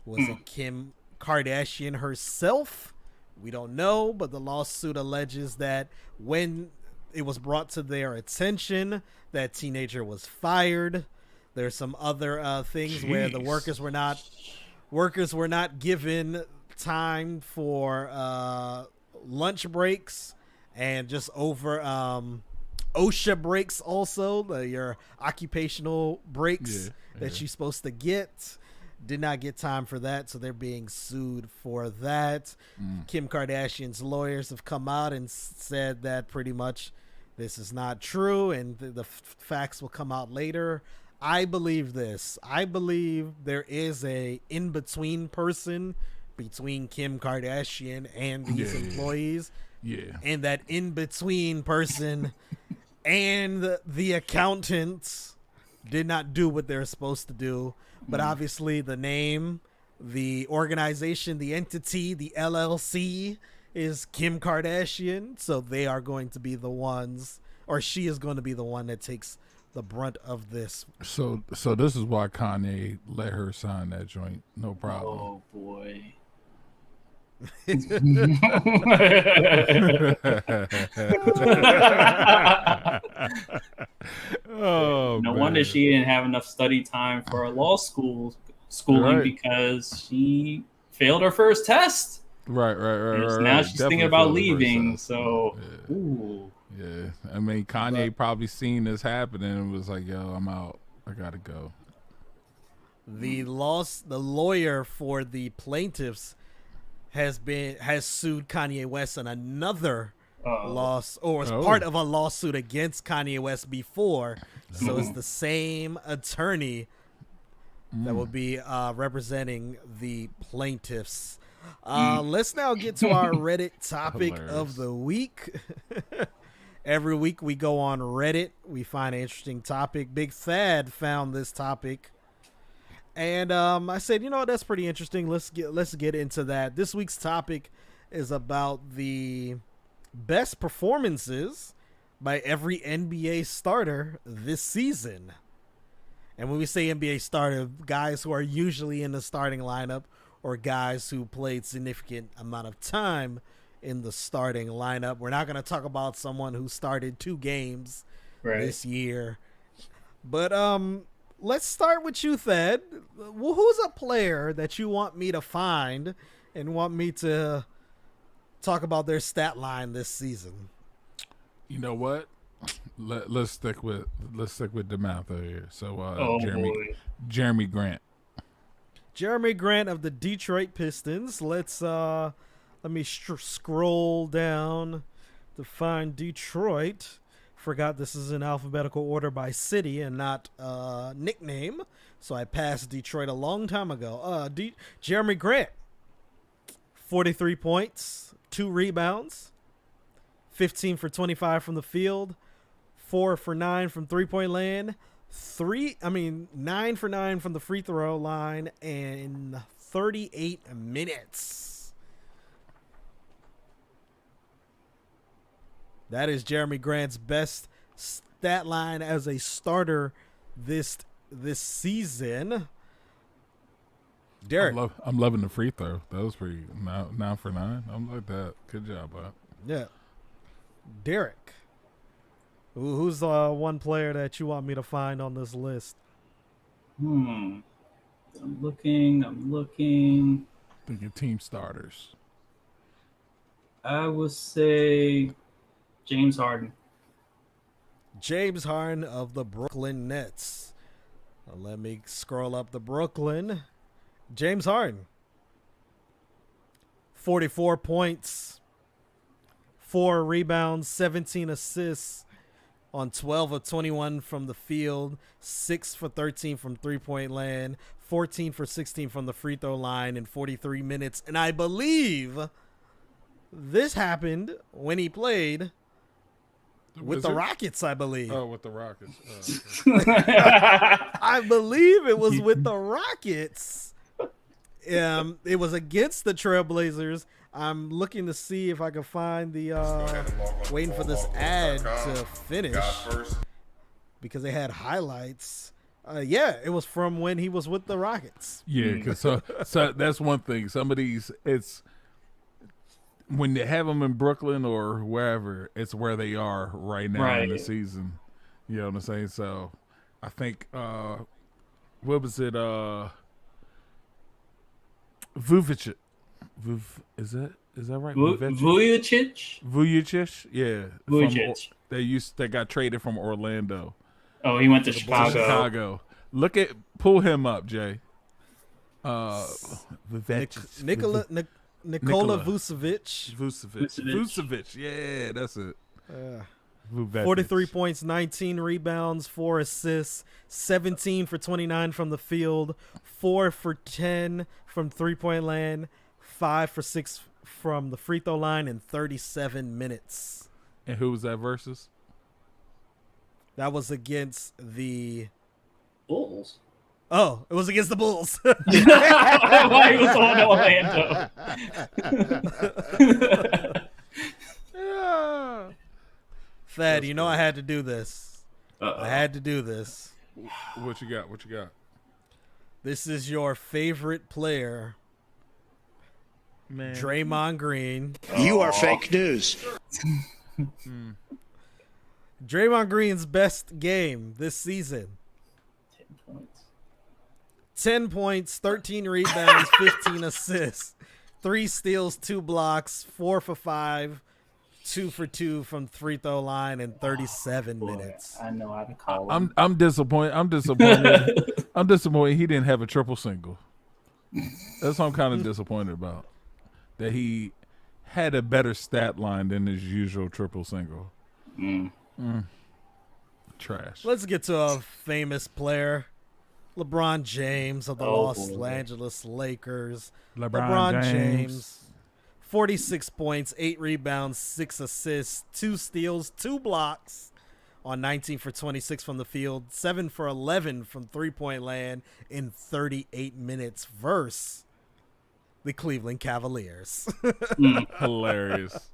Was it Kim Kardashian herself? We don't know, but the lawsuit alleges that when it was brought to their attention, that teenager was fired. There's some other things where the workers were not given time for lunch breaks, and just over OSHA breaks also, your occupational breaks that you're supposed to get. Did not get time for that, so they're being sued for that. Kim Kardashian's lawyers have come out and said that pretty much this is not true, and the facts will come out later. I believe this. I believe there is a in-between person between Kim Kardashian and these employees. Yeah. And that in-between person and the accountants did not do what they're supposed to do. But obviously the name, the organization, the entity, the LLC is Kim Kardashian. So they are going to be the ones, or she is going to be the one that takes the brunt of this. So this is why Kanye let her sign that joint. No problem. Oh, boy. No wonder she didn't have enough study time for law schooling because she failed her first test. Right. Now she's thinking about leaving. So, yeah. I mean, Kanye probably seen this happening and was like, "Yo, I'm out. I gotta go." The lawyer for the plaintiffs has sued Kanye West on another loss, or was part of a lawsuit against Kanye West before. So it's the same attorney that will be representing the plaintiffs. Let's now get to our Reddit topic of the week. Every week we go on Reddit, we find an interesting topic. BigThad found this topic, and I said, that's pretty interesting. Let's get into that. This week's topic is about the best performances by every NBA starter this season. And when we say NBA starter, guys who are usually in the starting lineup or guys who played significant amount of time in the starting lineup. We're not going to talk about someone who started 2 games this year. But let's start with you, Thad. Who's a player that you want me to find and want me to talk about their stat line this season? You know what? Let's stick with DeMatha here. So Jeremy Grant. Jeremy Grant of the Detroit Pistons. Let me scroll down to find Detroit. Forgot this is in alphabetical order by city and not nickname. So I passed Detroit a long time ago. Jeremy Grant, 43 points, 2 rebounds, 15 for 25 from the field, 4 for 9 from three-point land, 9 for 9 from the free throw line, and 38 minutes. That is Jeremy Grant's best stat line as a starter this season. Derek, I'm loving the free throw. That was pretty 9 for 9. I'm like that. Good job, bud. Yeah. Derek, who's one player that you want me to find on this list? I'm looking. Thinking team starters. I would say James Harden. James Harden of the Brooklyn Nets. Let me scroll up the Brooklyn. James Harden, 44 points, 4 rebounds, 17 assists on 12 of 21 from the field, 6 for 13 from three-point land, 14 for 16 from the free throw line in 43 minutes. And I believe this happened when he played with the Rockets, I believe. Oh, with the Rockets. I believe it was with the Rockets. It was against the Trailblazers. I'm looking to see if I can find the waiting for this ad to finish because they had highlights. Yeah, it was from when he was with the Rockets. Yeah, because so that's one thing. Some of these, it's when they have them in Brooklyn or wherever, it's where they are right now in the season. You know what I'm saying? So I think what was it? Vucevic. Is that right? Vucevic? Vucevic? Yeah. Vucevic. They got traded from Orlando. Oh, he went to Chicago. Pull him up, Jay. Nikola Vucevic. Vucevic. Yeah, that's it. 43 points, 19 rebounds, 4 assists, 17 for 29 from the field, 4 for 10 from three-point land, 5 for 6 from the free throw line in 37 minutes. And who was that versus? That was against the Bulls. Oh, it was against the Bulls. Why was on Orlando? Thad, you know I had to do this. I had to do this. What you got? This is your favorite player, Draymond Green. You are fake news. Draymond Green's best game this season. 10 points, 13 rebounds, 15 assists, 3 steals, 2 blocks, 4 for 5, 2 for 2 from free throw line in 37 minutes. I know how to call him. I'm disappointed. I'm disappointed he didn't have a triple single. That's what I'm kind of disappointed about. That he had a better stat line than his usual triple single. Trash. Let's get to a famous player. LeBron James of the Los Angeles Lakers. LeBron James. 46 points, 8 rebounds, 6 assists, 2 steals, 2 blocks on 19 for 26 from the field, 7 for 11 from three-point land in 38 minutes versus the Cleveland Cavaliers. Hilarious.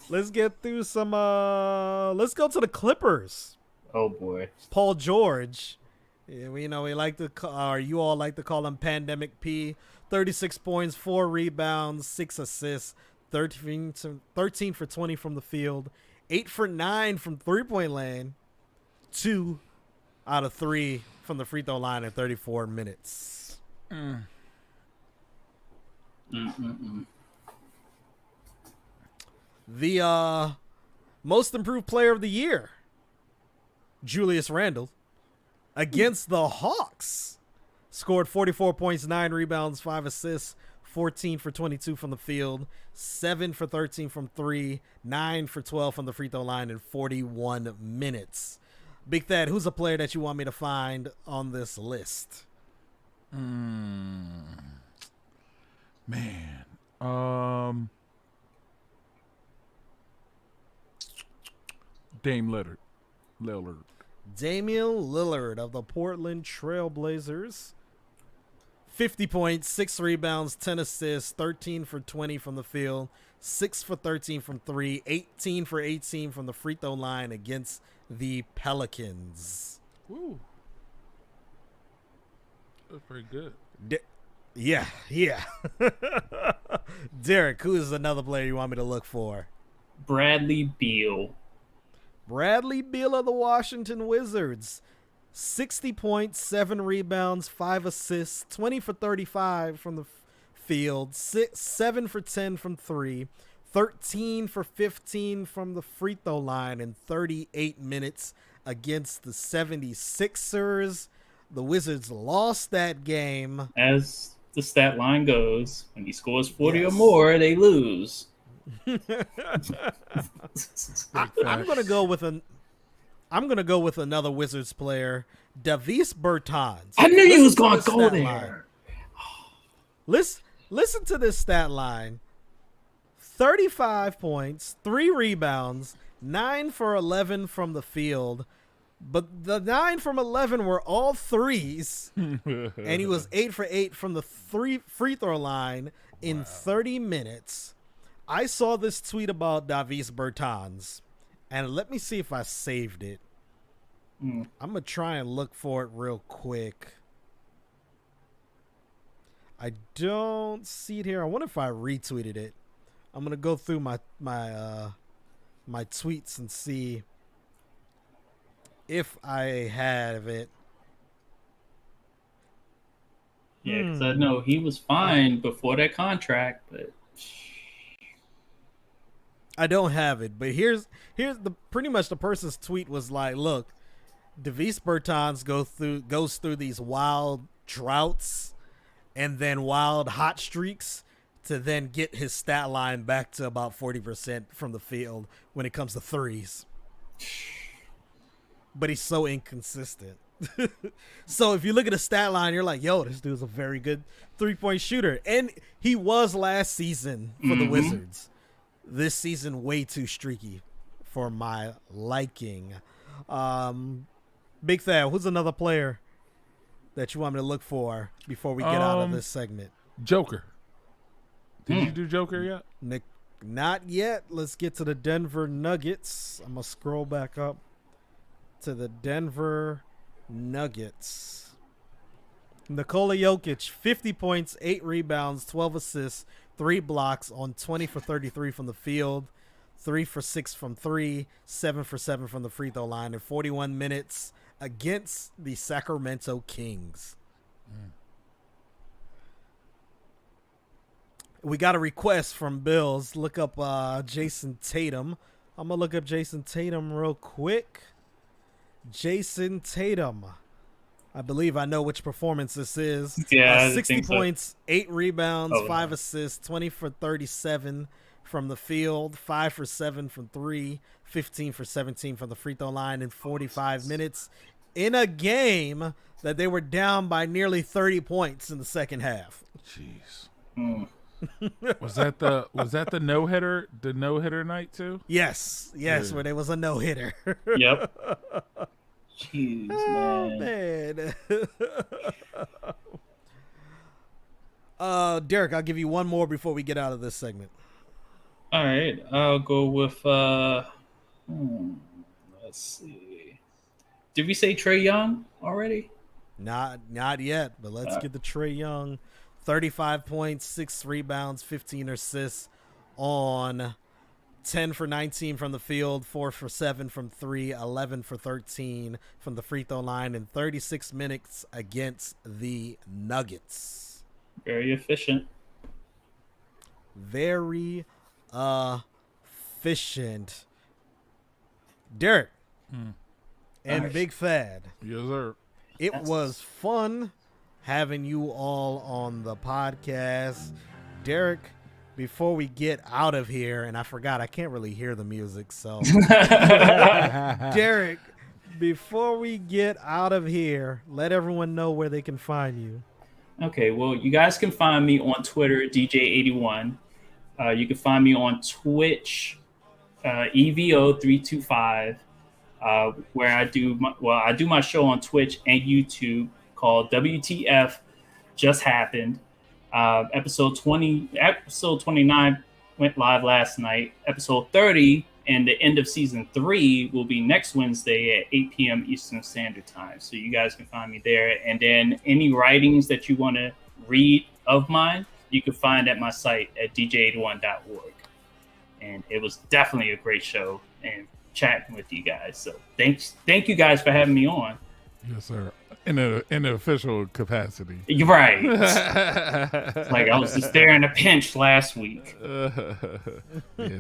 Let's get through some let's go to the Clippers. Oh boy. Paul George. Yeah, we like to or you all like to call him Pandemic P. 36 points, 4 rebounds, 6 assists, 13 for 20 from the field, 8 for 9 from three-point land, 2 out of 3 from the free throw line in 34 minutes. The most improved player of the year, Julius Randle, against the Hawks, scored 44 points, 9 rebounds, 5 assists, 14 for 22 from the field, 7 for 13 from 3, 9 for 12 from the free throw line in 41 minutes. Big Thad, who's a player that you want me to find on this list? Man. Dame Lillard. Damian Lillard of the Portland Trail Blazers. 50 points, 6 rebounds, 10 assists, 13 for 20 from the field, 6 for 13 from 3, 18 for 18 from the free throw line against the Pelicans. Woo. That's pretty good. Yeah. Derek, who is another player you want me to look for? Bradley Beal. Bradley Beal of the Washington Wizards. 60 points, 7 rebounds, 5 assists, 20 for 35 from the field, 7 for 10 from 3, 13 for 15 from the free throw line in 38 minutes against the 76ers. The Wizards lost that game. As the stat line goes, when he scores 40 or more, they lose. I'm gonna go with another Wizards player, Davis Bertans. I knew you was gonna go there. Listen to this stat line: 35 points, 3 rebounds, 9 for 11 from the field. But the 9 from 11 were all threes, and he was 8 for 8 from the free throw line in 30 minutes. I saw this tweet about Davis Bertans, and let me see if I saved it. I'm going to try and look for it real quick. I don't see it here. I wonder if I retweeted it. I'm going to go through my tweets and see if I have it. Yeah, because I know he was fine before that contract, but I don't have it. But here's the pretty much the person's tweet was like, "Look, Davis Bertans goes through these wild droughts and then wild hot streaks to then get his stat line back to about 40% from the field when it comes to threes." But he's so inconsistent. So if you look at the stat line, you're like, yo, this dude's a very good 3-point shooter. And he was last season for the Wizards. This season, way too streaky for my liking. Big Thad, who's another player that you want me to look for before we get out of this segment? Joker. Did you do Joker yet? Nick, not yet. Let's get to the Denver Nuggets. I'm going to scroll back up to the Denver Nuggets. Nikola Jokic, 50 points, 8 rebounds, 12 assists, 3 blocks on 20 for 33 from the field, 3 for 6 from 3, 7 for 7 from the free throw line in 41 minutes against the Sacramento Kings. We got a request from Bills. Look up Jason Tatum. I'm going to look up Jason Tatum real quick. Jason Tatum. I believe I know which performance this is. Yeah, 60 points, so. 8 rebounds, 5 assists, 20 for 37 from the field, 5 for 7 from 3, 15 for 17 from the free throw line in 45 minutes in a game that they were down by nearly 30 points in the second half. Jeez. Was that the no-hitter, night too? Yes, where there was a no-hitter. Yep. Jeez, man. Derek, I'll give you one more before we get out of this segment. All right, I'll go with let's see. Did we say Trae Young already? Not yet, but let's get to Trae Young. 35 points, 6 rebounds, 15 assists on 10 for 19 from the field, 4 for 7 from 3, 11 for 13 from the free throw line in 36 minutes against the Nuggets. Very efficient. Very efficient. Derek and Big Thad. Yes, sir. It was fun having you all on the podcast. Derrick, before we get out of here, and I forgot, I can't really hear the music, so. Derrick, before we get out of here, let everyone know where they can find you. Okay, well, you guys can find me on Twitter, DJ81. You can find me on Twitch, EVO325, where I do my show on Twitch and YouTube called WTF Just Happened. Episode 29 went live last night. Episode 30 and the end of season 3 will be next Wednesday at 8 p.m. Eastern Standard Time. So you guys can find me there. And then any writings that you want to read of mine, you can find at my site at dj81.org. And it was definitely a great show and chatting with you guys. So thank you guys for having me on. Yes, sir. In an official capacity. You're right. It's like I was just there in a pinch last week. Yeah,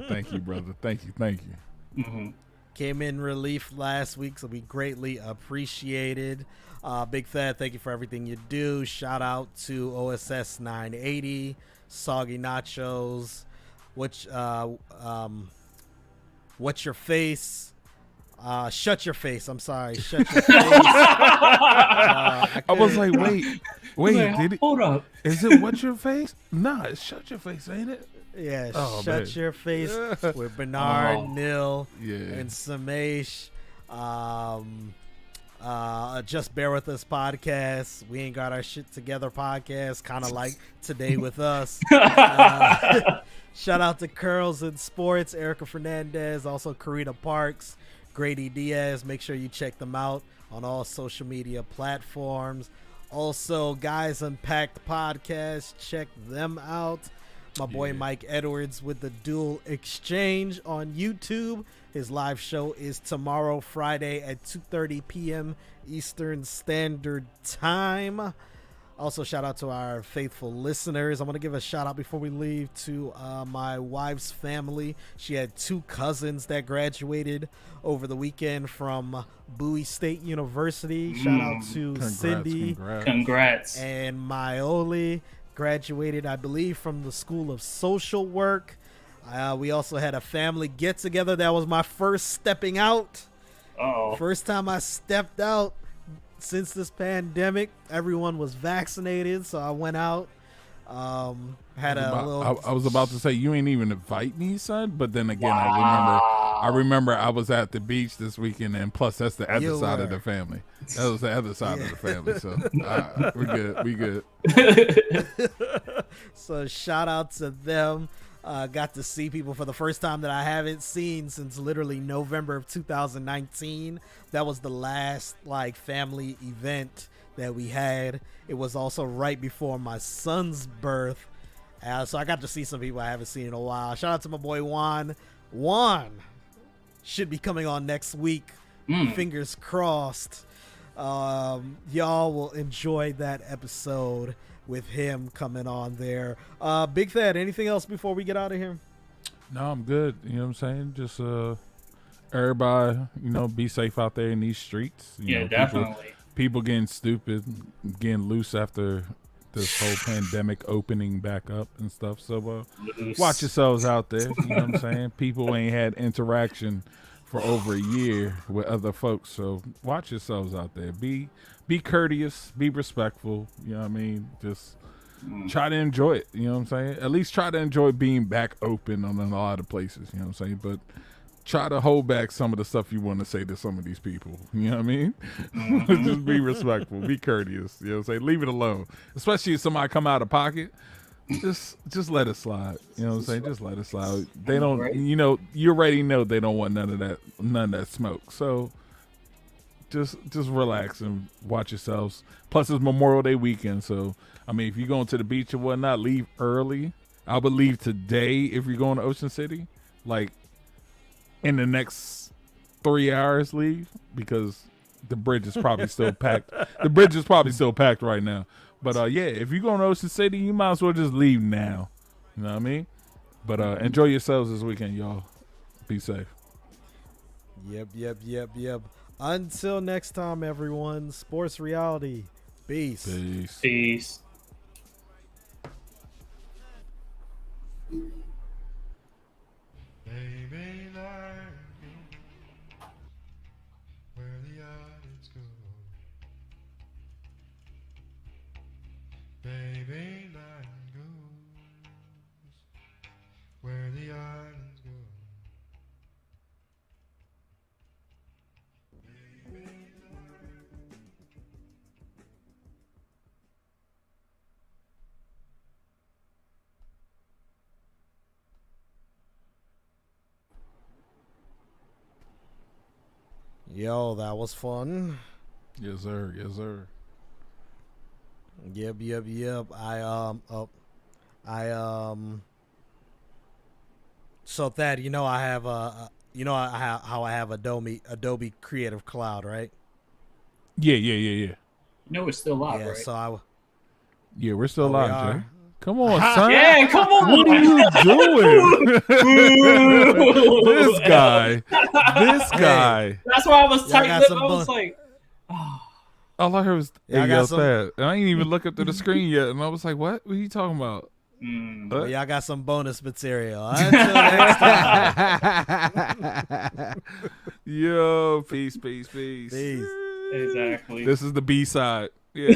thank you, brother. Thank you. Mm-hmm. Came in relief last week, so we greatly appreciated. BigThad, thank you for everything you do. Shout out to OSS 980, Soggy Nachos, What's Your Face? Shut Your Face. I'm sorry. Shut Your Face. I was like, wait, like, hold up. Is it What's Your Face? Nah, it's Shut Your Face, ain't it? Yeah, man. Your Face with Bernard, Nil, and Samesh. Just Bear With Us podcast. We Ain't Got Our Shit Together podcast, kind of like Today With Us. Shout out to Curls in Sports, Erica Fernandez, also Karina Parks, Grady Diaz. Make sure you check them out on all social media platforms. Also, Guys Unpacked podcast, check them out. My boy Mike Edwards with the Dual Exchange on YouTube. His live show is tomorrow, Friday at 2:30 p.m. Eastern Standard Time. Also, shout out to our faithful listeners. I'm going to give a shout out before we leave to my wife's family. She had 2 cousins that graduated over the weekend from Bowie State University. Shout out to Cindy. Congrats. And Maioli graduated, I believe, from the School of Social Work. We also had a family get together. That was my first stepping out. First time I stepped out since this pandemic. Everyone was vaccinated, so I went out. Had a little. I was about to say you ain't even invite me, son. But then again, I remember I was at the beach this weekend, and plus that's the other side of the family. That was the other side of the family. So we good. So shout out to them. Got to see people for the first time that I haven't seen since literally November of 2019. That was the last family event that we had. It was also right before my son's birth. So I got to see some people I haven't seen in a while. Shout out to my boy Juan. Juan should be coming on next week. Fingers crossed. Y'all will enjoy that episode with him coming on there. BigThad, anything else before we get out of here? No, I'm good. You know what I'm saying? Just everybody, be safe out there in these streets. You know, definitely. People getting stupid, getting loose after this whole pandemic opening back up and stuff. So watch yourselves out there. You know what I'm saying? People ain't had interaction for over a year with other folks. So watch yourselves out there. Be courteous, be respectful. You know what I mean? Just try to enjoy it. You know what I'm saying? At least try to enjoy being back open on a lot of places. You know what I'm saying? But try to hold back some of the stuff you want to say to some of these people. You know what I mean? Just be respectful, be courteous. You know what I'm saying? Leave it alone. Especially if somebody come out of pocket. Just let it slide. You know what I'm saying? Just let it slide. They don't, you already know they don't want none of that smoke. So just relax and watch yourselves. Plus it's Memorial Day weekend. So, I mean, if you're going to the beach or whatnot, leave early. I would leave today if you're going to Ocean City. In the next 3 hours, leave, because the bridge is probably still packed. The bridge is probably still packed right now. But if you're going to Ocean City, you might as well just leave now. You know what I mean? But enjoy yourselves this weekend, y'all. Be safe. Yep. Until next time, everyone. Sports Reality. Peace. Peace. Baby, like where the audience go. Baby, like goes where the islands go. Yo, that was fun. Yes, sir. Yes, sir. Yep. So Thad, you know I have how I have Adobe Creative Cloud, right? Yeah. You know we're still live, Yeah, right? so Yeah, we're still we live, are. Jay. Come on, son. Yeah, come on. What are you doing? This guy. That's why I was Y'all tight got lipped. some I was bun- like, All I heard was, Yeah, I hey, got yo, some- Thad. And I ain't even look up to the screen yet. And I was like, what? What are you talking about? Well, y'all got some bonus material. Until next time. Yo, peace. Peace. exactly. This is the B side. Yeah.